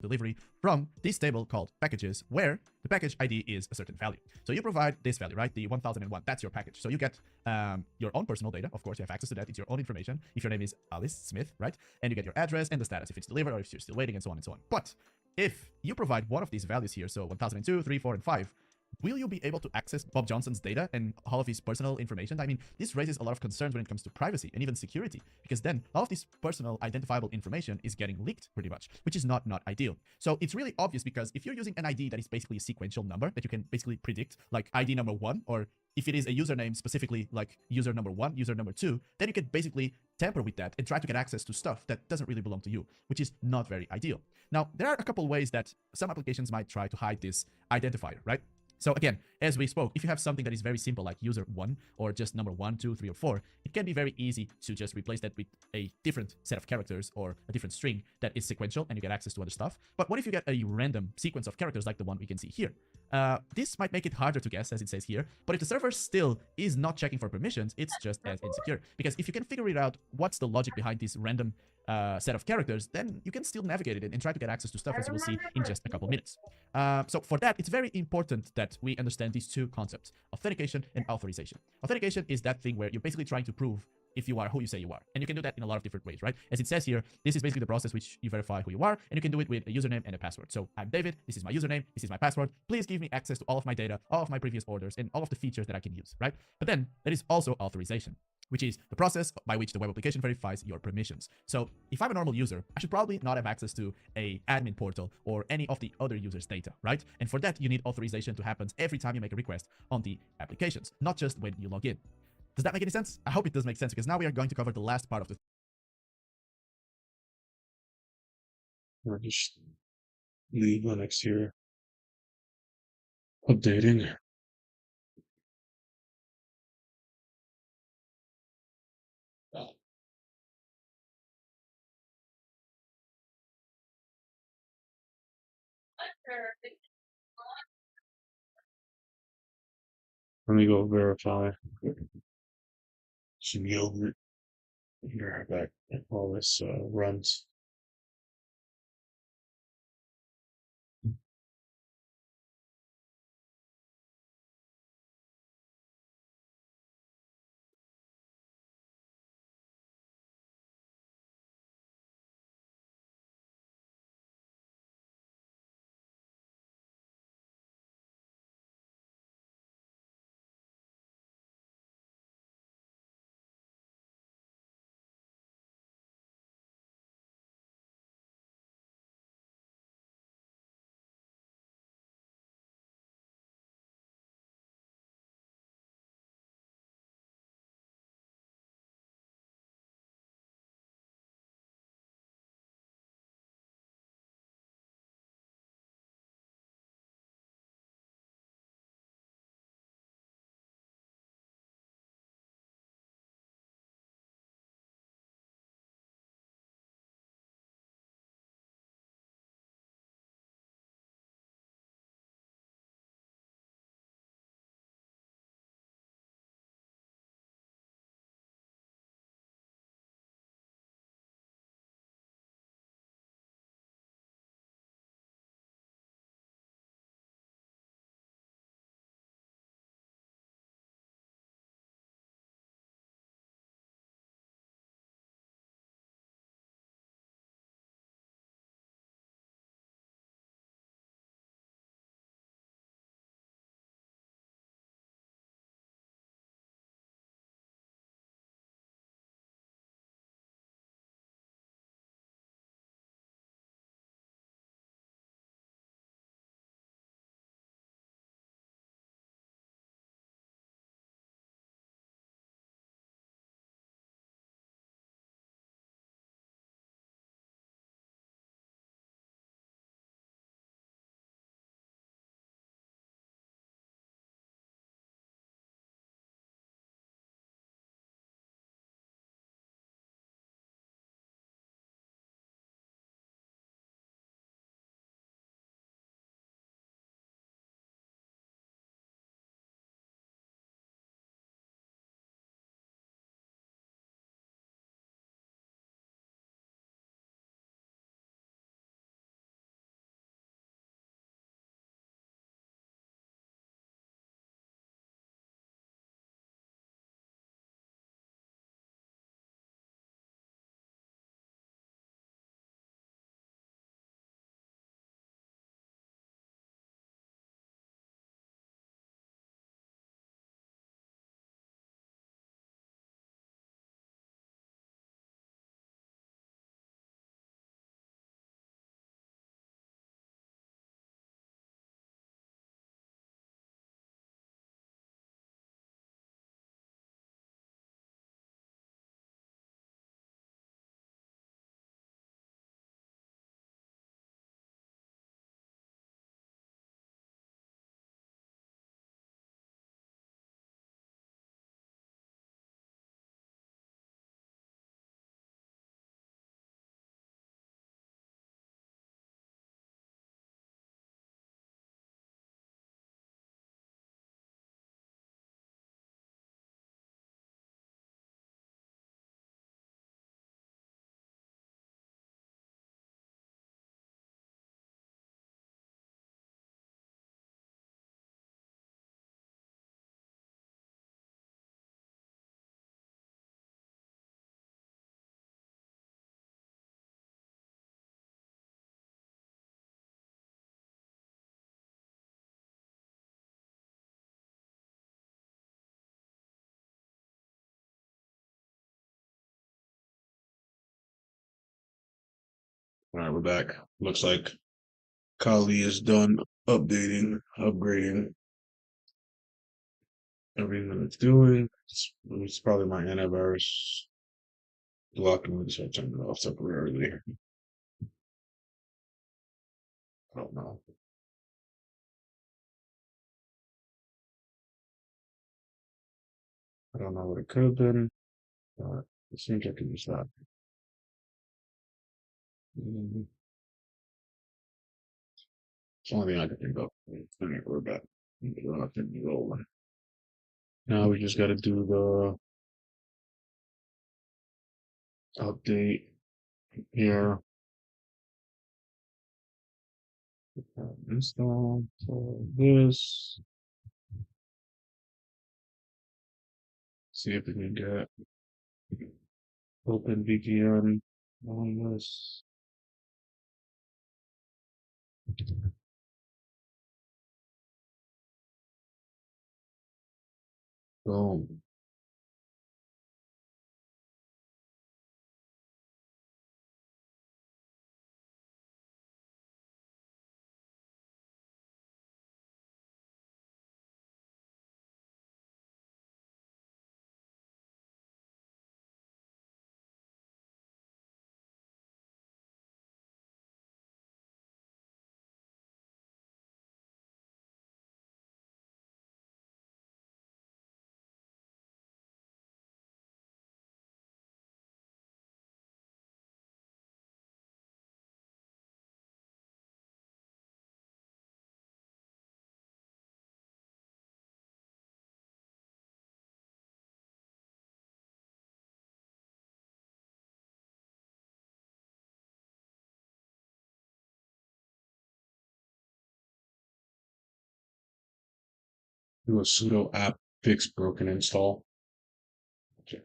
delivery from this table called packages, where the package ID is a certain value. So you provide this value, right? The 1001, that's your package. So you get your own personal data. Of course, you have access to that. It's your own information. If your name is Alice Smith, right? And you get your address and the status, if it's delivered or if you're still waiting, and so on and so on. But if you provide one of these values here, so 1002, 3, 4, and 5, will you be able to access Bob Johnson's data and all of his personal information? I mean, this raises a lot of concerns when it comes to privacy and even security, because then all of this personal identifiable information is getting leaked pretty much, which is not ideal. So it's really obvious, because if you're using an ID that is basically a sequential number that you can basically predict, like ID number 1, or if it is a username specifically like user number 1, user number 2, then you can basically tamper with that and try to get access to stuff that doesn't really belong to you, which is not very ideal. Now, there are a couple ways that some applications might try to hide this identifier, right? So again, as we spoke, if you have something that is very simple like user 1 or just number 1, 2, 3, or 4, it can be very easy to just replace that with a different set of characters or a different string that is sequential and you get access to other stuff. But what if you get a random sequence of characters like the one we can see here? This might make it harder to guess, as it says here, but if the server still is not checking for permissions, it's just as insecure. Because if you can figure it out what's the logic behind this random set of characters, then you can still navigate it and try to get access to stuff, as you will see in just a couple minutes. So for that, it's very important that we understand these two concepts, authentication and authorization. Authentication is that thing where you're basically trying to prove if you are who you say you are. And you can do that in a lot of different ways, right? As it says here, this is basically the process which you verify who you are, and you can do it with a username and a password. So I'm David, this is my username, this is my password. Please give me access to all of my data, all of my previous orders, and all of the features that I can use, right? But then there is also authorization, which is the process by which the web application verifies your permissions. So if I'm a normal user, I should probably not have access to a admin portal or any of the other users' data, right? And for that, you need authorization to happen every time you make a request on the applications, not just when you log in. Does that make any sense? I hope it does make sense, because now we are going to cover the last part of the Or just leave Linux here. Updating. Let me go verify some yogurt. Here, back all this runs. All right, we're back. Looks like Kali is done upgrading everything that it's doing. It's probably my antivirus blocking me, so I turned it off temporarily. I don't know. I don't know what it could have been, but it seems like it was that. Mm, It's the only thing I can think of. All right, we're back. Rock and rolling. Now we just got to do the update here. Install this. See if we can get open VPN on this. Boom. Do a sudo apt fix broken install. Okay.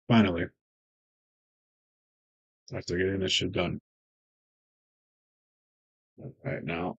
Finally, after getting this shit done. All right, now.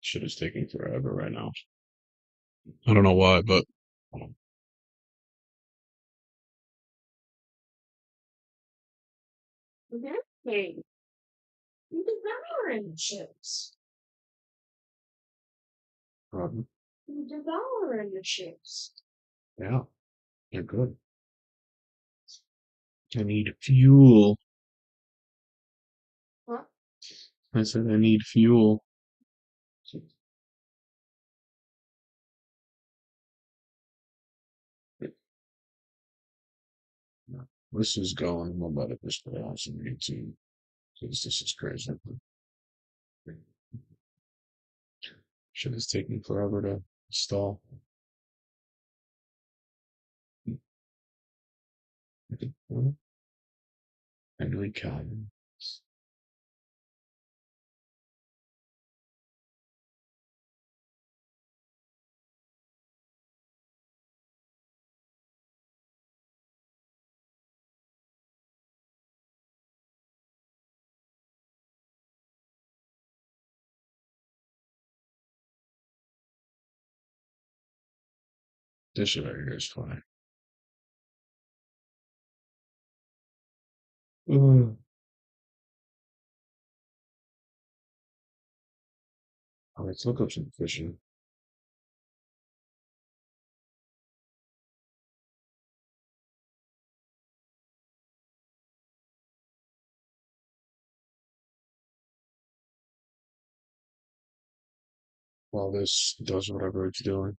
Shit is taking forever right now. I don't know why, but hey, you devouring chips. You devouring the chips. Yeah, they're good. I need fuel. What? I said I need fuel. This is going. I'm about to push the on some YouTube because this is crazy. Shit is taking forever to install. I really can. This shit right here is fine. All right, let's look up some fishing. While this does whatever it's doing.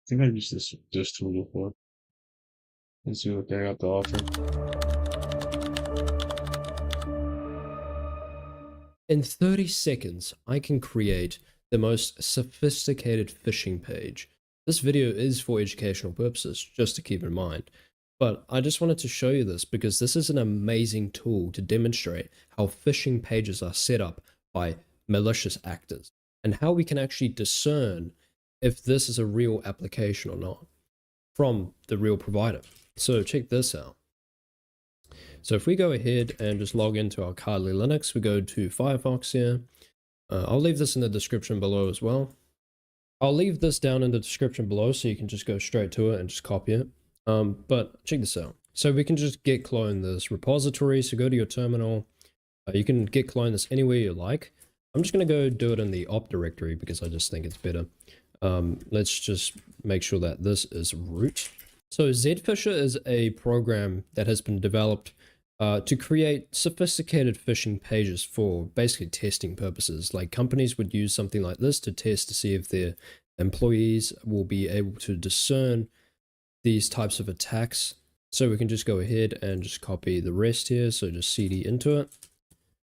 I think I used this tool before. Let's see what they got to offer. In 30 seconds, I can create the most sophisticated phishing page. This video is for educational purposes, just to keep in mind. But I just wanted to show you this because this is an amazing tool to demonstrate how phishing pages are set up by malicious actors and how we can actually discern if this is a real application or not from the real provider. So check this out. So if we go ahead and just log into our Kali Linux, we go to Firefox here. I'll leave this in the description below as well. I'll leave this down in the description below so you can just go straight to it and just copy it. But check this out. So we can just git clone this repository. So go to your terminal. You can git clone this anywhere you like. I'm just going to go do it in the op directory because I just think it's better. Let's just make sure that this is root. So Zfisher is a program that has been developed to create sophisticated phishing pages for basically testing purposes. Like companies would use something like this to test to see if their employees will be able to discern these types of attacks. So we can just go ahead and just copy the rest here. So just cd into it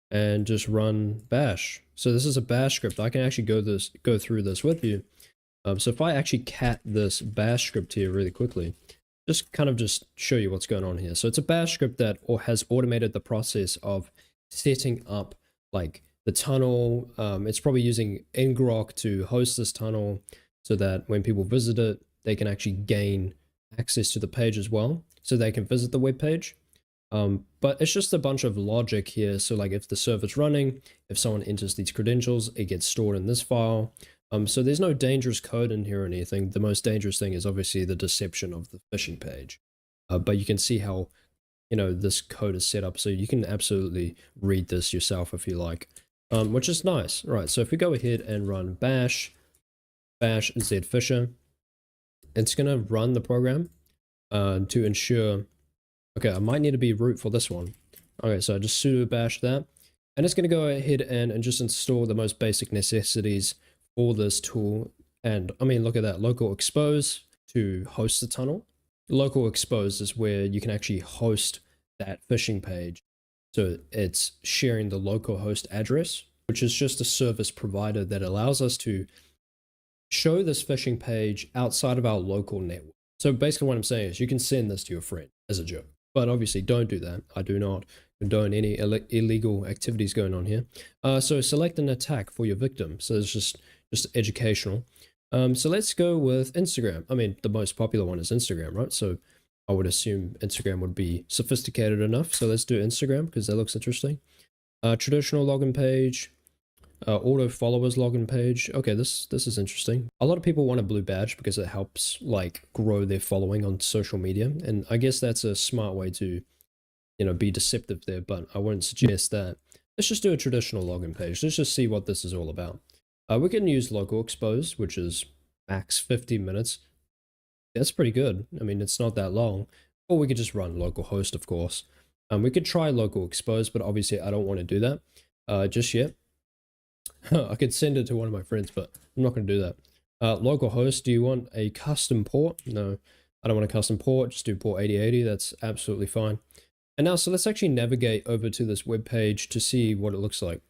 and just run bash. So this is a bash script. I can actually go through this with you. So if I actually cat this bash script here really quickly, just show you what's going on here. So it's a bash script that has automated the process of setting up like the tunnel. It's probably using ngrok to host this tunnel so that when people visit it, they can actually gain access to the page as well, so they can visit the web page. But it's just a bunch of logic here. So like if the server's running, if someone enters these credentials, it gets stored in this file. So there's no dangerous code in here or anything. The most dangerous thing is obviously the deception of the phishing page. But you can see how, this code is set up. So you can absolutely read this yourself if you like. which is nice. Right, so if we go ahead and run bash zfisher, it's going to run the program to ensure, okay, I might need to be root for this one. Okay, so I just sudo bash that, and it's going to go ahead and just install the most basic necessities for this tool. And I mean, look at that, local expose to host the tunnel. Local expose is where you can actually host that phishing page. So it's sharing the local host address, which is just a service provider that allows us to show this phishing page outside of our local network. So basically what I'm saying is you can send this to your friend as a joke, but obviously don't do that. I do not condone any illegal activities going on here. So select an attack for your victim. So it's just educational. So let's go with Instagram. I mean, the most popular one is Instagram, right? So I would assume Instagram would be sophisticated enough. So let's do Instagram because that looks interesting. Traditional login page, auto followers login page. Okay, this is interesting. A lot of people want a blue badge because it helps like grow their following on social media, and I guess that's a smart way to, you know, be deceptive there. But I wouldn't suggest that. Let's just do a traditional login page. Let's just see what this is all about. We can use local expose, which is max 15 minutes. That's pretty good. I mean, it's not that long. Or we could just run localhost, of course. We could try local expose, but obviously I don't want to do that just yet. I could send it to one of my friends, but I'm not going to do that. Localhost, do you want a custom port? No, I don't want a custom port. Just do port 8080. That's absolutely fine. And now, so let's actually navigate over to this web page to see what it looks like.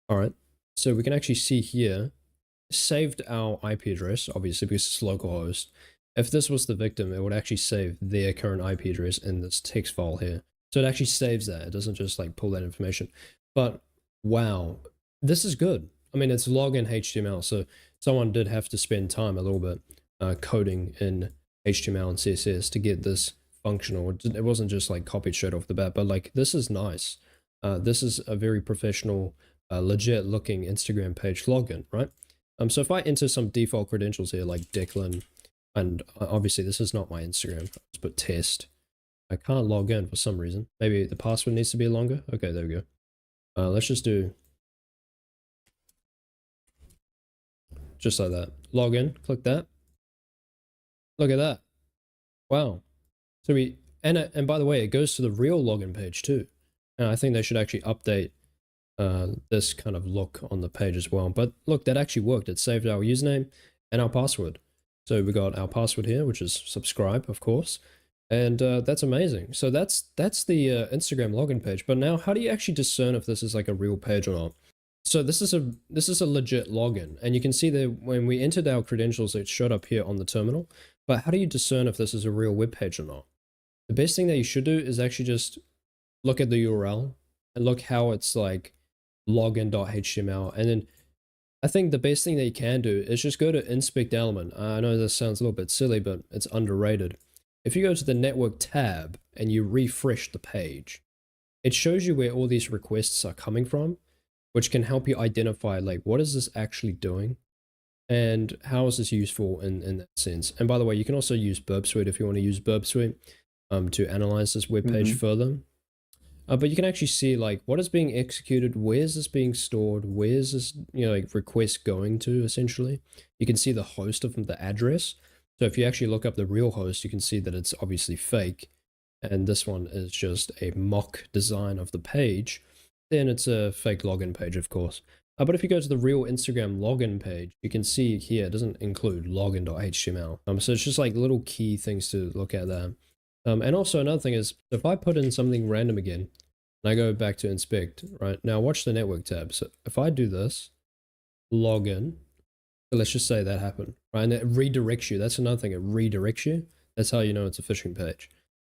All right. So we can actually see here, saved our IP address, obviously, because it's localhost. If this was the victim, it would actually save their current IP address in this text file here. So it actually saves that. It doesn't just like pull that information. But wow, this is good. I mean, it's login HTML, so someone did have to spend time a little bit coding in HTML and CSS to get this functional. It wasn't just like copied straight off the bat, but like this is nice. This is a very professional, legit looking Instagram page login, right? So if I enter some default credentials here like Declan, and obviously this is not my Instagram, let's put test. I can't log in for some reason. Maybe the password needs to be longer. Okay, there we go. Let's just do just like that. Log in, click that. Look at that. Wow. So and by the way, it goes to the real login page too. And I think they should actually update this kind of look on the page as well. But look, that actually worked. It saved our username and our password. So we got our password here, which is subscribe, of course. And that's amazing. So that's the Instagram login page. But now, how do you actually discern if this is like a real page or not? So this is a legit login, and you can see that when we entered our credentials, it showed up here on the terminal. But how do you discern if this is a real web page or not? The best thing that you should do is actually just look at the URL and look how it's like login.html, and then I think the best thing that you can do is just go to inspect element. I know this sounds a little bit silly, but it's underrated. If you go to the network tab and you refresh the page, it shows you where all these requests are coming from, which can help you identify like what is this actually doing and how is this useful in that sense. And by the way, you can also use Burp Suite if you want to use Burp Suite to analyze this web page further. But you can actually see like what is being executed, where's this being stored, where's this, you know, like request going to essentially. You can see the host of the address. So if you actually look up the real host, you can see that it's obviously fake. And this one is just a mock design of the page. Then it's a fake login page, of course. But if you go to the real Instagram login page, you can see here it doesn't include login.html. So it's just like little key things to look at there. And also another thing is, if I put in something random again, and I go back to inspect, right? Now watch the network tab. So if I do this, login, so let's just say that happened, right? And it redirects you. That's another thing, it redirects you. That's how you know it's a phishing page.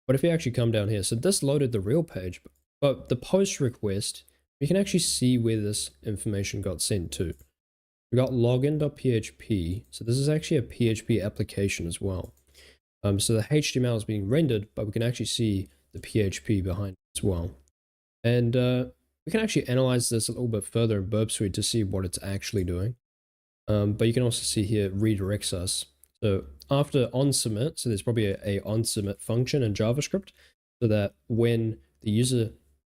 But if you actually come down here, so this loaded the real page, but the post request, you can actually see where this information got sent to. We got login.php. So this is actually a PHP application as well. So the HTML is being rendered, but we can actually see the PHP behind it as well. And we can actually analyze this a little bit further in Burp Suite to see what it's actually doing. But you can also see here it redirects us. So after onSubmit, so there's probably a onSubmit function in JavaScript, so that when the user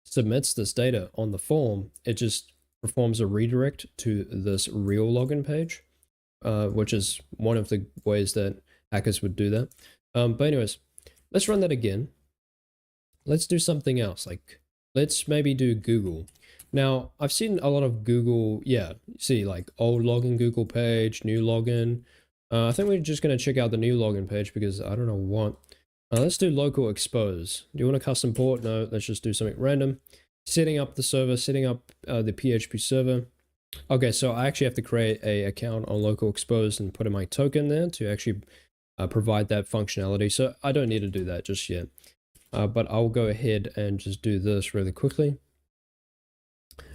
submits this data on the form, it just performs a redirect to this real login page, which is one of the ways that hackers would do that. But anyways, let's run that again. Let's do something else. Like, let's maybe do Google. Now, I've seen a lot of Google, yeah, see, like old login Google page, new login. I think we're just going to check out the new login page because I don't know what. Let's do local expose. Do you want a custom port? No, let's just do something random. Setting up the server, setting up the PHP server. Okay, so I actually have to create a account on local expose and put in my token there to actually provide that functionality. So I don't need to do that just yet. But I'll go ahead and just do this really quickly.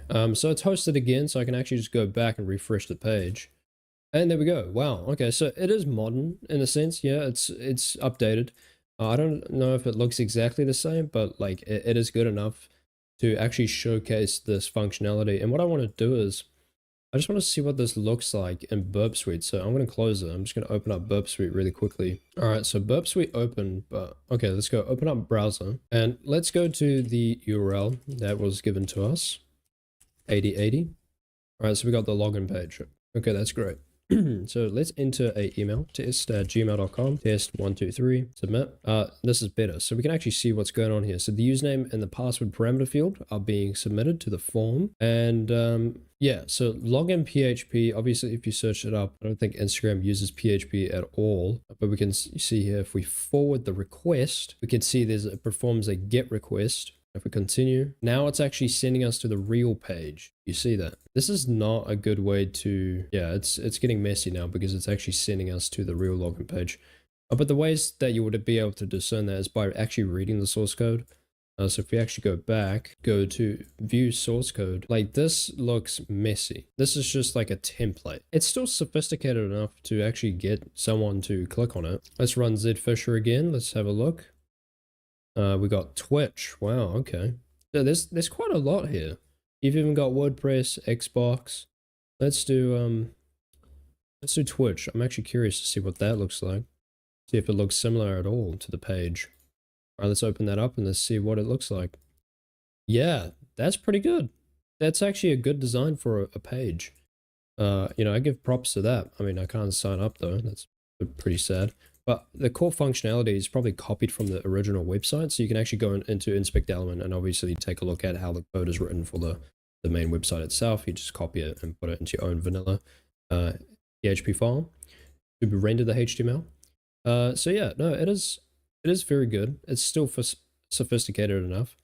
So it's hosted again, so I can actually just go back and refresh the page. And there we go. Wow. Okay, so it is modern in a sense. Yeah, it's updated. I don't know if it looks exactly the same, but like it is good enough to actually showcase this functionality. And what I want to do is I just want to see what this looks like in Burp Suite. So I'm going to close it. I'm just going to open up Burp Suite really quickly. All right, so Burp Suite open, but okay, let's go open up browser and let's go to the URL that was given to us, 8080. All right, so we got the login page. Okay, that's great. So let's enter a email, test@gmail.com, test123, submit. This is better. So we can actually see what's going on here. So the username and the password parameter field are being submitted to the form. And yeah, so login PHP, obviously if you search it up, I don't think Instagram uses PHP at all, but we can see here, if we forward the request, we can see it performs a GET request. If we continue, now it's actually sending us to the real page. You see that? This is not a good way to, yeah, it's getting messy now because it's actually sending us to the real login page. But the ways that you would be able to discern that is by actually reading the source code. So if we actually go back, go to view source code, like this looks messy. This is just like a template. It's still sophisticated enough to actually get someone to click on it. Let's run Zfisher again. Let's have a look. We got Twitch. Wow, okay. So there's quite a lot here. You've even got WordPress, Xbox. Let's do Twitch. I'm actually curious to see what that looks like. See if it looks similar at all to the page. All right, let's open that up and let's see what it looks like. Yeah, that's pretty good. That's actually a good design for a page. You know, I give props to that. I mean, I can't sign up though. That's pretty sad. But the core functionality is probably copied from the original website. So you can actually go into inspect element and obviously take a look at how the code is written for the main website itself. You just copy it and put it into your own vanilla PHP file to render the HTML. So yeah, no, it is very good. It's still sophisticated enough.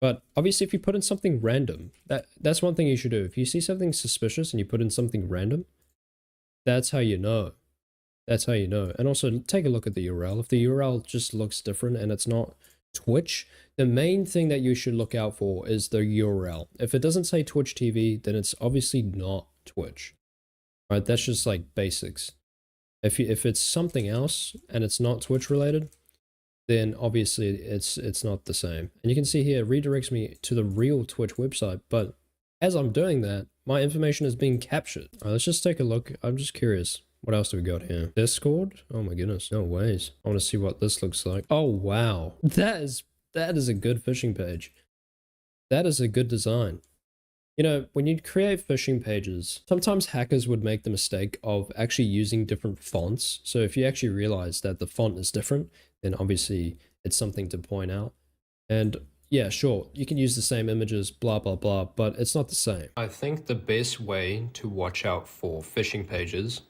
But obviously if you put in something random, that's one thing you should do. If you see something suspicious and you put in something random, that's how you know. That's how you know. And also take a look at the URL. If the URL just looks different and it's not Twitch, the main thing that you should look out for is the URL. If it doesn't say Twitch TV, then it's obviously not Twitch. Right? That's just like basics. If it's something else and it's not Twitch related, then obviously it's not the same. And you can see here, it redirects me to the real Twitch website, but as I'm doing that, my information is being captured. All right, let's just take a look. I'm just curious. What else do we got here? Discord? Oh my goodness, no ways. I want to see what this looks like. Oh wow, that is a good phishing page. That is a good design. You know, when you create phishing pages, sometimes hackers would make the mistake of actually using different fonts. So if you actually realize that the font is different, then obviously it's something to point out. And yeah, sure, you can use the same images, blah, blah, blah, but it's not the same. I think the best way to watch out for phishing pages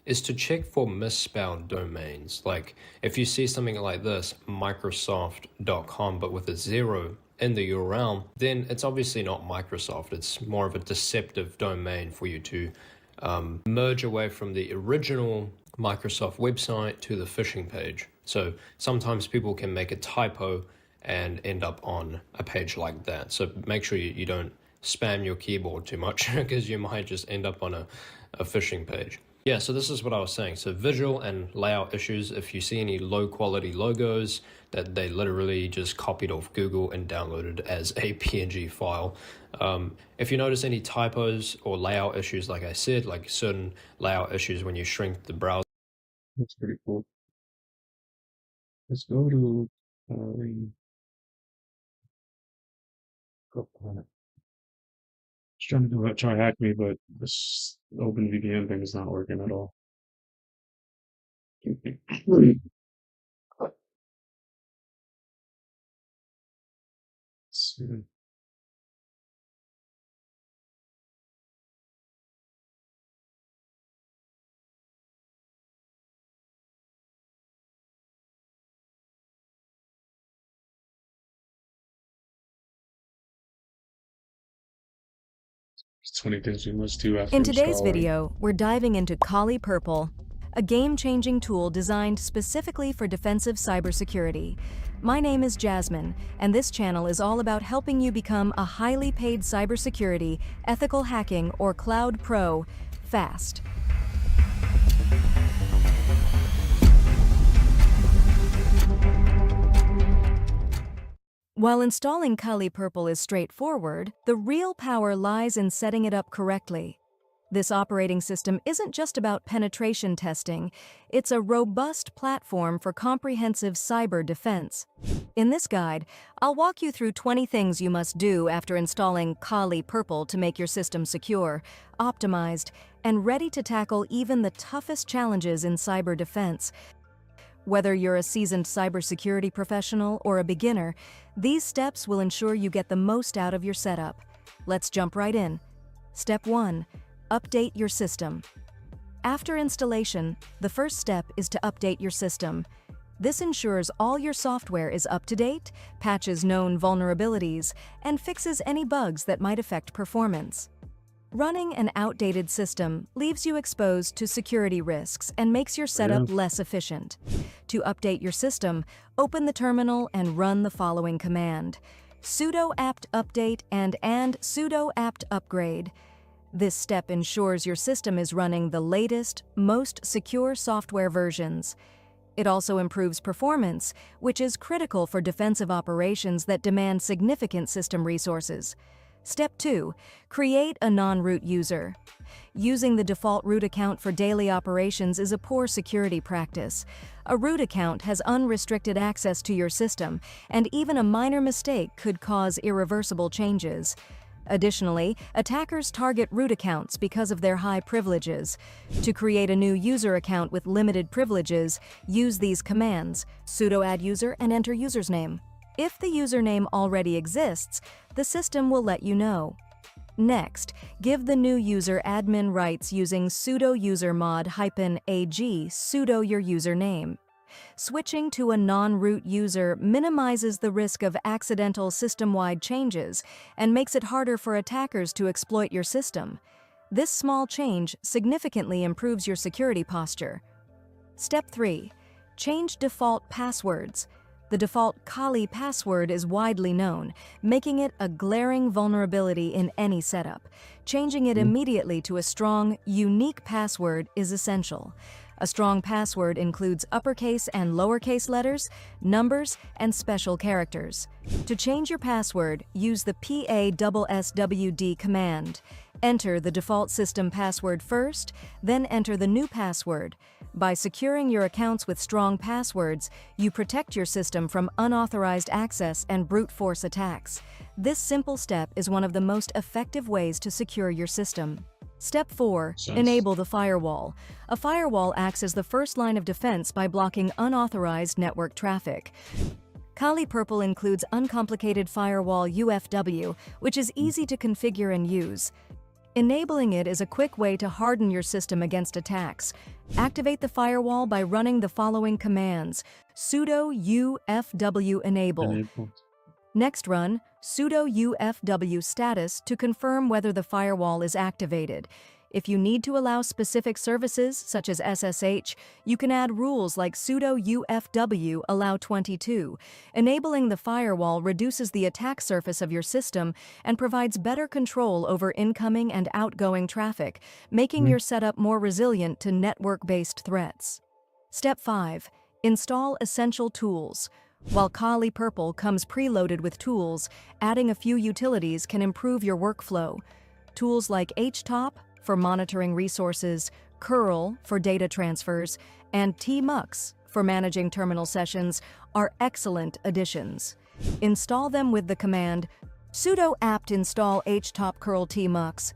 is to check for misspelled domains. Like if you see something like this, Microsoft.com, but with a 0 in the URL, then it's obviously not Microsoft. It's more of a deceptive domain for you to merge away from the original Microsoft website to the phishing page. So sometimes people can make a typo and end up on a page like that. So make sure you don't spam your keyboard too much because you might just end up on a phishing page. Yeah, so this is what I was saying. So visual and layout issues, if you see any low quality logos that they literally just copied off Google and downloaded as a PNG file. If you notice any typos or layout issues, like I said, like certain layout issues when you shrink the browser. That's pretty cool. Let's go to Go on it. Just trying to do a TryHackMe, but this OpenVPN thing is not working at all. Let's see. There's 20 things we must do after In today's installing. video, we're diving into Kali Purple, a game-changing tool designed specifically for defensive cybersecurity. My name is Jasmine, and this channel is all about helping you become a highly paid cybersecurity, ethical hacking, or cloud pro fast. While installing Kali Purple is straightforward, the real power lies in setting it up correctly. This operating system isn't just about penetration testing, it's a robust platform for comprehensive cyber defense. In this guide, I'll walk you through 20 things you must do after installing Kali Purple to make your system secure, optimized, and ready to tackle even the toughest challenges in cyber defense. Whether you're a seasoned cybersecurity professional or a beginner, these steps will ensure you get the most out of your setup. Let's jump right in. Step 1. Update your system. After installation, the first step is to update your system. This ensures all your software is up to date, patches known vulnerabilities, and fixes any bugs that might affect performance. Running an outdated system leaves you exposed to security risks and makes your setup less efficient. To update your system, open the terminal and run the following command: sudo apt update and sudo apt upgrade. This step ensures your system is running the latest, most secure software versions. It also improves performance, which is critical for defensive operations that demand significant system resources. Step 2. Create a non-root user. Using the default root account for daily operations is a poor security practice. A root account has unrestricted access to your system, and even a minor mistake could cause irreversible changes. Additionally, attackers target root accounts because of their high privileges. To create a new user account with limited privileges, use these commands: sudo add user and enter user's name. If the username already exists, the system will let you know. Next, give the new user admin rights using sudo usermod-ag sudo your username. Switching to a non-root user minimizes the risk of accidental system-wide changes and makes it harder for attackers to exploit your system. This small change significantly improves your security posture. Step 3. Change default passwords. The default Kali password is widely known, making it a glaring vulnerability in any setup. Changing it immediately to a strong, unique password is essential. A strong password includes uppercase and lowercase letters, numbers, and special characters. To change your password, use the PASSWD command. Enter the default system password first, then enter the new password. By securing your accounts with strong passwords, you protect your system from unauthorized access and brute force attacks. This simple step is one of the most effective ways to secure your system. Step 4. Enable the firewall. A firewall acts as the first line of defense by blocking unauthorized network traffic. Kali Purple includes uncomplicated firewall UFW, which is easy to configure and use. Enabling it is a quick way to harden your system against attacks. Activate the firewall by running the following commands: sudo UFW enable. Next, run sudo UFW status to confirm whether the firewall is activated. If you need to allow specific services, such as SSH, you can add rules like sudo UFW allow 22. Enabling the firewall reduces the attack surface of your system and provides better control over incoming and outgoing traffic, making your setup more resilient to network-based threats. Step 5. Install essential tools. While Kali Purple comes preloaded with tools, adding a few utilities can improve your workflow. Tools like htop for monitoring resources, curl for data transfers, and tmux for managing terminal sessions are excellent additions. Install them with the command Sudo apt install htop curl tmux.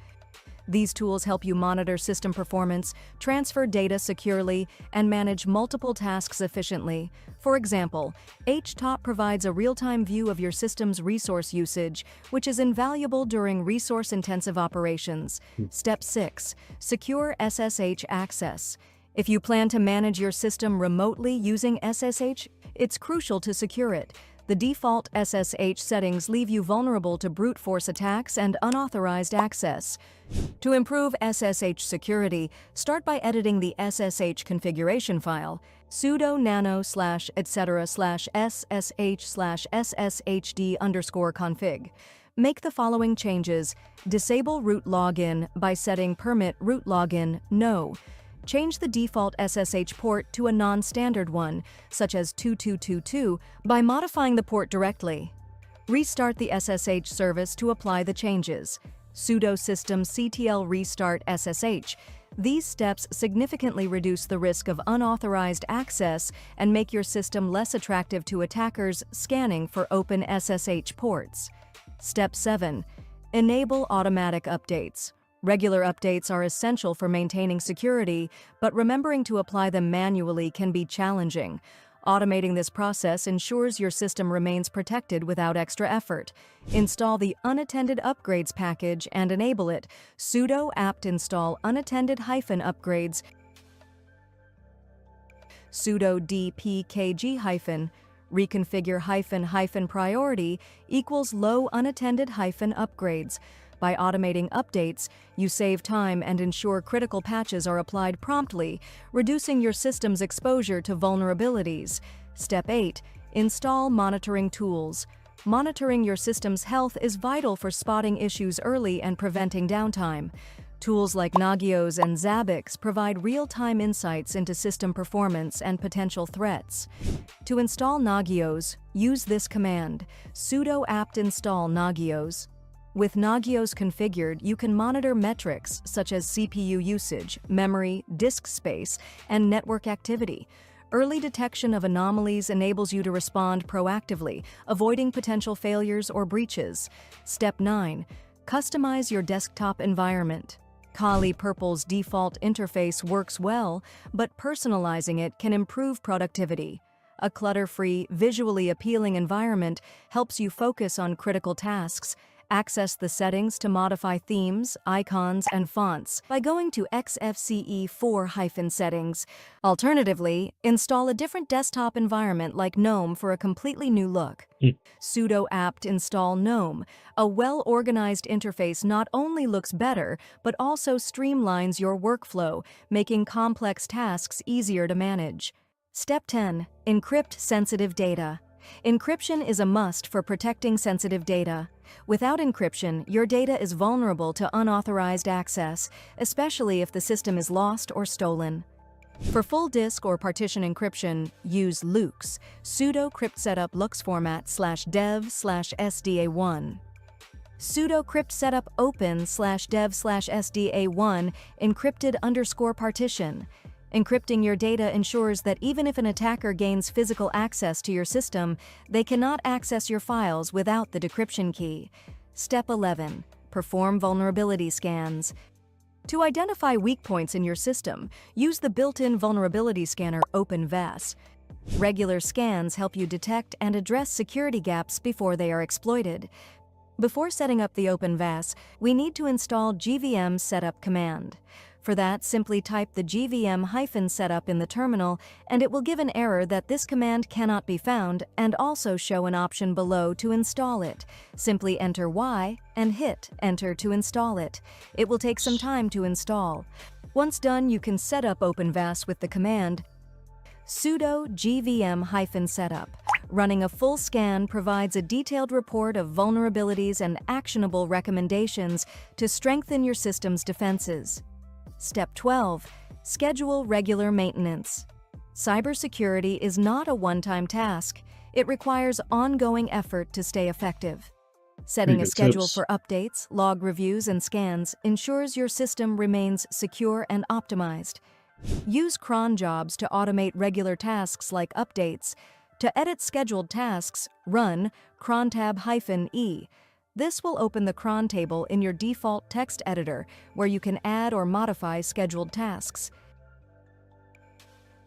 These tools help you monitor system performance, transfer data securely, and manage multiple tasks efficiently. For example, htop provides a real-time view of your system's resource usage, which is invaluable during resource-intensive operations. Step 6. Secure SSH access. If you plan to manage your system remotely using SSH, it's crucial to secure it. The default SSH settings leave you vulnerable to brute force attacks and unauthorized access. To improve SSH security, start by editing the SSH configuration file, sudo nano /etc /ssh/sshd_config. Make the following changes. Disable root login by setting permit root login no. Change the default SSH port to a non-standard one, such as 2222, by modifying the port directly. Restart the SSH service to apply the changes. Sudo systemctl restart SSH. These steps significantly reduce the risk of unauthorized access and make your system less attractive to attackers scanning for open SSH ports. Step 7. Enable automatic updates. Regular updates are essential for maintaining security, but remembering to apply them manually can be challenging. Automating this process ensures your system remains protected without extra effort. Install the unattended upgrades package and enable it. Sudo apt install unattended-upgrades. Sudo dpkg- reconfigure -priority equals low unattended -upgrades. By automating updates, you save time and ensure critical patches are applied promptly, reducing your system's exposure to vulnerabilities. Step 8. Install monitoring tools. Monitoring your system's health is vital for spotting issues early and preventing downtime. Tools like Nagios and Zabbix provide real-time insights into system performance and potential threats. To install Nagios, use this command, sudo apt install Nagios. With Nagios configured, you can monitor metrics such as CPU usage, memory, disk space, and network activity. Early detection of anomalies enables you to respond proactively, avoiding potential failures or breaches. Step 9. Customize your desktop environment. Kali Purple's default interface works well, but personalizing it can improve productivity. A clutter-free, visually appealing environment helps you focus on critical tasks. Access the settings to modify themes, icons, and fonts by going to xfce4-settings. Alternatively, install a different desktop environment like GNOME for a completely new look. Sudo apt install GNOME. A well-organized interface not only looks better, but also streamlines your workflow, making complex tasks easier to manage. Step 10. Encrypt sensitive data. Encryption is a must for protecting sensitive data. Without encryption, your data is vulnerable to unauthorized access, especially if the system is lost or stolen. For full disk or partition encryption, use LUKS, sudo crypt setup lux format /dev/sda1. Sudo crypt setup open/dev/sda1 encrypted_partition. Encrypting your data ensures that even if an attacker gains physical access to your system, they cannot access your files without the decryption key. Step 11. Perform vulnerability scans. To identify weak points in your system, use the built-in vulnerability scanner OpenVAS. Regular scans help you detect and address security gaps before they are exploited. Before setting up the OpenVAS, we need to install GVM setup command. For that, simply type the GVM-setup in the terminal, and it will give an error that this command cannot be found and also show an option below to install it. Simply enter Y and hit Enter to install it. It will take some time to install. Once done, you can set up OpenVAS with the command sudo gvm-setup. Running a full scan provides a detailed report of vulnerabilities and actionable recommendations to strengthen your system's defenses. Step 12. Schedule regular maintenance. Cybersecurity is not a one-time task. It requires ongoing effort to stay effective. Setting a schedule for updates, log reviews, and scans ensures your system remains secure and optimized. Use cron jobs to automate regular tasks like updates. To edit scheduled tasks, run crontab-e. This will open the cron table in your default text editor, where you can add or modify scheduled tasks.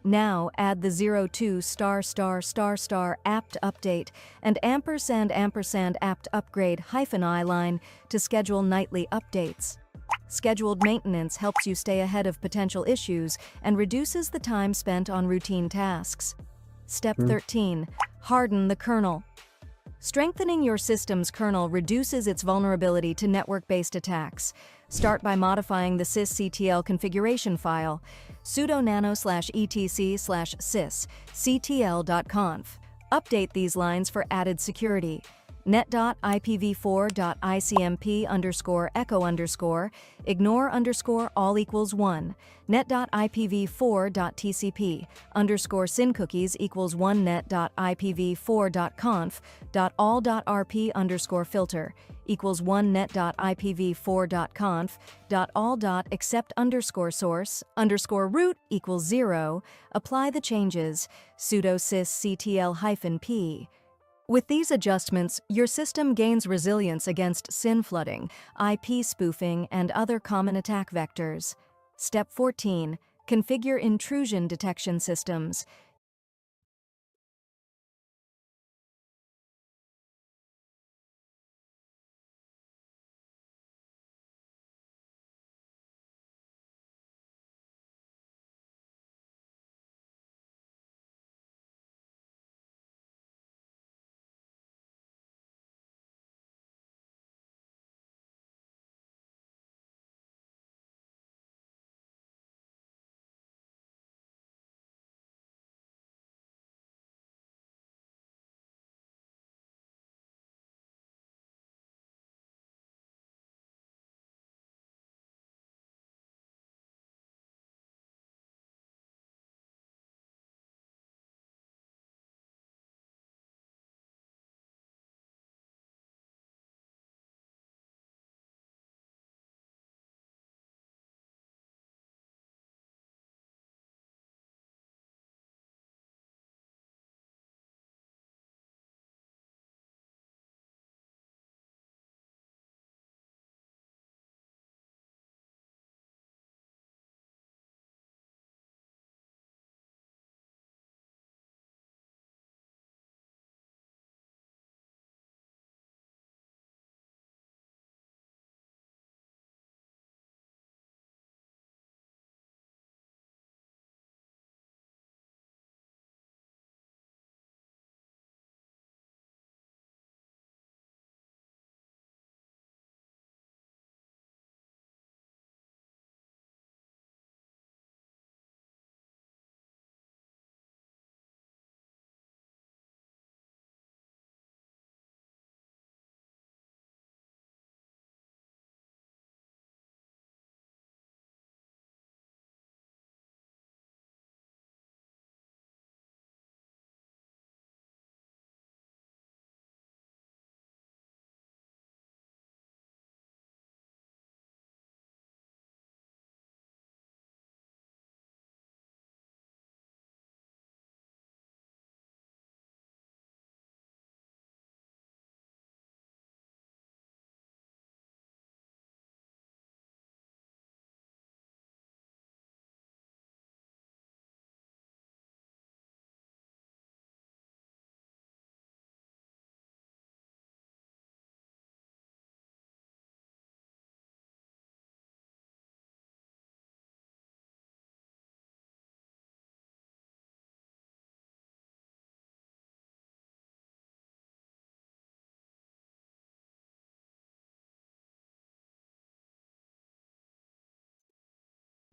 Now add the 02 ***** apt update and && apt upgrade -I line to schedule nightly updates. Scheduled maintenance helps you stay ahead of potential issues and reduces the time spent on routine tasks. Step 13. Harden the kernel. Strengthening your system's kernel reduces its vulnerability to network-based attacks. Start by modifying the sysctl configuration file, sudo nano/etc/sys ctl.conf. Update these lines for added security. net.ipv4.icmp_echo_ ignore _all equals 1. net.ipv4.tcp _syncookies equals 1 net.ipv4.conf.all.rp filter equals 1 net.ipv4.conf.all.accept_source_root equals 0. Apply the changes. Sudo sysctl-p. With these adjustments, your system gains resilience against SYN flooding, IP spoofing, and other common attack vectors. Step 14. Configure intrusion detection systems.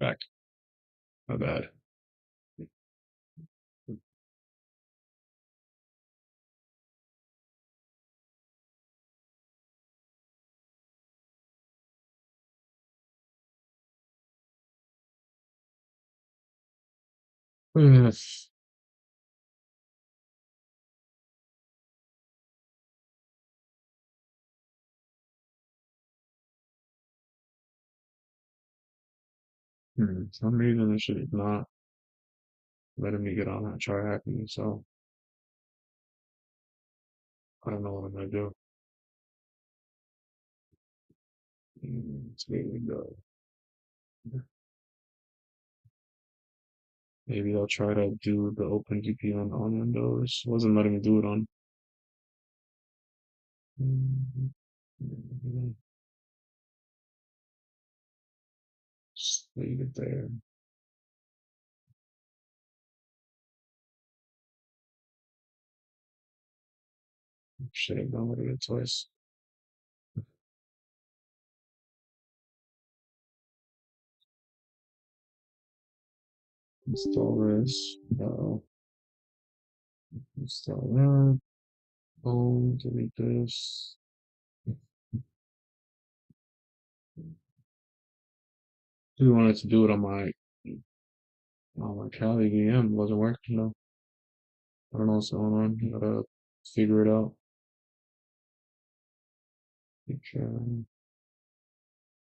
Back. My bad. Some reason this shit is not letting me get on that TryHackMe, so I don't know what I'm gonna do. There we go. Maybe I'll try to do the Open VPN on Windows. Wasn't letting me do it on. Just leave it there. Should have downloaded it twice. Install this. Install that. Oh, delete this. We wanted to do it on my Kali VM. It wasn't working though. I don't know what's going on. Gotta figure it out. Okay.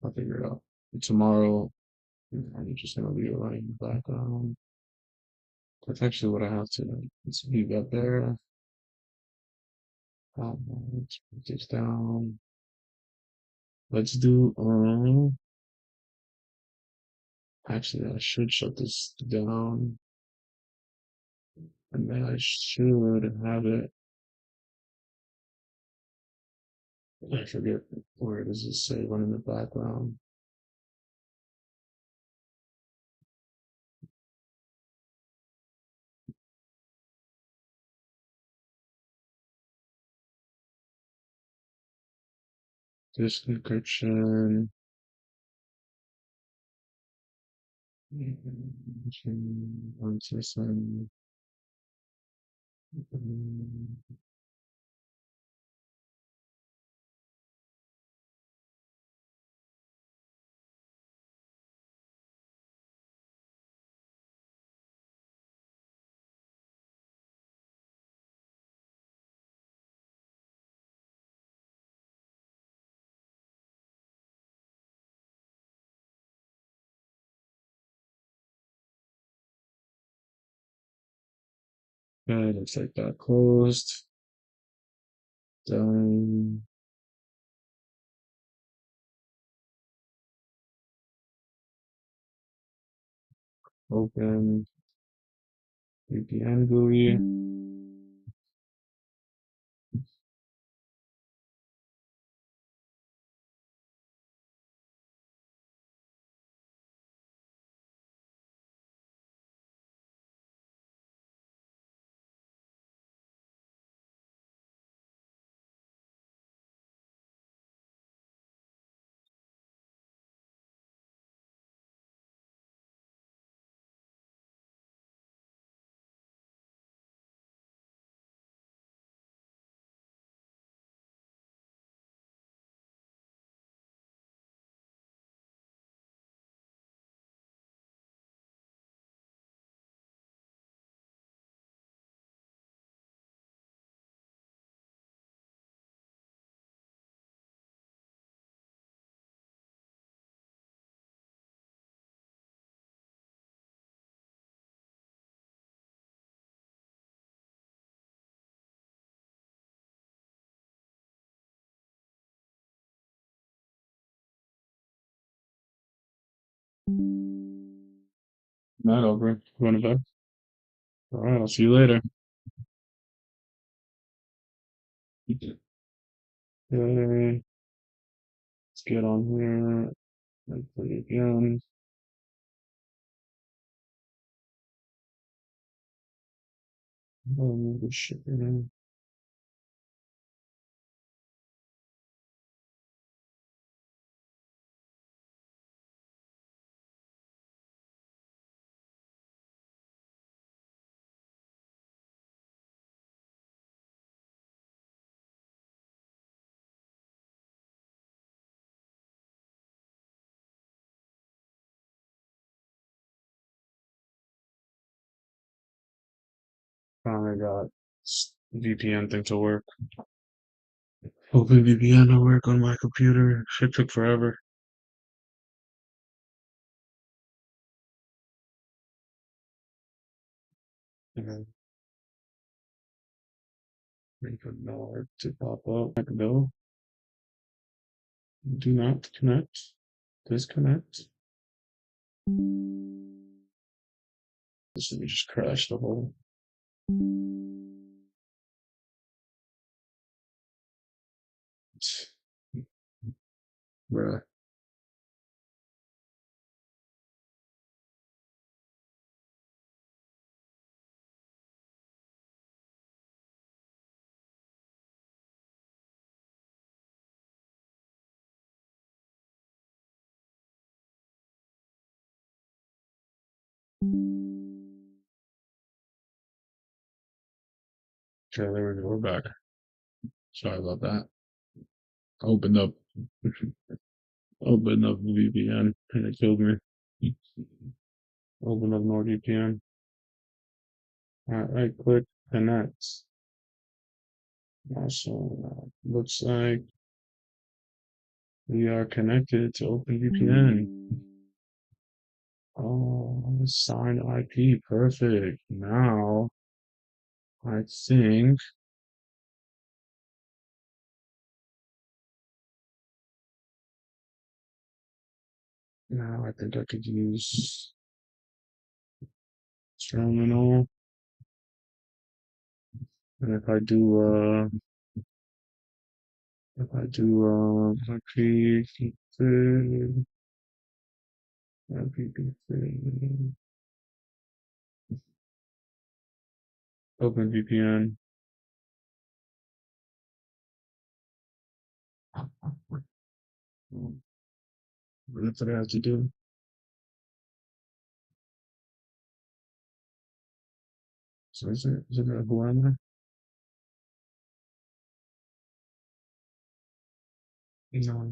I'll figure it out. Tomorrow, I'm just gonna leave it running in the background. That's actually what I have to. Let's leave that there. Let's put this down. Let's do. Actually, I should shut this down, and then I should have it. I forget where does it say run in the background. Disk encryption. One system. Okay, looks like that closed. Done. Open VPN GUI. Not over. Going to bed. All right, I'll see you later. Okay, let's get on here and play again. Good shit. Finally got VPN thing to work. Open VPN to work on my computer. Shit took forever. And then wait for the to pop up. I can go. Do not connect. Disconnect. This should just crash the whole. Bruh. Okay, there we go. We're back. Sorry about that. Opened up opened up VPN and it killed me. Open up NordVPN. Right click, connect. Also, looks like we are connected to OpenVPN. Oh, signed IP, perfect. Now, I think I think I could use terminal. And if I do IP config, IP config, OpenVPN. That's what I have to do. So is it a who am I? No.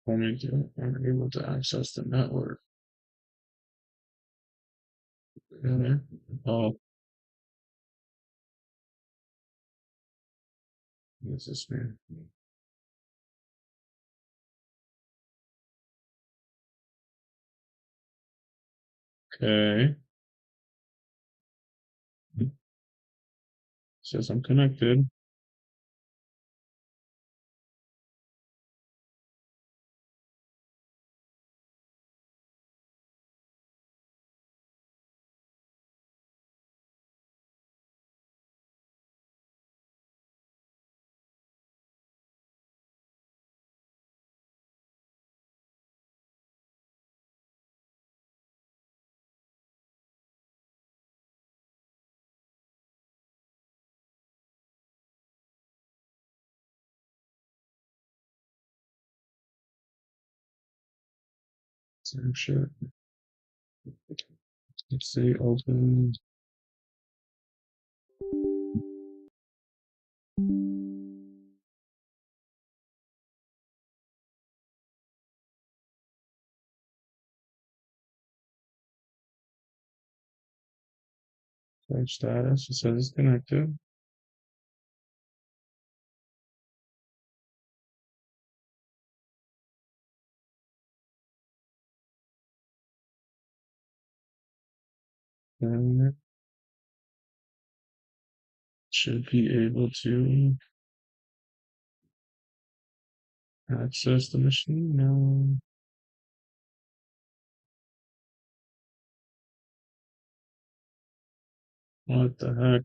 I'm able to access the network. Okay. Oh, What's this man? Okay. Says I'm connected. Same shit. Let's see, open. Search status. It says it's connected. And should be able to access the machine now. What the heck?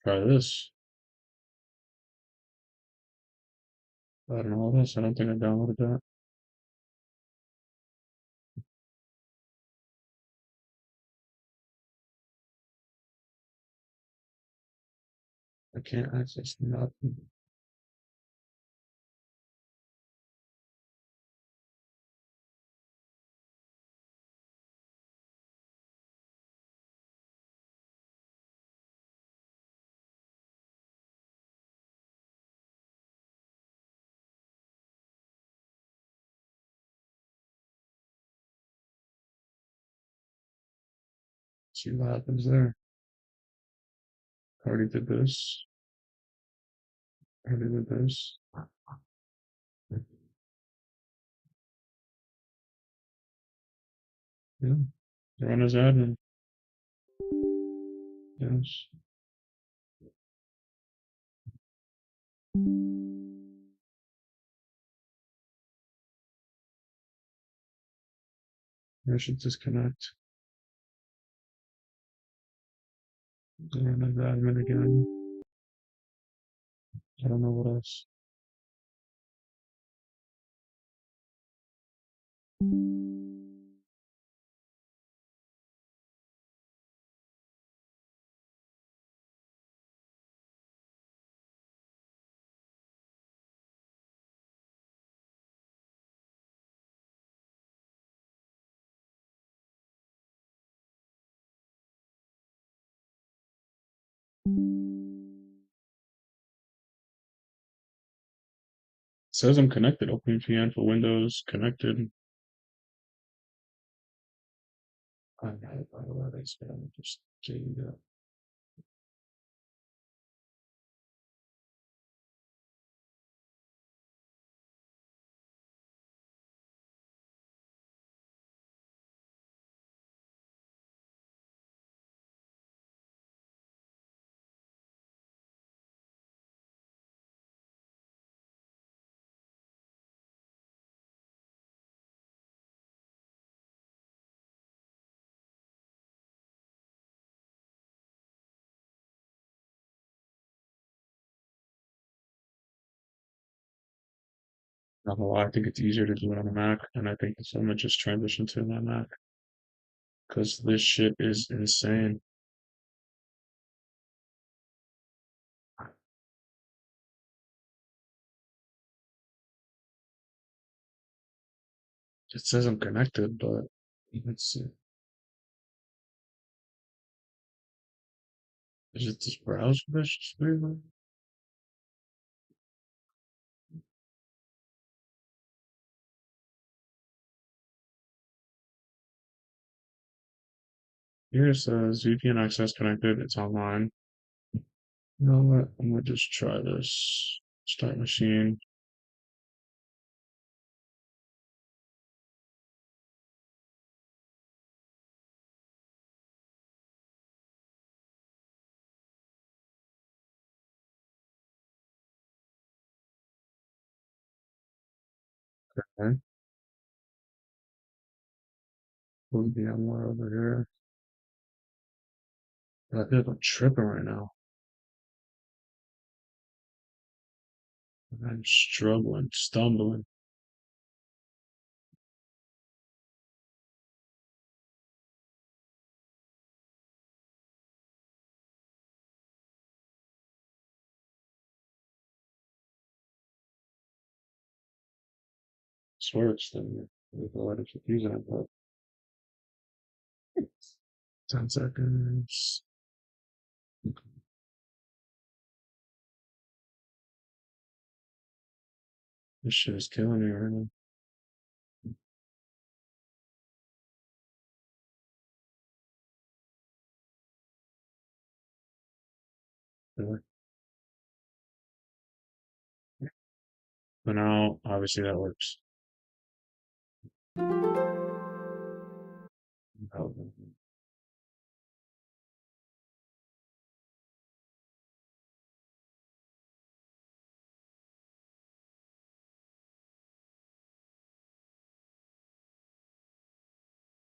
Try this. I don't know what this. I don't think I downloaded that. I can't access nothing. See what happens there. Already did this. Already did this. Yeah. Run as admin. Yes. I should disconnect. Run as admin again. I don't know what else. It says I'm connected. Open VPN for Windows. Connected. I don't know where they spell. Just getting that. Not gonna lie, I think it's easier to do it on a Mac, and I think so I'm gonna just transition to my Mac because this shit is insane. It says I'm connected, but let's see. Is it this browser that's screen? Here it says VPN access connected. It's online. You know what? I'm gonna just try this. Start machine. Okay. Put VMware over here. I feel like I'm tripping right now. I'm struggling, stumbling. Swear it's thing with a lot of confusion, but 10 seconds. This shit is killing me right now. Really. But now, obviously, that works.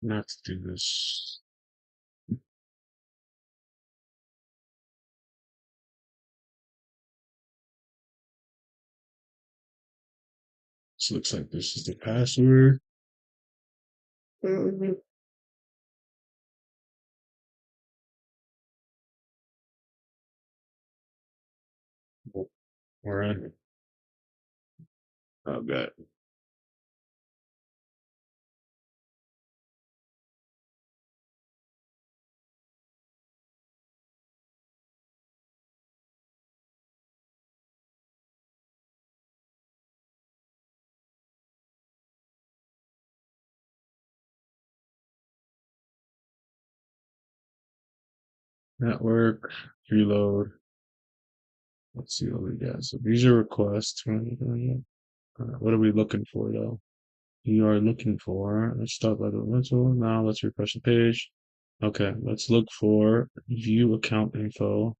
Not to do this. This looks like this is the password. We're in. Oh, God. Network, reload. Let's see what we got. So these are requests. What are we looking for though? You are looking for, let's start by the rental. Now let's refresh the page. Okay, let's look for view account info.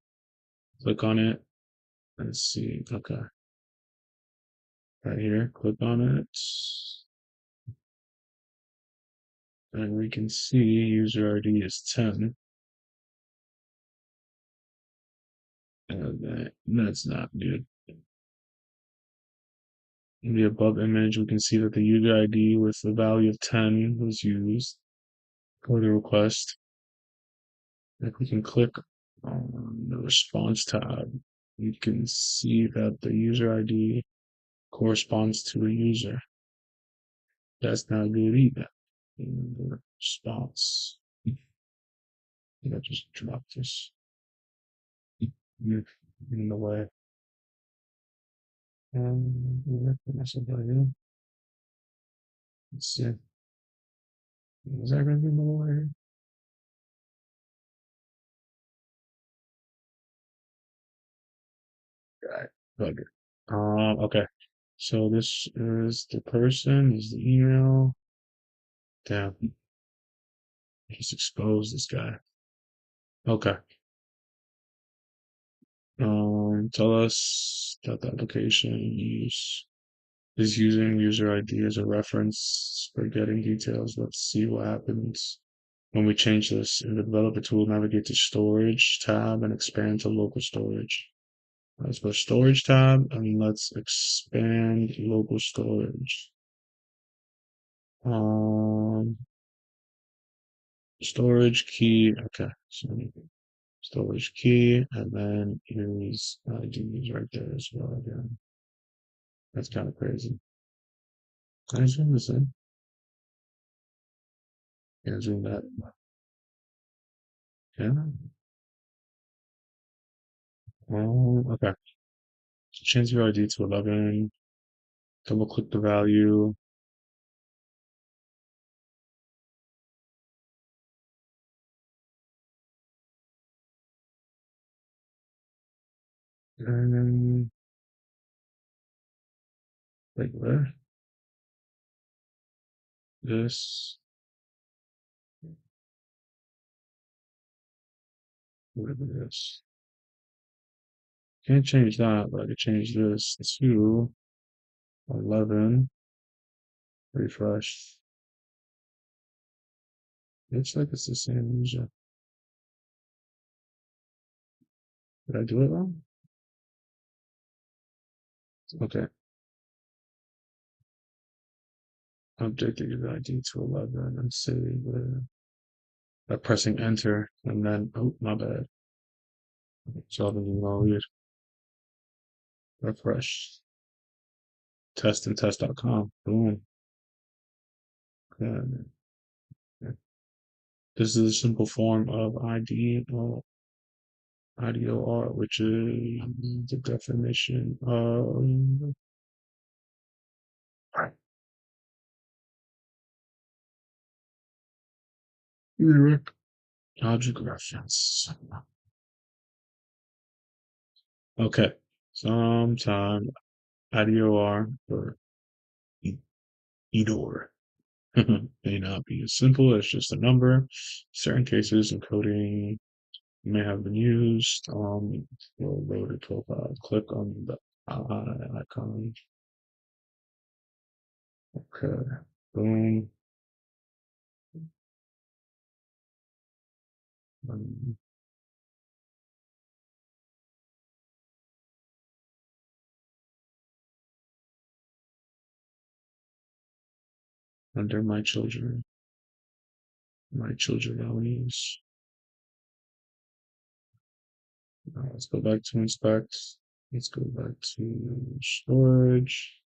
Click on it. Let's see. Okay. Right here, click on it. And we can see user ID is 10. And that's not good. In the above image, we can see that the user ID with the value of 10 was used. Go to request. If we can click on the response tab, you can see that the user ID corresponds to a user. That's not good either. In the response. I think I just dropped this in the way. And let's see. Is that going to be in the way? Right. Bugger. Okay. So this is the person, is the email. Damn. Just expose this guy. Okay. Tell us that the application is using user ID as a reference for getting details. Let's see what happens when we change this. In the developer tool, navigate to storage tab and expand to local storage. Let's go storage tab and let's expand local storage. Storage key. Okay. So storage key, and then here's IDs right there as well again. That's kind of crazy. I just want to say. Can't zoom that. Yeah. Okay. So change your ID to 11. Double click the value. And like where? This. Whatever this. Can't change that, but I could change this to 11. Refresh. Looks like it's the same user. Did I do it wrong? Okay. Update the user ID to 11 and save it by pressing enter and then, oh, my bad. So I'll be weird. Refresh. Test and test.com. Boom. Okay. This is a simple form of IDOR, which is the definition of Lyric object reference. Okay. Sometime IDOR or EDOR may not be as simple as just a number. In certain cases, encoding may have been used. We'll load a profile. Click on the icon. Okay. Boom. Um, under my children values. Let's go back to inspect. Let's go back to storage.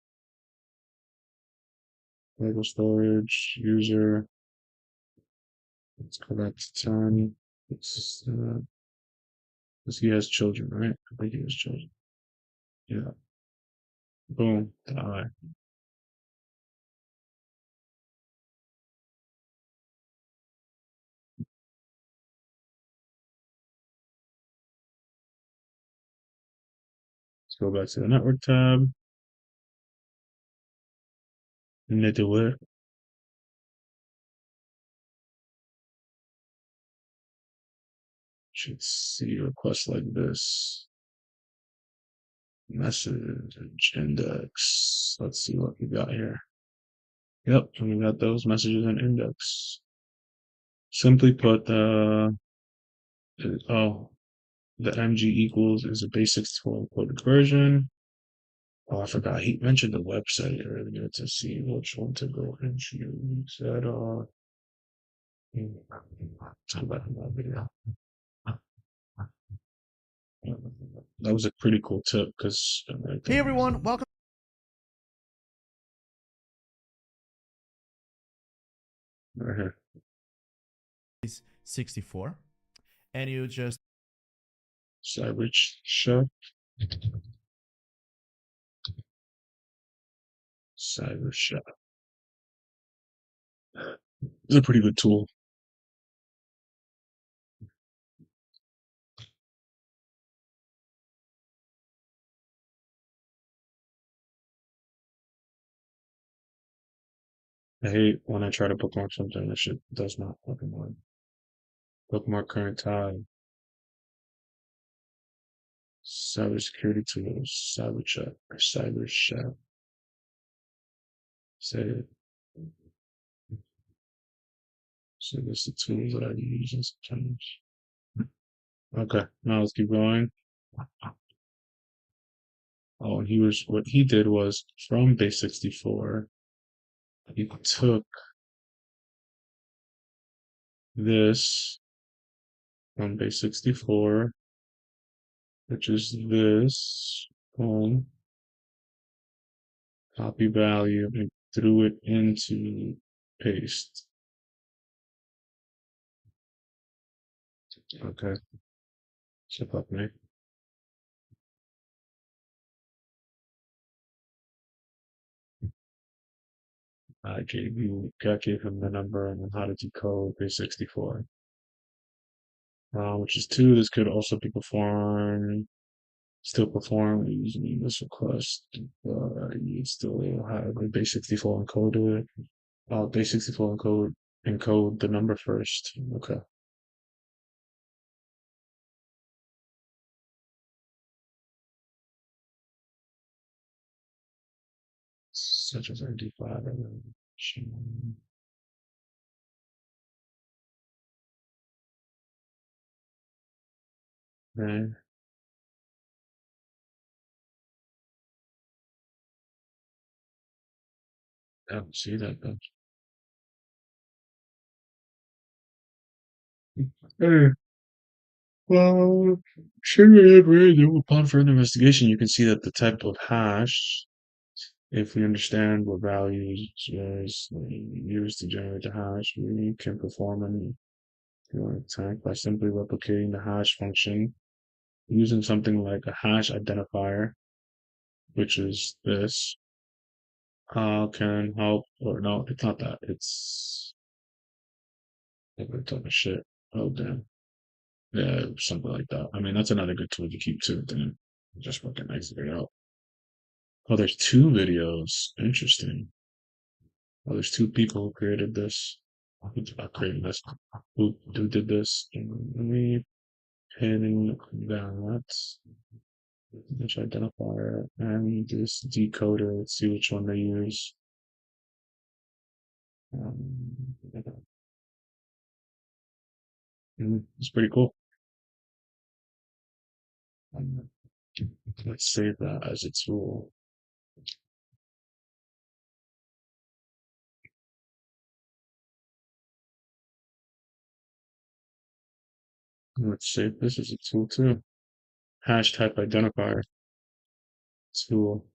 Local storage user. Let's go back to 10. It's because he has children, right? I think he has children. Yeah. Boom. All right. Let's go back to the network tab. Network. Should see requests like this. Message index. Let's see what we got here. Yep, we got those messages in index. Simply put, the MG equals is a base64 encoded version. Oh, I forgot. He mentioned the website earlier to see which one to go into. He said, let's go back to that video. That was a pretty cool tip because. Hey everyone, welcome. Right here. Is 64, and you just Cyber Chef. Cyber Chef. It's a pretty good tool. I hate when I try to bookmark something that shit does not fucking work. Bookmark current tab. Cybersecurity tools. Cyber check or cyber chef. Say it. So this is the tools that I use and sometimes. Okay, now let's keep going. Oh, and what he did was from base 64, he took this from base 64, which is this, copy value, and threw it into paste. Okay, zip up me. I gave him the number and then how to decode base64. Which is two. This could also be performed, still perform using this request. You still have a base64 encoder. Base64 encode the number first. Okay. Such as ID5 and then okay. I don't see that though. Hey, well, upon further investigation, you can see that the type of hash, if we understand what values is used to generate the hash, we can perform an attack by simply replicating the hash function using something like a hash identifier, which is this. Can help, or no, it's not that. It's a ton of shit. Oh damn. Yeah, something like that. I mean, that's another good tool to keep too. Then just fucking exit it out. Oh, there's two videos. Interesting. Oh, there's two people who created this. Created this. Who did this? Let me pin that. Which identifier and this decoder. Let's see which one they use. Um, it's pretty cool. Let's save that as a tool. Let's save this as a tool too. Hash type identifier tool.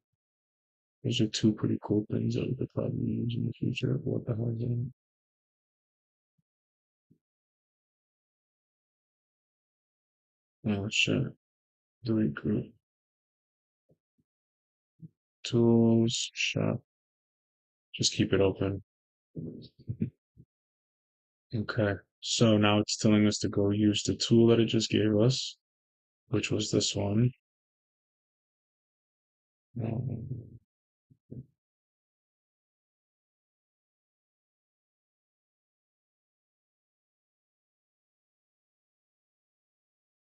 Those are two pretty cool things that we could probably use in the future. What the hell is it? Oh shit. Delete group. Tools, shop. Just keep it open. Okay. So now it's telling us to go use the tool that it just gave us, which was this one. Um,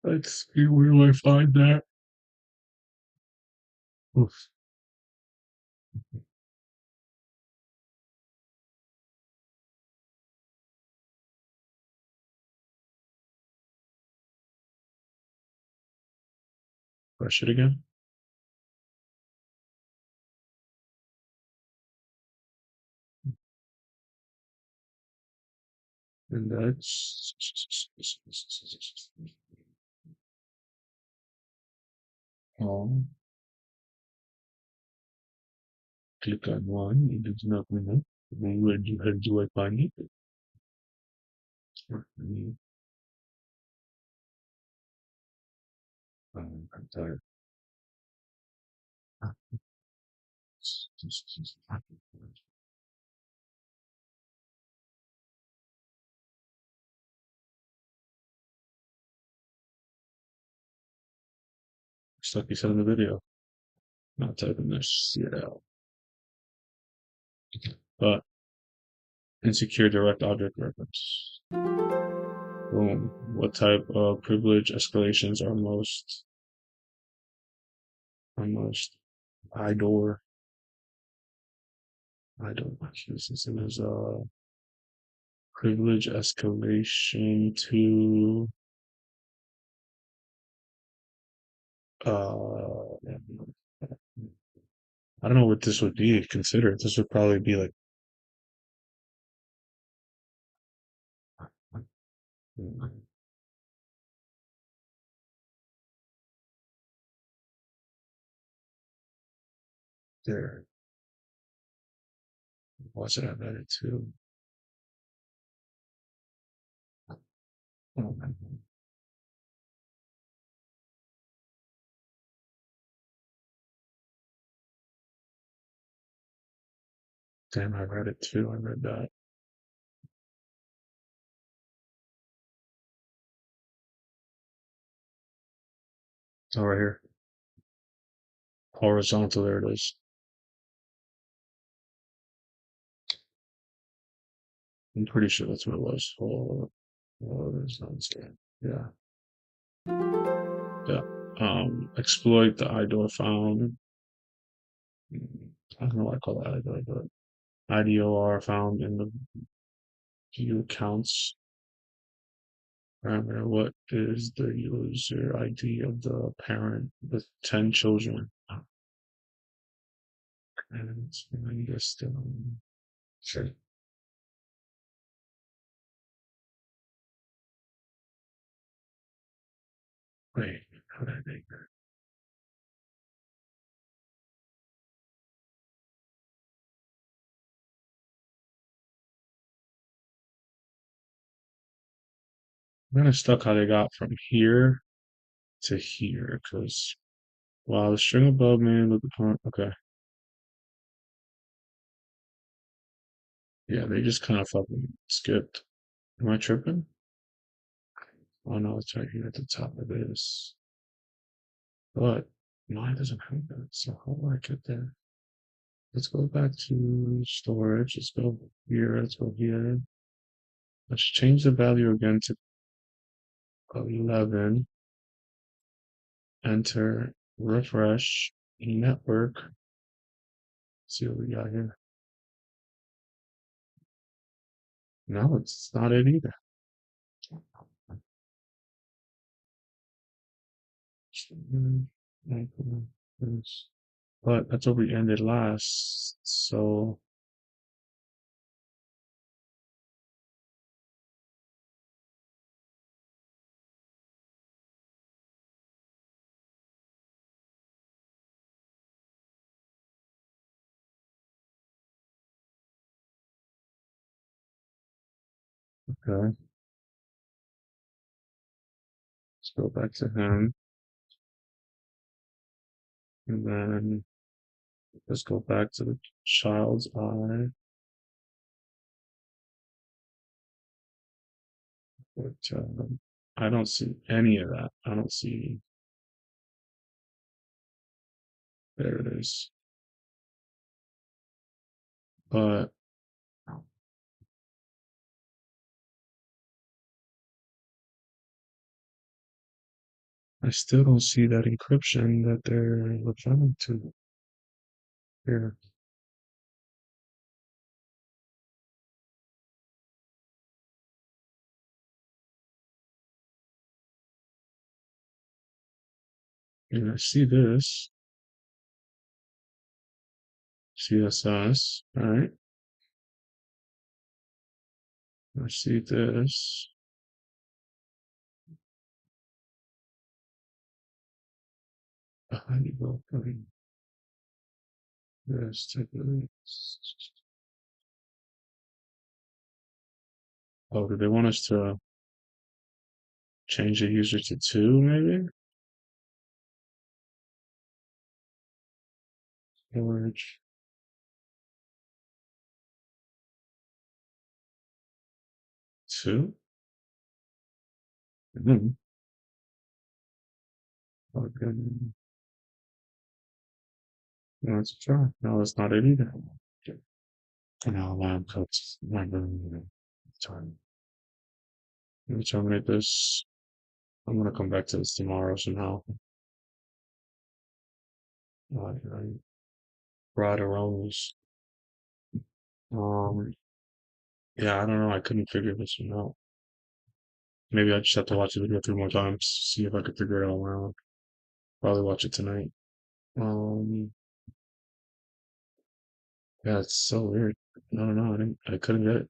let's see, where do I find that? Oof. Brush it again. And that's click on one. It does not remove. Then where do I find it? I'm tired. Just like you said in the video. Not typing this shit out. But insecure direct object reference. Boom. What type of privilege escalations are most IDOR? This is privilege escalation to I don't know what this would be considered. This would probably be like there. What's it have added to? Damn, I read it too. I read that. It's all right here. Horizontal, there it is. I'm pretty sure that's what it was. Horizontal. Yeah. Yeah. Exploit the IDOR found. I don't know why I call it IDOR, but IDOR found in the view accounts parameter. What is the user ID of the parent with 10 children? And I guess sure. Wait, how did I make that? I'm kind of stuck how they got from here to here because wow, the string above man with the point. Okay, yeah, they just kind of fucking skipped. Am I tripping? Oh no, it's right here at the top of this. But mine doesn't have that. So how do I get there? Let's go back to storage. Let's go here. Let's go here. Let's change the value again to 11. Enter. Refresh. Network. See what we got here. No, it's not it either. But that's where we ended last. So okay, let's go back to him, and then let's go back to the child's eye. But I don't see any of that. I don't see. There it is. But I still don't see that encryption that they're referring to here. And I see this CSS, right? I see this. Behind you go, this typically. Oh, do they want us to change the user to 2, maybe? Storage 2? Mm-hmm. Okay. Let's try. No, that's not it either. And now lab coats. Time. Let me terminate this. I'm gonna come back to this tomorrow somehow. Right. Right arose. Yeah, I don't know. I couldn't figure this one out. Maybe I just have to watch the video 3 more times, see if I could figure it all out. Probably watch it tonight. Um, yeah, it's so weird. I don't know. I couldn't get it.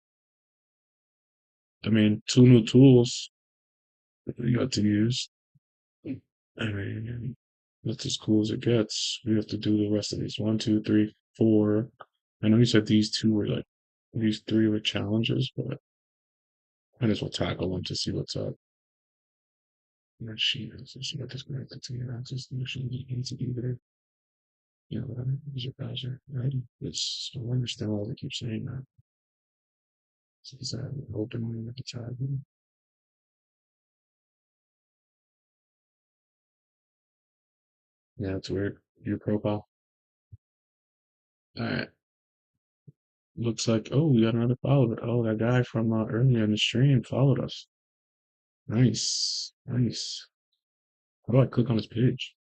I mean, 2 new tools that we got to use. I mean, that's as cool as it gets. We have to do the rest of these. 1, 2, 3, 4. I know you said these 3 were challenges, but I just will tackle them to see what's up. Machine is disconnected to your access to machine needs to be there. Yeah, whatever. Use your browser. Right? It's, I don't understand why they keep saying that. Is that open at the tab? Yeah, it's weird. View profile. All right. Looks like, oh, we got another follower. Oh, that guy from earlier in the stream followed us. Nice. Nice. How do I click on his page?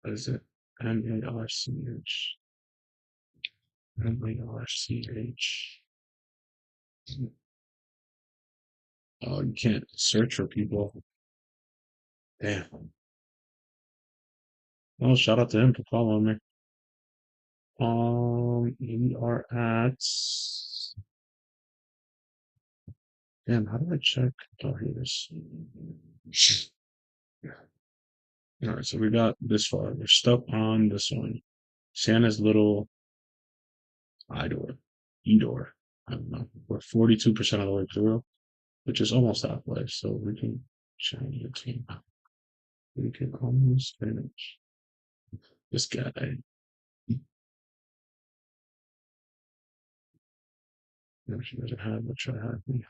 What is it? M-A-R-C-H. M-A-R-C-H. Oh, you can't search for people. Damn. Well, shout out to him for following me. We are at. Damn, how do I check? Oh, here it is. All right, so we got this far. We're stuck on this one. Santa's little door. E-door. I don't know. We're 42% of the way through, which is almost halfway. So we can change the team. We can almost finish. This guy. No, she doesn't have a TryHackMe.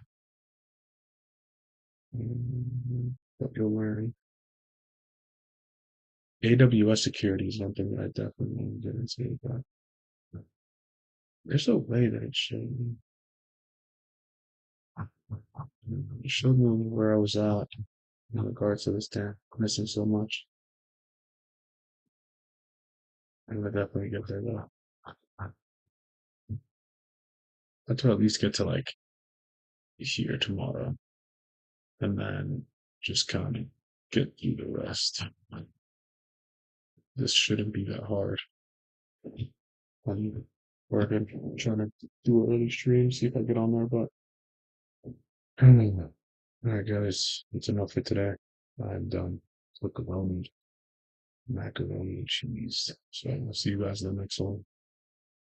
What you're wearing. AWS security is something that I definitely want to get into, but there's a way that it showed it showed me where I was at in regards to this damn missing so much. I'm gonna definitely get there though. I'll try at least get to like here tomorrow and then just kind of get through the rest. This shouldn't be that hard. I'm working, trying to do an early stream, see if I get on there, but all right, guys, that's enough for today. I'm done. Macaroni and cheese. So I'll see you guys in the next one.